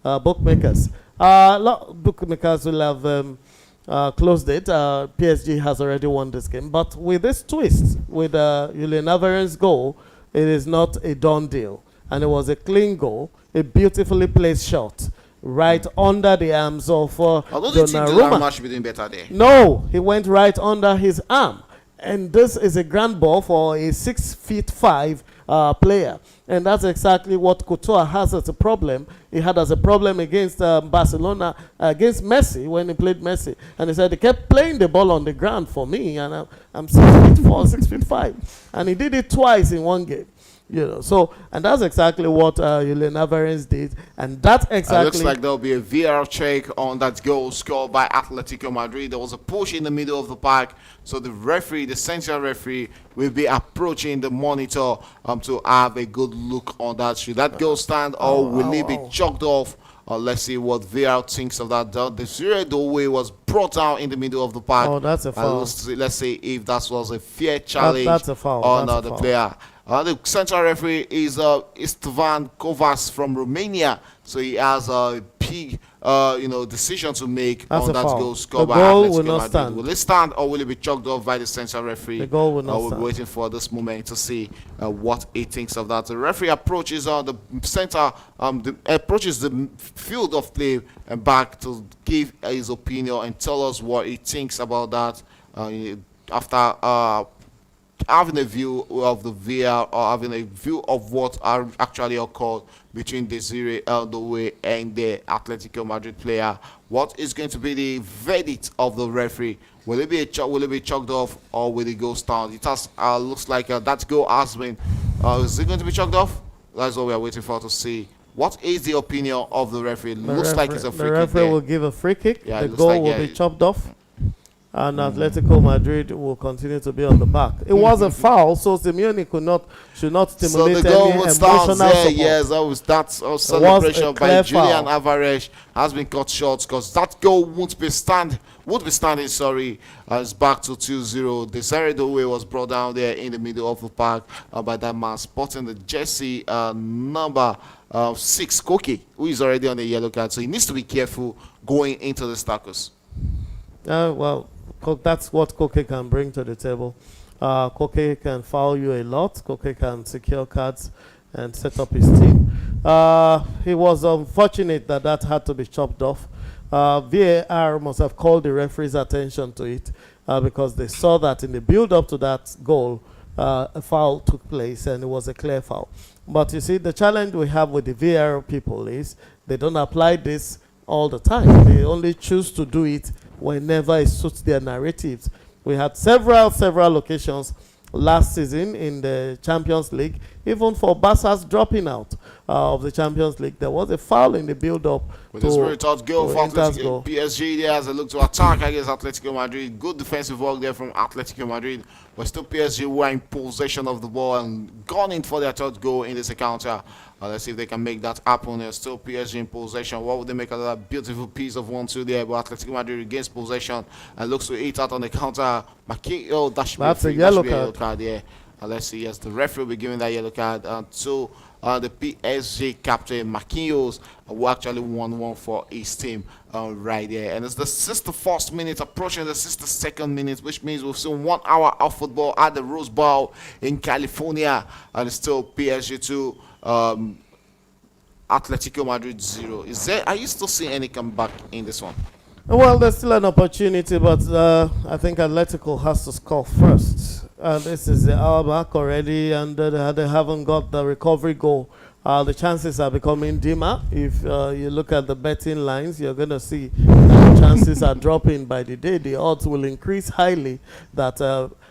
bookmakers. Bookmakers will have closed it. PSG has already won this game. But with this twist, with Julian Alvarez's goal, it is not a done deal. And it was a clean goal, a beautifully placed shot right under the arms of Donnarumma. Should be doing better there. No, he went right under his arm. And this is a grand ball for a 6'5" player. And that's exactly what Couture has as a problem. He had as a problem against Barcelona, against Messi, when he played Messi. And he said he kept playing the ball on the ground for me, and I'm 6'4", 6'5". And he did it twice in one game. You know, so, and that's exactly what Julian Alvarez did, and that's exactly. It looks like there'll be a VAR check on that goal scored by Atletico Madrid. There was a push in the middle of the park, so the referee, the central referee, will be approaching the monitor to have a good look on that. Should that goal stand, or will it be chalked off? Let's see what VAR thinks of that. The Zero way was brought out in the middle of the park. Oh, that's a foul. Let's see if that was a fair challenge that's a foul. on the player. The central referee is Istvan Kovacs from Romania, so he has a big, decision to make on that goal scored by Atletico Madrid. Will it stand, or will it be chalked off by the central referee? The goal will not stand. We're waiting for this moment to see what he thinks of that. The referee approaches the center, approaches the field of play and back to give his opinion and tell us what he thinks about that after having a view of the VAR, or having a view of what actually occurred between Desiree Eldoway and the Atletico Madrid player. What is going to be the verdict of the referee? Will it be will it be chalked off or will it go down? It has looks like that goal has been. Is it going to be chalked off? That's what we are waiting for to see. What is the opinion of the referee? It looks like it's a free the kick referee there. will give a free kick. Yeah, The it looks goal like, will yeah, be chopped off. And Atletico Madrid will continue to be on the back. It was a foul, so Simeone should not So stimulate the goal any would emotional stand there. support. Yes, that was celebration a by clear Julian foul. Alvarez has been cut short because that goal would be standing. Sorry, it's back to 2-0. The Desiree was brought down there in the middle of the park by that man sporting the jersey number 6, Koke, who is already on the yellow card. So he needs to be careful going into the tackles. Well, that's what Koke can bring to the table. Koke can foul you a lot. Koke can secure cards and set up his team. He was unfortunate that had to be chopped off. VAR must have called the referee's attention to it because they saw that in the build-up to that goal, a foul took place and it was a clear foul. But you see, the challenge we have with the VAR people is they don't apply this all the time. They only choose to do it whenever it suits their narratives. We had several occasions last season in the Champions League, even for Barca's dropping out of the Champions League. There was a foul in the build-up with this very tough goal for Inter's Atletico. goal. PSG there has a look to attack against Atletico Madrid. Good defensive work there from Atletico Madrid. But still PSG were in possession of the ball and gone in for their third goal in this encounter. Let's see if they can make that happen. There's still PSG in possession. What would they make another beautiful piece of 1-2 there? But Atletico Madrid regains possession and looks to hit out on the counter. That's a yellow card. Yeah. Let's see. Yes, the referee will be giving that yellow card to the PSG captain Marquinhos, who actually won one for his team right there. And it's the 61st minute, approaching the 62nd minute, which means we've seen 1 hour of football at the Rose Bowl in California. And it's still PSG 2, Atletico Madrid 0. Are you still seeing any comeback in this one? Well, there's still an opportunity, but I think Atletico has to score first. This is the hour back already, and they haven't got the recovery goal. The chances are becoming dimmer. If you look at the betting lines, you're going to see that the chances are dropping by the day. The odds will increase highly that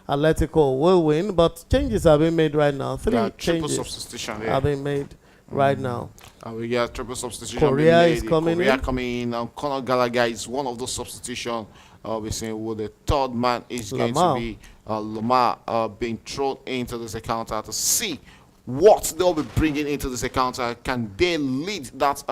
Atletico will win, but changes have been made right now. 3 changes have been made right now. We get triple substitution. Korea is coming in. coming in. Conor Gallagher is one of those substitutions. We're seeing who the third man is going to be. Lamar being thrown into this encounter to see what they'll be bringing into this encounter. Can they lead that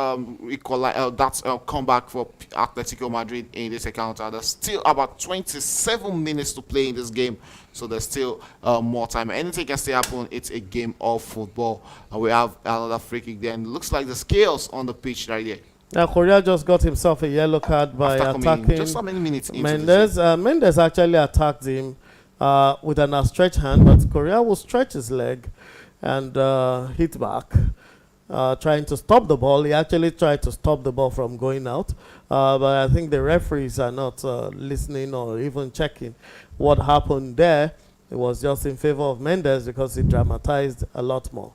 comeback for Atletico Madrid in this encounter? There's still about 27 minutes to play in this game, so there's still more time. Anything can still happen. It's a game of football. We have another free kick then. Looks like the scales on the pitch right there. Now, Korea just got himself a yellow card by attacking just how many minutes into Mendes. Mendes actually attacked him with an outstretched hand, but Korea will stretch his leg and hit back, trying to stop the ball. He actually tried to stop the ball from going out, but I think the referees are not listening or even checking what happened there. It was just in favor of Mendes because he dramatized a lot more.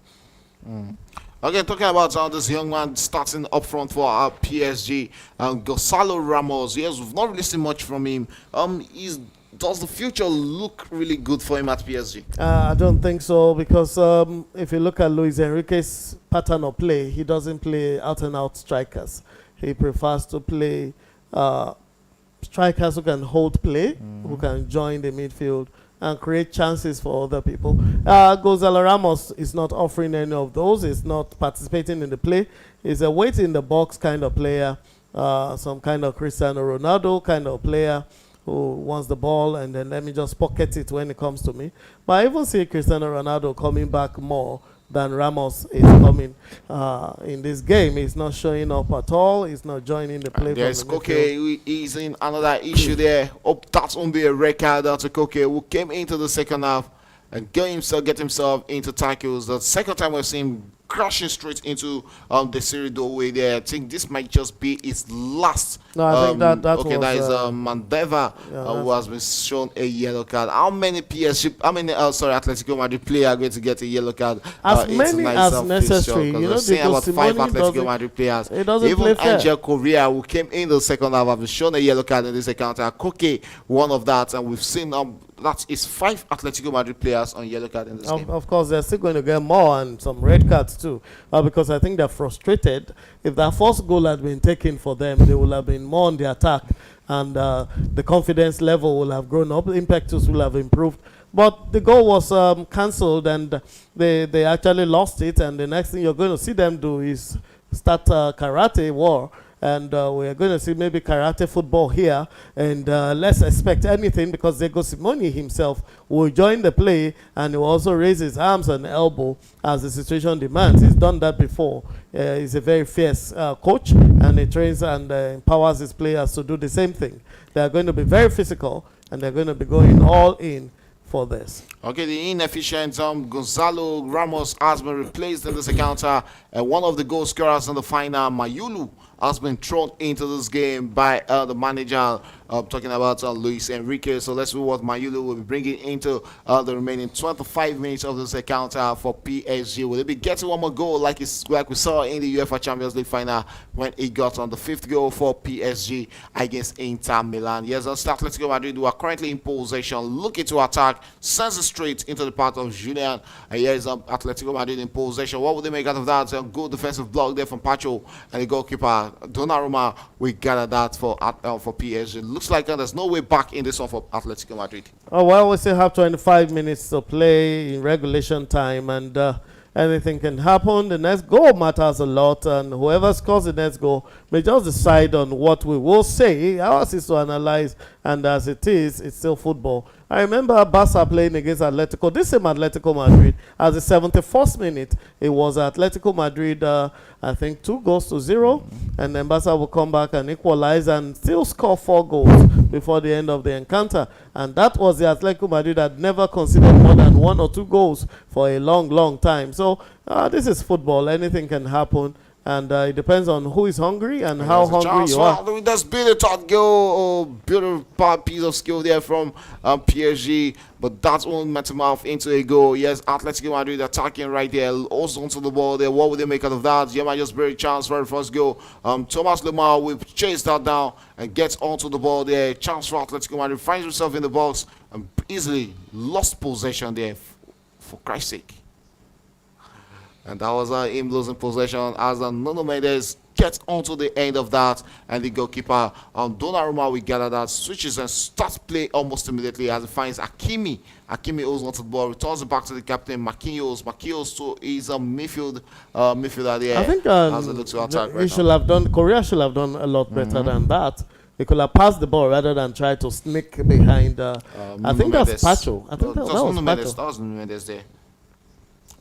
Again, talking about this young man starting up front for our PSG, Gonzalo Ramos. Yes, we've not really seen much from him. Does the future look really good for him at PSG? I don't think so, because if you look at Luis Enrique's pattern of play, he doesn't play out-and-out strikers. He prefers to play strikers who can hold play, who can join the midfield and create chances for other people. Gonzalo Ramos is not offering any of those. He's not participating in the play. He's a wait-in-the-box kind of player, some kind of Cristiano Ronaldo kind of player who wants the ball and then let me just pocket it when it comes to me. But I even see Cristiano Ronaldo coming back more than Ramos is coming in this game. He's not showing up at all. He's not joining the play. There's Koke, who is in another issue there. That's going to be a record to Koke, who came into the second half and get himself into tackles. The second time we've seen him crashing straight into the Serie doorway there. I think this might just be its last. No, I think that Okay, was that is Mandeva, who has been shown a yellow card. How many PSG? How many? Atletico Madrid players are going to get a yellow card? As many as necessary. You know, saying about five Simone Atletico Madrid players. It doesn't play Even fair. Angel Correa, who came in the second half, have been shown a yellow card in this encounter. Koke, one of that, and we've seen that is 5 Atletico Madrid players on yellow card in this game. Of course, they're still going to get more and some red cards too, because I think they're frustrated. If that first goal had been taken for them, they would have been more on the attack, and the confidence level will have grown up. The impetus will have improved. But the goal was cancelled, and they actually lost it. And the next thing you're going to see them do is start karate war. And we're going to see maybe karate football here, and let's expect anything, because Diego Simone himself will join the play, and he will also raise his arms and elbow as the situation demands. He's done that before. He's a very fierce coach, and he trains and empowers his players to do the same thing. They're going to be very physical, and they're going to be going all in for this. Okay, the inefficient Gonzalo Ramos has been replaced in this encounter, and one of the goal scorers in the final, Mayulu, has been thrown into this game by the manager. Talking about Luis Enrique. So let's see what Mayulu will be bringing into the remaining 25 minutes of this encounter for PSG. Will they be getting one more goal like we saw in the UEFA Champions League final when he got on the 5th goal for PSG against Inter Milan? Yes, Atletico Madrid, who are currently in possession, looking to attack, sends it straight into the path of Julian. And here's Atletico Madrid in possession. What would they make out of that? A good defensive block there from Pacho, and the goalkeeper Donnarumma. We gather that for PSG. Looks like there's no way back in this one for Atletico Madrid. Oh, well, we still have 25 minutes to play in regulation time, and anything can happen. The next goal matters a lot, and whoever scores the next goal may just decide on what we will say. Ours is to analyze, and as it is, it's still football. I remember Barca playing against Atletico, this same Atletico Madrid, as the 71st minute. It was Atletico Madrid, I think 2-0, and then Barca will come back and equalize and still score 4 goals before the end of the encounter. And that was the Atletico Madrid that never conceded more than 1 or 2 goals for a long, long time. So this is football. Anything can happen. And it depends on who is hungry and how hungry you are. That's been a third goal. Beautiful piece of skill there from PSG. But that won't met him off into a goal. Yes, Atletico Madrid attacking right there. Also onto the ball there. What would they make out of that? You might just very chance for the first goal. Thomas Lemar will chase that down and gets onto the ball there. Chance for Atletico Madrid. Finds himself in the box and easily lost possession there. For Christ's sake. And that was him losing possession as Nuno Mendes gets onto the end of that, and the goalkeeper Donnarumma, we gather that, switches and starts play almost immediately as he finds Hakimi. Hakimi holds onto the ball, returns it back to the captain Marquinhos. Marquinhos too is a midfielder there. I think as it looks to attack right now. Korea should have done a lot better than that. They could have passed the ball rather than try to sneak behind. I think that's Pacho. I think that was Pacho. That was Nuno Mendes there.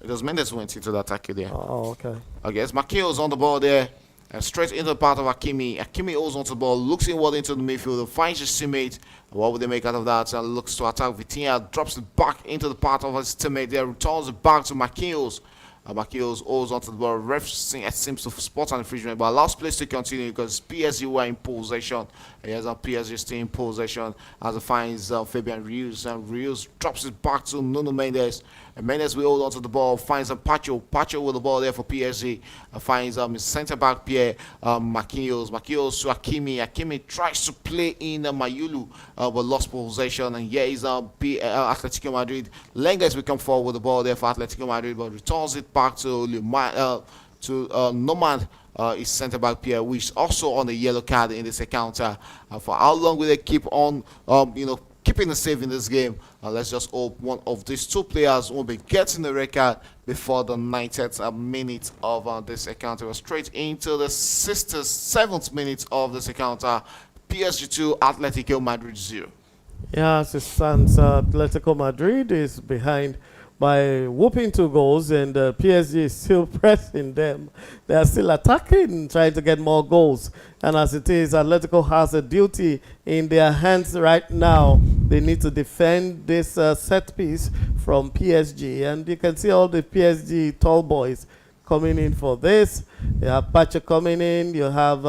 It was Mendes who went into the attack there. Oh, okay. Okay, it's Marquinhos on the ball there. And straight into the path of Hakimi. Hakimi holds onto the ball, looks inward into the midfield, finds his teammate. What would they make out of that? And looks to attack Vitinha, drops it back into the path of his teammate there, returns it back to Marquinhos. Marquinhos holds onto the ball. Ref seems to spot an infringement, but allows play to continue because PSG were in possession. He has a PSG still in possession as he finds Fabian Ruiz, and Ruiz drops it back to Nuno Mendes. And Mendes will hold onto the ball, finds Pacho. Pacho with the ball there for PSG. Finds his centre back Pierre Marquinhos. Marquinhos to Hakimi. Hakimi tries to play in Mayulu, but lost possession. And here is Atletico Madrid. Lenges will come forward with the ball there for Atletico Madrid, but returns it back to Norman. His centre back Pierre, which is also on the yellow card in this encounter. For how long will they keep on, keeping the save in this game? Let's just hope one of these two players will be getting the red card before the 90th minute of this encounter. Straight into the 7th minute of this encounter. PSG 2, Atletico Madrid 0. Yeah, as it stands, Atletico Madrid is behind by whooping 2 goals, and PSG is still pressing them. They are still attacking, trying to get more goals. And as it is, Atletico has a duty in their hands right now. They need to defend this set piece from PSG. And you can see all the PSG tall boys coming in for this. You have Pacha coming in. You have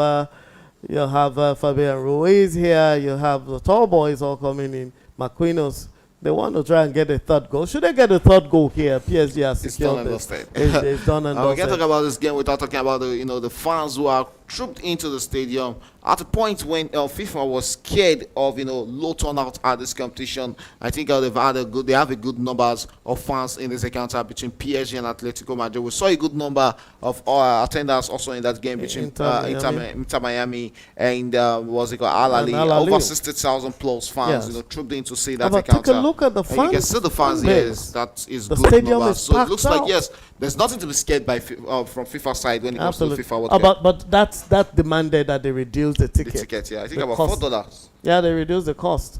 Fabian Ruiz here. You have the tall boys all coming in. Marquinhos. They want to try and get a third goal. Should they get a third goal here? PSG has secured this. It's done and We can't talk about this game without talking about the fans who are trooped into the stadium at a point when FIFA was scared of low turnout at this competition. I think they have a good numbers of fans in this encounter between PSG and Atletico Madrid. We saw a good number of attendance also in that game between Inter Miami and what's it called, Al Ahly. Over 60,000 plus fans trooped in to see that encounter. Take a look at the fans. And you can see the fans here. That is the good stadium numbers. is So it looks packed like out. yes, there's nothing to be scared by from FIFA side when it comes to the FIFA World Cup. But that demanded that they reduce the ticket. The ticket, yeah. I think The about cost. $4. Yeah, they reduced the cost.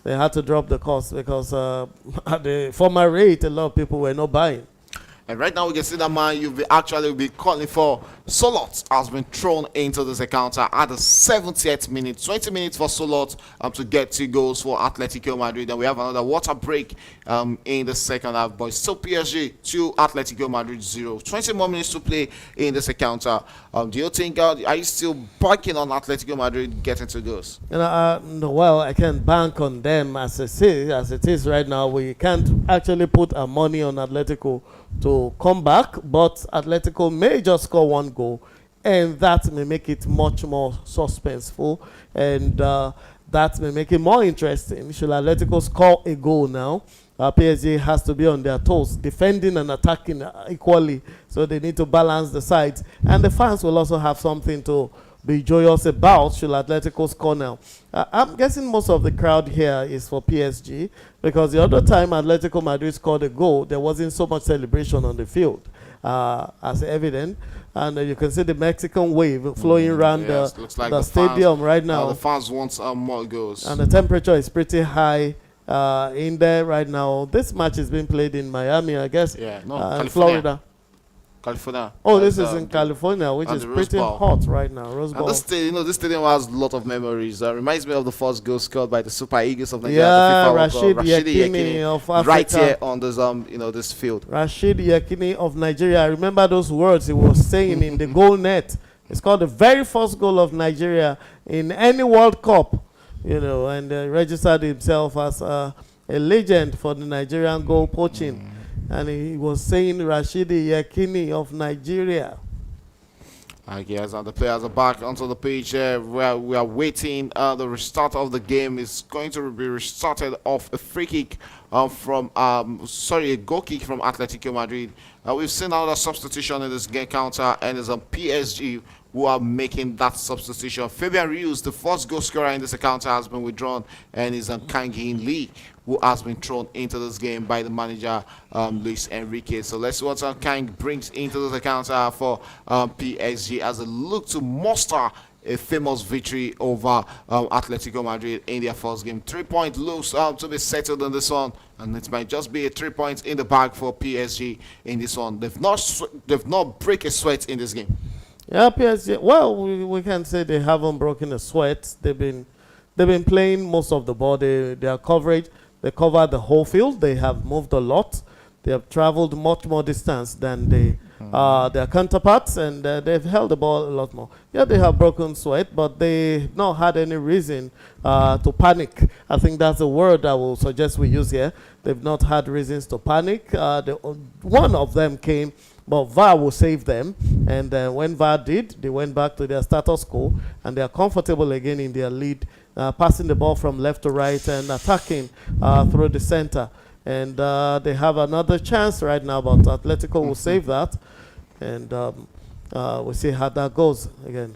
They had to drop the cost because at the former rate, a lot of people were not buying. And right now we can see that man you'll be calling for. Solot has been thrown into this encounter at the 70th minute. 20 minutes for Solot to get 2 goals for Atletico Madrid. And we have another water break in the second half. But it's still PSG 2, Atletico Madrid 0. 20 more minutes to play in this encounter. Do you think, are you still banking on Atletico Madrid getting 2 goals? No, well, I can't bank on them as it is right now. We can't actually put our money on Atletico to come back, but Atletico may just score 1 goal, and that may make it much more suspenseful, and that may make it more interesting. Should Atletico score a goal now, PSG has to be on their toes, defending and attacking equally, so they need to balance the sides, and the fans will also have something to be joyous about should Atletico score now. I'm guessing most of the crowd here is for PSG because the other time Atletico Madrid scored a goal, there wasn't so much celebration on the field, as evident. And you can see the Mexican wave flowing around the stadium right now. The fans want more goals. And the temperature is pretty high in there right now. This match is being played in Miami, I guess, in Florida. California. Oh, this is in California, which is pretty hot right now. Rose Bowl. And this stadium has a lot of memories. Reminds me of the first goal scored by the Super Eagles of Nigeria. Yeah, Rashid Yekini of Africa. Right here on this this field. Rashid Yekini of Nigeria. I remember those words he was saying in the goal net. It's called the very first goal of Nigeria in any World Cup, and registered himself as a legend for the Nigerian goal poaching. And he was saying Rashidi Yekini of Nigeria. Yes, and the players are back onto the pitch. Where we are waiting. The restart of the game is going to be restarted off a free kick a goal kick from Atletico Madrid. We've seen another substitution in this game counter, and it's on PSG who are making that substitution. Fabian Ruiz, the first goal scorer in this encounter, has been withdrawn, and is on Kang-in Lee, who has been thrown into this game by the manager, Luis Enrique. So let's see what Kang brings into this encounter for PSG as they look to muster a famous victory over Atletico Madrid in their first game. 3-point loss to be settled in this one, and it might just be a 3 points in the bag for PSG in this one. They've not break a sweat in this game. Yeah, PSG. Well, we can say they haven't broken a sweat. They've been playing most of the ball. Their coverage, they cover the whole field. They have moved a lot. They have traveled much more distance than their counterparts, and they've held the ball a lot more. Yeah, they have broken sweat, but they've not had any reason to panic. I think that's the word I will suggest we use here. They've not had reasons to panic. One of them came, but VAR will save them. And when VAR did, they went back to their status quo, and they are comfortable again in their lead, passing the ball from left to right and attacking through the center. And they have another chance right now, but Atletico will save that. And we'll see how that goes again.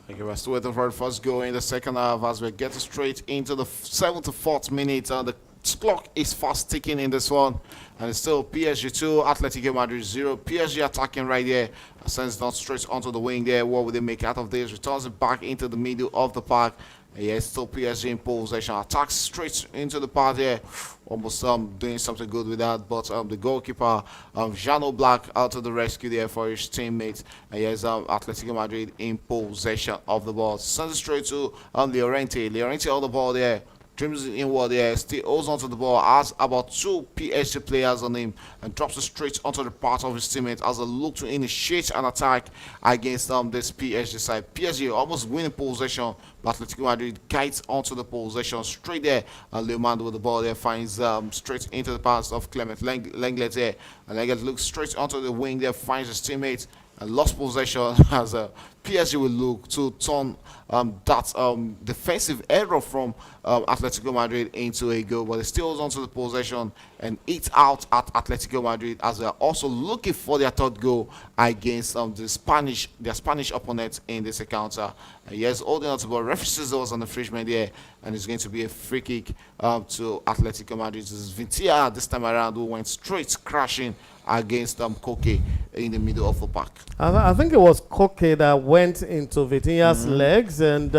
Okay, we're still waiting for the first goal in the second half as we get straight into the 74th minute. The clock is fast ticking in this one. And it's still PSG 2, Atletico Madrid 0. PSG attacking right there. Sends down straight onto the wing there. What will they make out of this? Returns it back into the middle of the park. Yes, still PSG in possession. Attacks straight into the park there. Almost doing something good with that. But the goalkeeper, Jano Black, out to the rescue there for his teammates. Yes, Atletico Madrid in possession of the ball. Sends it straight to Llorente. Llorente on the ball there. dreams inward there, still holds onto the ball, has about two PSG players on him, and drops it straight onto the part of his teammate as a look to initiate an attack against this PSG side. PSG almost winning possession, but Atletico Madrid guides onto the possession straight there, and Leomand with the ball there finds straight into the pass of Clement Lenglet there, and Lenglet looks straight onto the wing there, finds his teammate, and lost possession as PSG will look to turn that defensive error from Atletico Madrid into a goal, but it still holds onto the possession and eats out at Atletico Madrid as they're also looking for their third goal against their Spanish opponent in this encounter. Yes, holding on to the ball, referee was on the infringement there, and it's going to be a free kick to Atletico Madrid. This is Vintia this time around who went straight crashing against Koke in the middle of the park. I think it was Koke that went into Vitinha's legs, and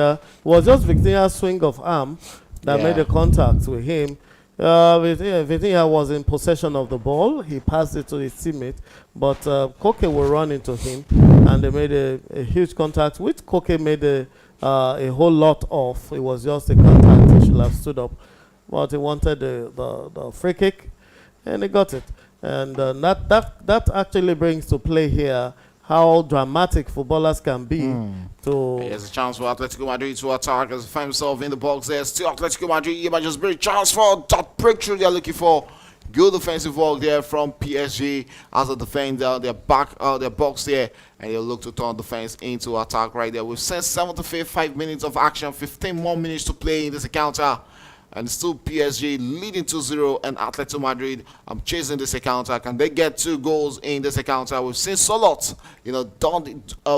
was just Vitinha's swing of arm that made the contact with him. Vitinha was in possession of the ball. He passed it to his teammate, but Koke will run into him, and they made a huge contact, which Koke made a whole lot of. It was just a contact. He should have stood up, but he wanted the free kick, and he got it. And that actually brings to play here how dramatic footballers can be. There's a chance for Atletico Madrid to attack as he finds himself in the box there. Still Atletico Madrid, he might just be a chance for that breakthrough they're looking for. Good defensive work there from PSG as a defender. They're back their box there, and they'll look to turn defense into attack right there. We've seen 75 minutes of action, 15 more minutes to play in this encounter. And still PSG leading 2-0, and Atletico Madrid chasing this encounter. Can they get 2 goals in this encounter? We've seen Solot,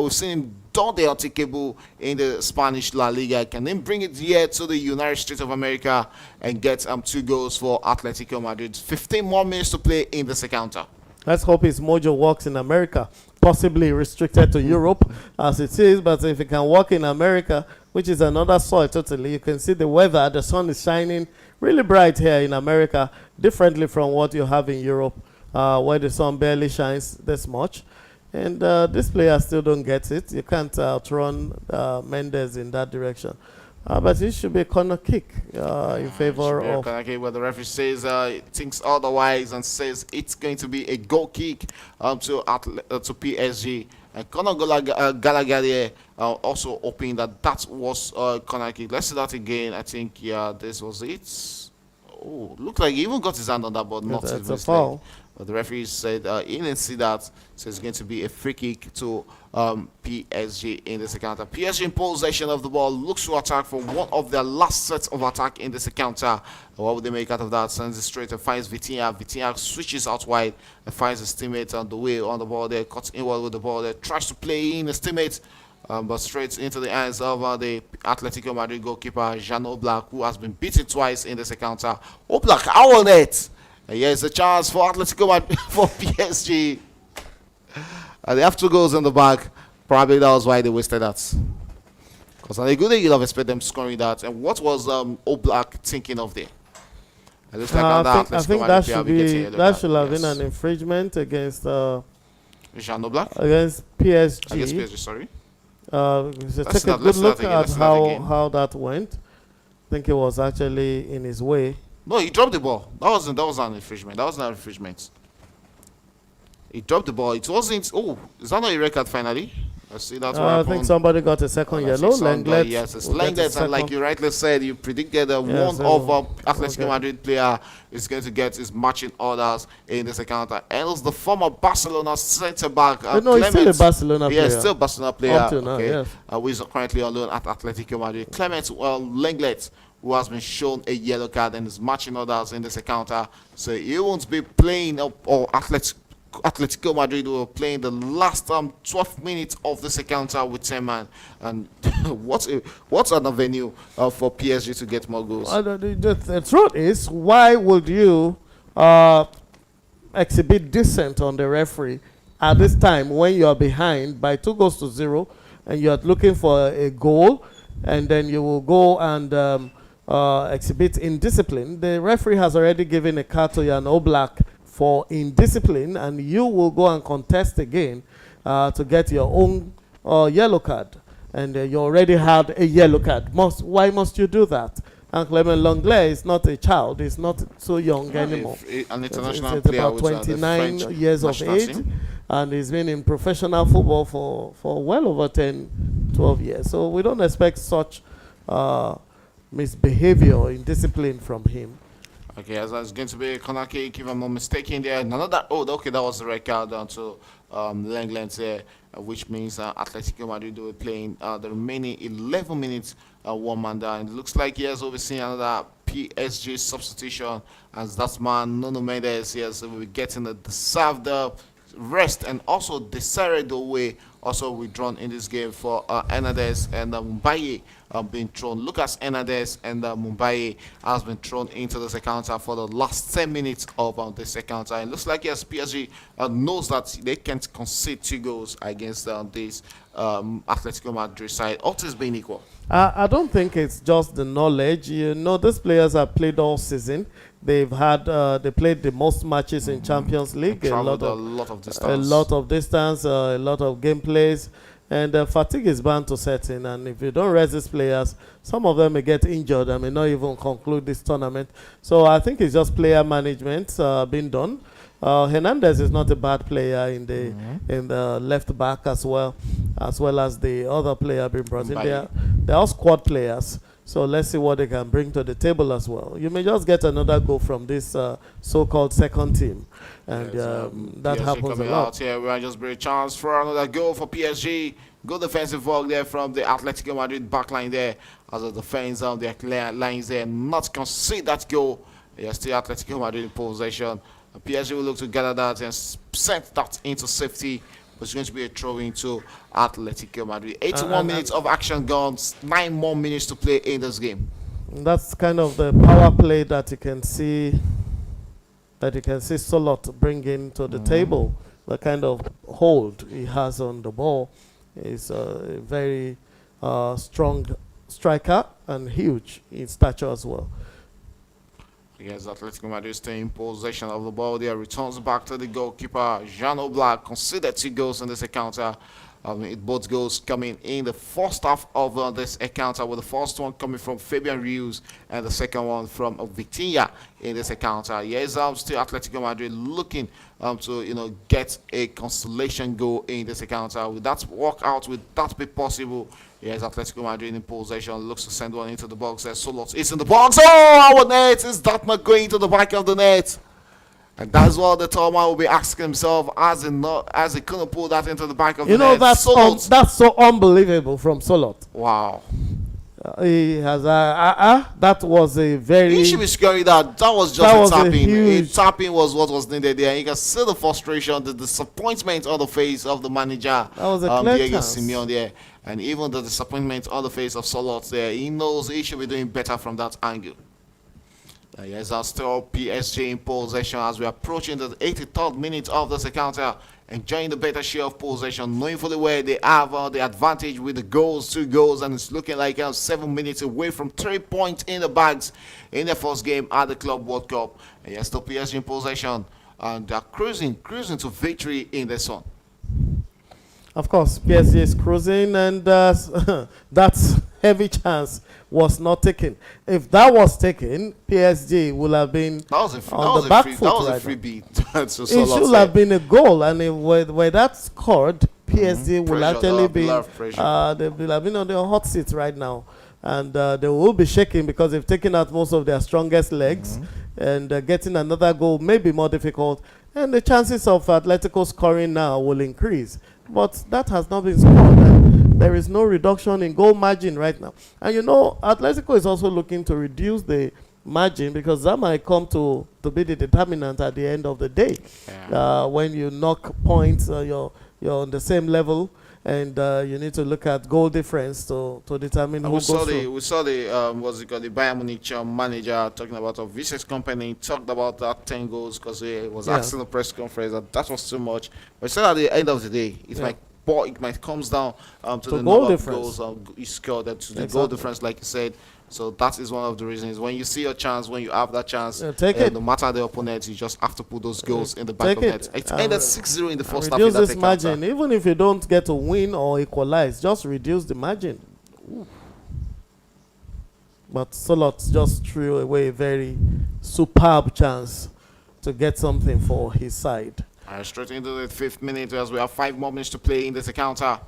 we've seen him done the unthinkable in the Spanish La Liga. Can they bring it here to the United States of America and get 2 goals for Atletico Madrid? 15 more minutes to play in this encounter. Let's hope his mojo works in America. Possibly restricted to Europe as it is, but if it can work in America, which is another soil totally, you can see the weather. The sun is shining really bright here in America, differently from what you have in Europe, where the sun barely shines this much. And these players still don't get it. You can't outrun Mendes in that direction. But it should be a corner kick in favor of... corner kick where the referee says thinks otherwise and says it's going to be a goal kick to PSG. And Conor Gallagher also hoping that was a corner kick. Let's see that again. I think, this was it. Oh, looked like he even got his hand on that, but not it's a foul. But the referee said he didn't see that, so it's going to be a free kick to PSG in this encounter. PSG in possession of the ball, looks to attack for one of their last sets of attack in this encounter. What would they make out of that? Sends it straight and finds Vitinha. Vitinha switches out wide and finds his teammate on the way on the ball there, cuts inward with the ball there, tries to play in his teammate. But straight into the hands of the Atletico Madrid goalkeeper, Jan Oblak, who has been beaten twice in this encounter. Oblak, out on it! Here's a chance for Atletico Madrid, for PSG. They have 2 goals in the back. Probably that was why they wasted that. Because on a good day, you'd have expected them scoring that. And what was Oblak thinking of there? It looks like I think that should have been an infringement against Jan Oblak? Against PSG. Against PSG, sorry. Take a good look at how that went. I think it was actually in his way. No, he dropped the ball. That was an infringement. That was not an infringement. He dropped the ball. It wasn't. Oh, is that not a red card finally? I see that's what happened. I think somebody got a second yellow. Lenglet. Yes, it's Lenglet, and like you rightly said, you predicted that one of Atletico Madrid player is going to get his matching orders in this encounter. And it's the former Barcelona centre back. No, he's still a Barcelona player. Yes, still Barcelona player. Up to now, yes. Who is currently on loan at Atletico Madrid. Clement Lenglet, who has been shown a yellow card and is matching orders in this encounter. So he won't be playing, or Atletico Madrid were playing the last 12 minutes of this encounter with 10 man. And what's an avenue for PSG to get more goals? The truth is, why would you exhibit dissent on the referee at this time when you are behind by 2-0 and you are looking for a goal, and then you will go and exhibit indiscipline? The referee has already given a card to Jan Oblak for indiscipline, and you will go and contest again to get your own yellow card. And you already had a yellow card. Why must you do that? And Clement Lenglet is not a child; he's not so young anymore. An international It's player about with 29 the French years of national age, team. and he's been in professional football for well over 10, 12 years. So we don't expect such misbehavior or indiscipline from him. Okay, as it's going to be a corner kick, if I'm not mistaken. There, another. Oh, okay, that was the red card down to Lenglet there, which means Atletico Madrid will be playing the remaining 11 minutes. One man down. It looks like yes, we'll be seeing another PSG substitution as that man Nuno Mendes. Yes, will be getting the deserved rest, and also decided the way also withdrawn in this game for Hernandez and Mbappe being thrown. Lucas Hernandez and Mbappe has been thrown into this encounter for the last 10 minutes of this encounter. It looks like yes, PSG knows that they can't concede 2 goals against this Atletico Madrid side. All things being equal. I don't think it's just the knowledge. You know, these players have played all season. They've had they played the most matches in Champions League. A lot of distance, a lot of gameplays, and fatigue is bound to set in. And if you don't rest these players, some of them may get injured and may not even conclude this tournament. So I think it's just player management being done. Hernandez is not a bad player in the left back as well as the other player being brought in. They're all squad players. So let's see what they can bring to the table as well. You may just get another goal from this so-called second team, and that PSG happens a coming lot. out here. We are just very chance for another goal for PSG. Good defensive work there from the Atletico Madrid backline there, as the defense of their clear lines there, not concede that goal. Yes, still Atletico Madrid in possession. PSG will look to gather that and send that into safety. But it's going to be a throw into Atletico Madrid. 81 minutes of action gone, 9 more minutes to play in this game. That's kind of the power play that you can see. Solot bringing to the table. The kind of hold he has on the ball is a very strong striker and huge in stature as well. Yes, Atletico Madrid stay in possession of the ball there. Returns back to the goalkeeper. Jean Oblak considered 2 goals in this encounter. Both goals coming in the first half of this encounter, with the first one coming from Fabian Ruiz and the second one from Vitinha in this encounter. Yes, still Atletico Madrid looking to get a consolation goal in this encounter. Will that work out? Will that be possible? Yes, Atletico Madrid in possession, looks to send one into the box. Solot is in the box. Oh, our net is that not going to the back of the net? And that's what the Toma will be asking himself as he couldn't pull that into the back of the net. That's so unbelievable from Solot. Wow. He has that was a very. He should be scaring that. That was just a tapping. A tapping was what was needed there. You can see the frustration, the disappointment on the face of the manager. That was a clear Diego chance. Simeone there, and even the disappointment on the face of Solot there. He knows he should be doing better from that angle. Yes, that's still PSG in possession as we're approaching the 83rd minute of this encounter, enjoying the better share of possession, knowing fully well they have the advantage with the goals, 2 goals, and it's looking like 7 minutes away from 3 points in the bags in their first game at the Club World Cup. And yes, still PSG in possession, and they're cruising to victory in this one. Of course, PSG is cruising, and that's heavy chance was not taken. If that was taken, PSG would have been on the back foot. That was a free beat. It should have been a goal, and where that scored, PSG will actually be they will have been on the hot seat right now, and they will be shaking because they've taken out most of their strongest legs, and getting another goal may be more difficult, and the chances of Atletico scoring now will increase. But that has not been scored, and there is no reduction in goal margin right now. And Atletico is also looking to reduce the margin because that might come to be the determinant at the end of the day. When you knock points, you're on the same level, and you need to look at goal difference to determine who goes through. We saw the the Bayern Munich manager talking about a vicious company, talked about that 10 goals because he was asking the press conference that was too much. But he said at the end of the day, it might comes down to the goal number difference. of goals he scored, to the goal difference, like you said. So that is one of the reasons. When you see your chance, when you have that chance, take it. No matter the opponent, you just have to put those goals in the back of net. It ended 6-0 in the first half. Reduce this margin. Even if you don't get to win or equalize, just reduce the margin. but Solot just threw away a very superb chance to get something for his side. Straight into the 5th minute as we have 5 more minutes to play in this encounter.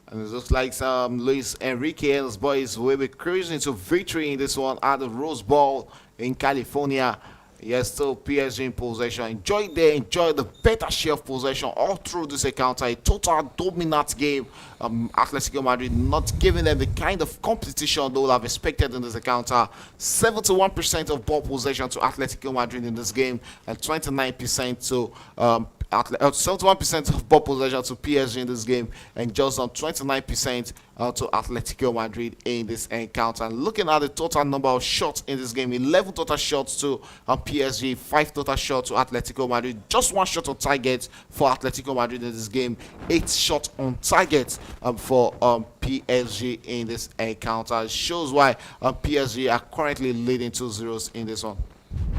And it looks like Luis Enrique and his boys will be cruising to victory in this one at the Rose Bowl in California. Yes, still PSG in possession. Enjoy the better share of possession all through this encounter. A total dominant game. Atletico Madrid not giving them the kind of competition they would have expected in this encounter. 71% of ball possession to Atletico Madrid in this game, and 29% to 71% of ball possession to PSG in this game, and just on 29% to Atletico Madrid in this encounter. And looking at the total number of shots in this game, 11 total shots to PSG, 5 total shots to Atletico Madrid, just 1 shot on target for Atletico Madrid in this game, 8 shots on target for PSG in this encounter. It shows why PSG are currently leading 2-0 in this one.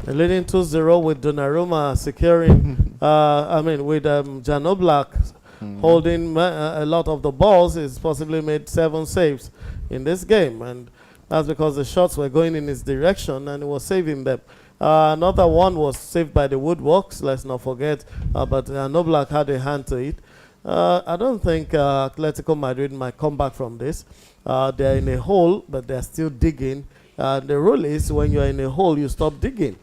They're leading 2-0 with Donnarumma securing, with Jan Oblak holding a lot of the balls. He's possibly made 7 saves in this game, and that's because the shots were going in his direction and he was saving them. Another one was saved by the Woodworks, let's not forget, but Jan Oblak had a hand to it. I don't think Atletico Madrid might come back from this. They're in a hole, but they're still digging. The rule is when you're in a hole, you stop digging.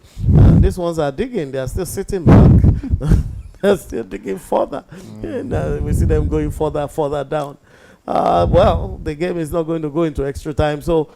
These ones are digging. They're still sitting back. They're still digging further. And we see them going further down. Well, the game is not going to go into extra time, so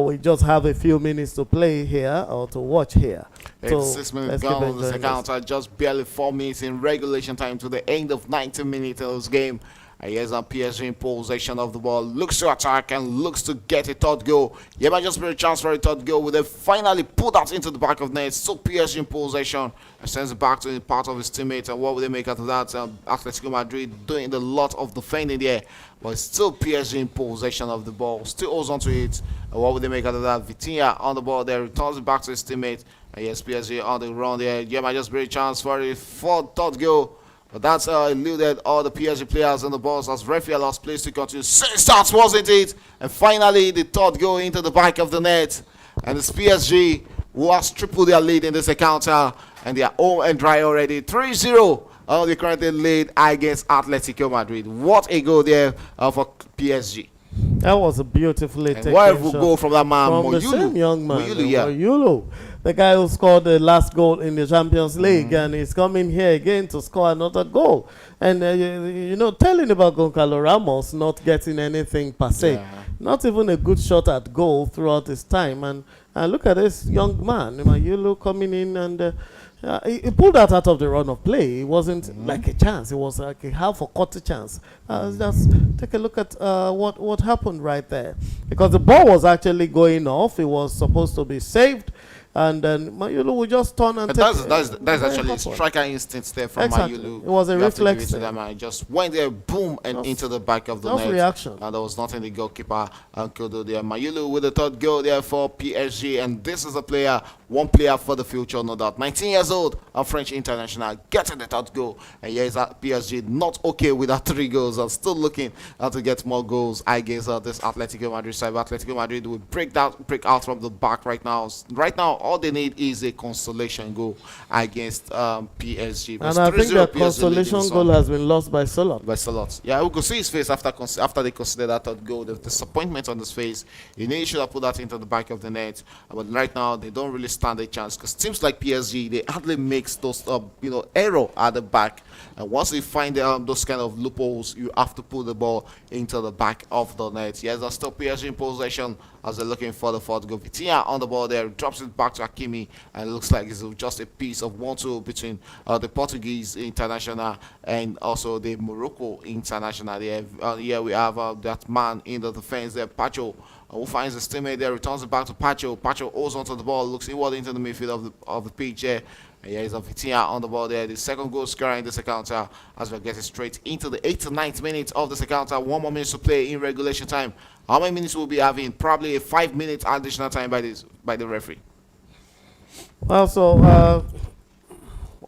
we just have a few minutes to play here or to watch here. So 6 minutes gone on this encounter. Just barely 4 minutes in regulation time to the end of 90 minutes of this game. And here's PSG in possession of the ball. Looks to attack and looks to get a third goal. Yeah, might just be a chance for a third goal. Will they finally put that into the back of net? So PSG in possession and sends it back to the part of his teammate. And what will they make out of that? Atletico Madrid doing a lot of defending there. But still PSG in possession of the ball. Still holds on to it. And what will they make out of that? Vitinha on the ball there. Returns it back to his teammate. And yes, PSG on the run there. Yeah, might just be a chance for a third goal. But that's eluded all the PSG players on the balls as referee allows plays to continue. Starts, wasn't it? And finally, the third goal into the back of the net. And it's PSG who has tripled their lead in this encounter. And they are home and dry already. 3-0. They currently lead against Atletico Madrid. What a goal there for PSG. That was a beautifully taken shot. Where go from that man, from the same young man, Moyulu, the guy who scored the last goal in the Champions League, and he's coming here again to score another goal. And telling about Goncalo Ramos not getting anything per se, not even a good shot at goal throughout his time. And look at this young man, Moyulu, coming in and. He pulled that out of the run of play. It wasn't like a chance. It was like a half or quarter chance. Just take a look at what happened right there. Because the ball was actually going off. It was supposed to be saved. And then Mayulu will just turn and take that's actually striker instincts there from Mayulu. It was a reflex. It just went there, boom, and into the back of the net. Reaction. And there was nothing the goalkeeper could do there. Mayulu with the third goal there for PSG. And this is a player, one player for the future, no doubt. 19 years old, a French international, getting the third goal. And here is PSG not okay with that 3 goals. And still looking to get more goals against this Atletico Madrid side. Atletico Madrid will break out from the back right now. Right now, all they need is a consolation goal against PSG. But and I think that consolation goal has been lost by Solot. Yeah, we could see his face after they considered that third goal. The disappointment on his face. He should have put that into the back of the net. But right now, they don't really stand a chance because teams like PSG, they hardly makes those error at the back. And once they find those kind of loopholes, you have to put the ball into the back of the net. Yes, there's still PSG in possession as they're looking for the fourth goal. Vitinha on the ball there, drops it back to Hakimi, and it looks like it's just a piece of 1-2 between the Portuguese international and also the Morocco international. Here we have that man in the defense there, Pacho, who finds his teammate there, returns it back to Pacho. Pacho holds onto the ball, looks inward into the midfield of the pitch there. And here is Vitinha on the ball there. The second goal scorer in this encounter as we're getting straight into the 8th to 9th minute of this encounter. 1 more minute to play in regulation time. How many minutes will we be having? Probably a 5-minute additional time by the referee. Well, so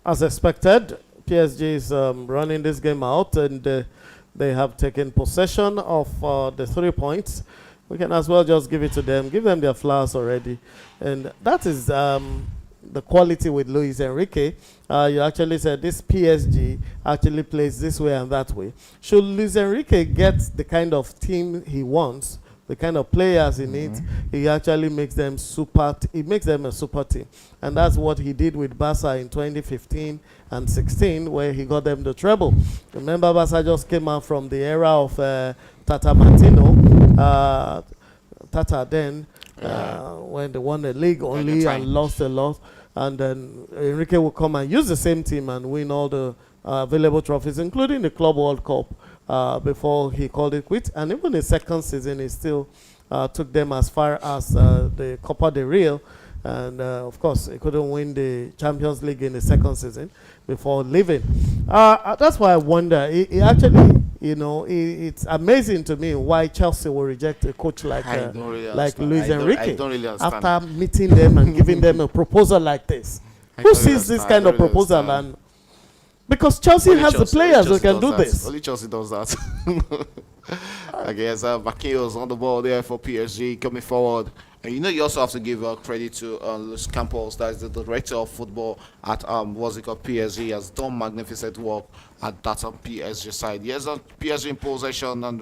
as expected, PSG is running this game out, and they have taken possession of the 3 points. we can as well just give it to them, give them their flowers already. And that is the quality with Luis Enrique. You actually said this PSG actually plays this way and that way. Should Luis Enrique get the kind of team he wants, the kind of players he needs, he actually makes them he makes them a super team. And that's what he did with Barca in 2015 and 16, where he got them the treble. Remember, Barca just came out from the era of Tata Martino, Tata then, when they won the league only and lost a lot. And then Enrique will come and use the same team and win all the available trophies, including the Club World Cup, before he called it quits. And even the second season, he still took them as far as the Copa del Rey. And of course, he couldn't win the Champions League in the second season before leaving. That's why I wonder. He actually, it's amazing to me why Chelsea will reject a coach like Luis Enrique I don't really understand. after meeting them and giving them a proposal like this. Who sees this kind of proposal? And because Chelsea has the players who can do this. Only Chelsea does that. I guess Marquinhos on the ball there for PSG coming forward. And you also have to give credit to Luis Campos, that is the director of football at PSG. He has done magnificent work at that PSG side. Yes, PSG in possession and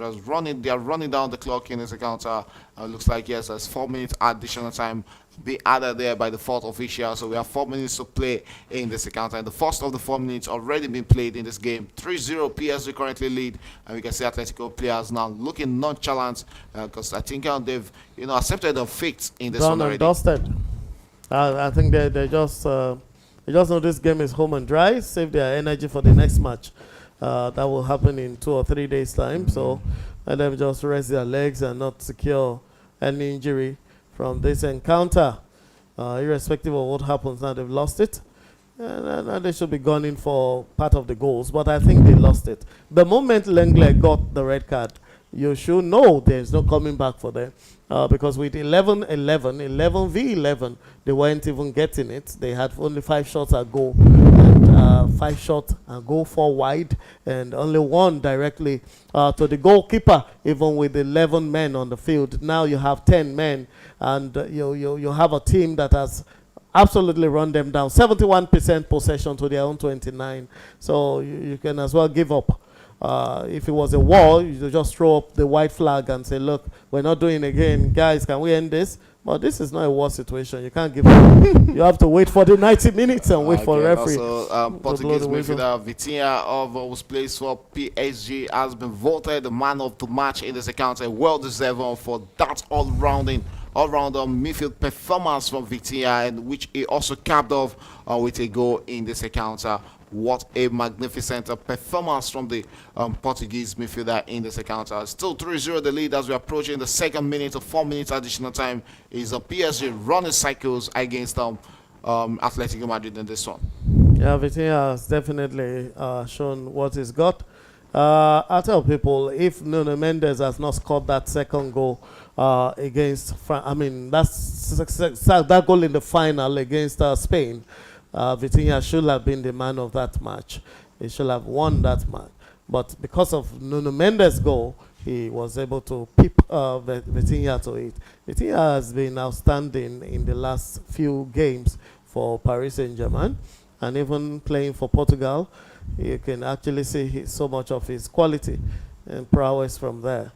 they are running down the clock in his encounter. Looks like yes, there's 4 minutes additional time be added there by the fourth official. So we have 4 minutes to play in this encounter. And the first of the 4 minutes already been played in this game. 3-0 PSG currently lead. And we can see Atletico players now looking nonchalant because I think they've accepted the fate in this one already. Dusted. I think they just know this game is home and dry. Save their energy for the next match. That will happen in 2 or 3 days time. So let them just rest their legs and not secure any injury from this encounter. Irrespective of what happens now, they've lost it. And they should be gunning for part of the goals, but I think they lost it. The moment Lenglet got the red card, you should know there's no coming back for them. Because with 11v11, they weren't even getting it. They had only 5 shots at goal. And 5 shots and goal 4 wide. And only 1 directly to the goalkeeper, even with 11 men on the field. Now you have 10 men. And you have a team that has absolutely run them down. 71% possession to their own 29. So you can as well give up. If it was a war, you just throw up the white flag and say, look, we're not doing it again. Guys, can we end this? But this is not a war situation. You can't give up. You have to wait for the 90 minutes and wait for a referee. Also, Portuguese midfielder Vitinha, who's plays for PSG, has been voted the man of the match in this account, and well deserved for that all-rounder midfield performance from Vitinha, and which he also capped off with a goal in this encounter. What a magnificent performance from the Portuguese midfielder in this encounter. Still 3-0 the lead as we're approaching the second minute of 4 minutes additional time. Is PSG running cycles against Atletico Madrid in this one. Yeah, Vitinha has definitely shown what he's got. I tell people, if Nuno Mendes has not scored that second goal against that goal in the final against Spain, Vitinha should have been the man of that match. He should have won that match. But because of Nuno Mendes' goal, he was able to peep Vitinha to it. Vitinha has been outstanding in the last few games for Paris Saint-Germain, and even playing for Portugal. You can actually see so much of his quality and prowess from there.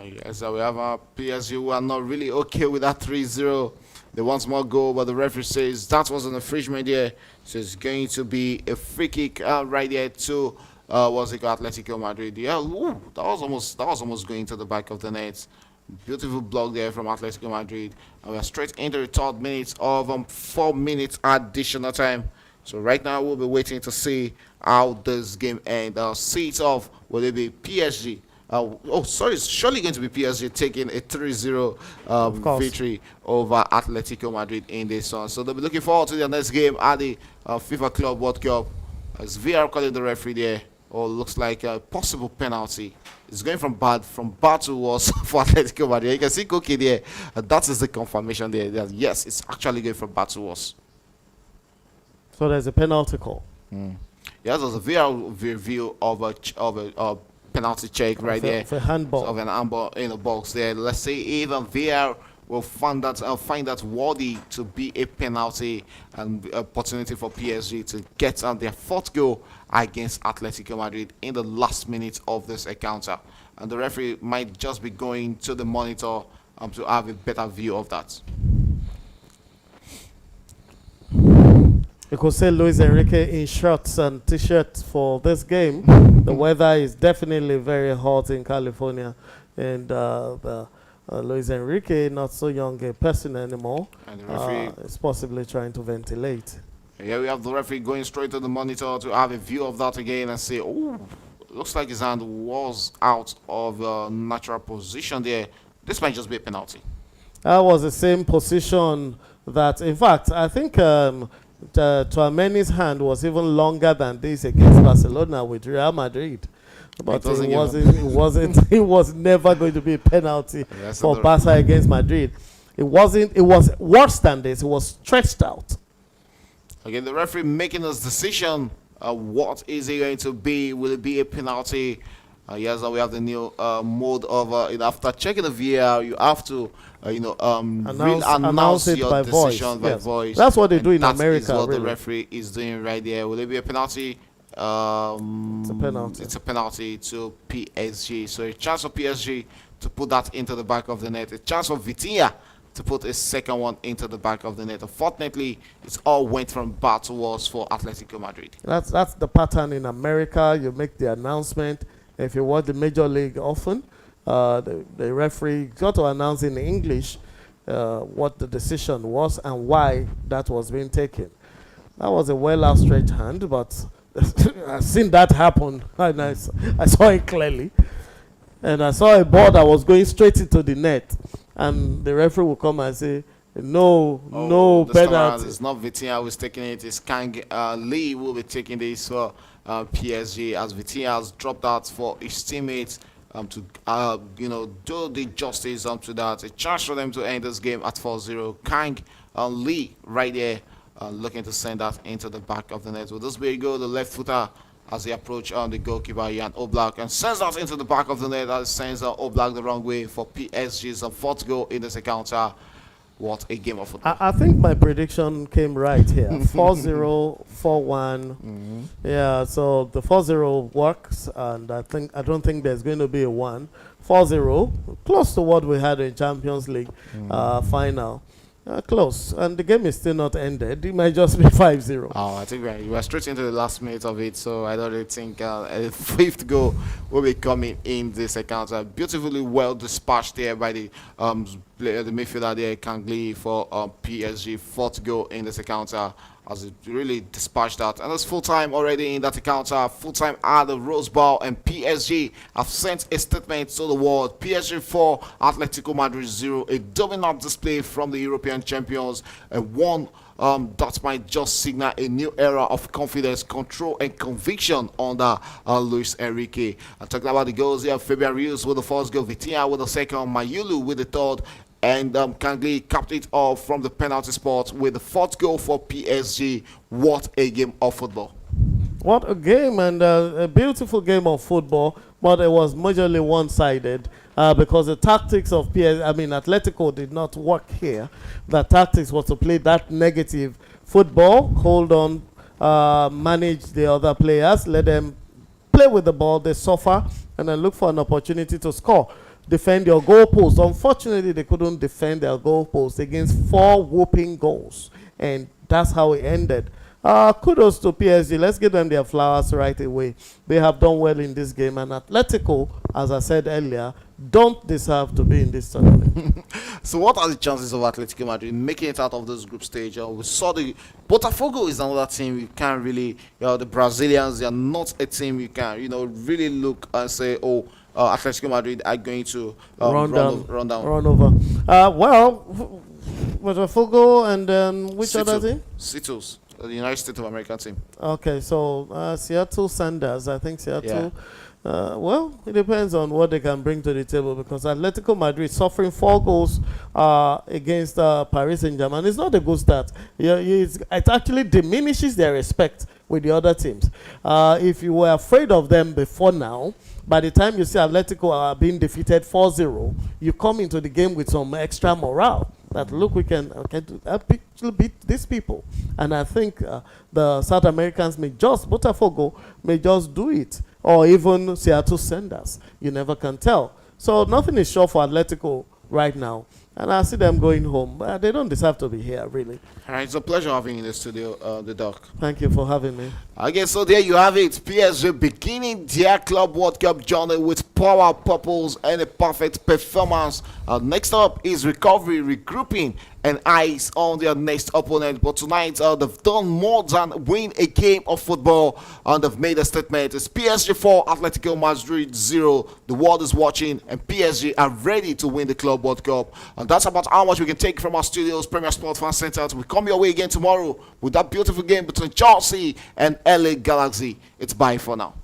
Yes, we have PSG who are not really okay with that 3-0. They want more goal, but the referee says that was an infringement there. So it's going to be a free kick right there to Atletico Madrid. Yeah, that was almost going to the back of the net. Beautiful block there from Atletico Madrid. And we are straight into the 3rd minute of 4 minutes additional time. So right now we'll be waiting to see how this game ends. See it off. Will it be PSG? It's surely going to be PSG taking a 3-0 victory over Atletico Madrid in this one. So they'll be looking forward to the next game at the FIFA Club World Cup. As VR calling the referee there, looks like a possible penalty. It's going from bad to worse for Atletico Madrid. You can see Cookie there. That is the confirmation there. That yes, it's actually going from bad to worse. So there's a penalty call. Yes, there's a VR review of penalty check right there For handball. of an handball in the box there. Let's see even VR will find that worthy to be a penalty and opportunity for PSG to get on their fourth goal against Atletico Madrid in the last minute of this encounter. And the referee might just be going to the monitor to have a better view of that. You could say Luis Enrique in shorts and t-shirts for this game. The weather is definitely very hot in California, and Luis Enrique, not so young a person anymore, And the referee is possibly trying to ventilate. Here we have the referee going straight to the monitor to have a view of that again and say, oh, looks like his hand was out of natural position there. This might just be a penalty. That was the same position that, in fact, I think Tchouaméni's hand was even longer than this against Barcelona with Real Madrid. But it was never going to be a penalty for Barca against Madrid. It was worse than this. It was stretched out. Again, the referee making his decision. What is it going to be? Will it be a penalty? Yes, we have the new mode of after checking the VAR, you have to announce your by decision voice. by Yes. voice. That's what they do in that America. That is what really. the referee is doing right there. Will it be a penalty? It's a penalty. It's a penalty to PSG. So a chance for PSG to put that into the back of the net. A chance for Vitinha to put a second one into the back of the net. Unfortunately, it all went from bad to worse for Atletico Madrid. That's the pattern in America. You make the announcement. If you watch the Major League often, the referee got to announce in English what the decision was and why that was being taken. That was a well outstretched hand, but I've seen that happen, and I saw it clearly. And I saw a ball that was going straight into the net, and the referee will come and say, no penalty. It's not Vitinha who's taking it. It's Kang Lee will be taking this for PSG, as Vitinha has dropped out for his teammates to do the justice to that. A chance for them to end this game at 4-0. Kang Lee right there looking to send that into the back of the net. Will this be a goal? The left footer as he approach the goalkeeper Jan Oblak and sends that into the back of the net. That sends Oblak the wrong way for PSG's fourth goal in this encounter. What a game of football. I think my prediction came right here. 4-0, 4-1. Yeah, so the 4-0 works, and I don't think there's going to be a 1. 4-0, close to what we had in Champions League final. Close, and the game is still not ended. It might just be 5-0. Oh, I think we're straight into the last minute of it, so I don't really think a fifth goal will be coming in this encounter. Beautifully well dispatched there by the midfielder there, Kang Lee for PSG. Fourth goal in this encounter as it really dispatched that. And it's full time already in that encounter. Full time at the Rose Bowl, and PSG have sent a statement to the world. PSG 4, Atletico Madrid 0. A dominant display from the European champions. One that might just signal a new era of confidence, control, and conviction under Luis Enrique. Talking about the goals here, Fabian Rios with the first goal, Vitinha with the second, Mayulu with the third, and Kangli capped it off from the penalty spot with the fourth goal for PSG. What a game of football. What a game, and a beautiful game of football, but it was majorly one-sided because the tactics of Atletico did not work here. The tactics was to play that negative football, hold on, manage the other players, let them play with the ball, they suffer, and then look for an opportunity to score. Defend your goal post. Unfortunately, they couldn't defend their goal post against 4 whooping goals, and that's how it ended. Kudos to PSG. Let's give them their flowers right away. They have done well in this game, and Atletico, as I said earlier, don't deserve to be in this tournament. So what are the chances of Atletico Madrid making it out of this group stage? We saw the Botafogo is another team you can't really, the Brazilians, they are not a team you can, really look and say, oh, Atletico Madrid are going to run over. Botafogo, and then which other team? Seattle's, the United States of America team. Okay, so Seattle Sanders, I think Seattle. Well, it depends on what they can bring to the table, because Atletico Madrid suffering 4 goals against Paris Saint-Germain. It's not a good start. It actually diminishes their respect with the other teams. If you were afraid of them before now, by the time you see Atletico are being defeated 4-0, you come into the game with some extra morale that look, we can beat these people. And I think the South Americans may just, Botafogo may just do it, or even Seattle Sanders. You never can tell. So nothing is sure for Atletico right now. And I see them going home. They don't deserve to be here, really. All right, it's a pleasure having you in the studio, the doc. Thank you for having me. Okay, so there you have it. PSG beginning their Club World Cup journey with power, purpose, and a perfect performance. Next up is recovery, regrouping, and eyes on their next opponent. But tonight, they've done more than win a game of football, and they've made a statement. It's PSG 4, Atletico Madrid 0. The world is watching, and PSG are ready to win the Club World Cup. And that's about how much we can take from our studios, Premier Sports Fan Center. We come your way again tomorrow with that beautiful game between Chelsea and LA Galaxy. It's bye for now.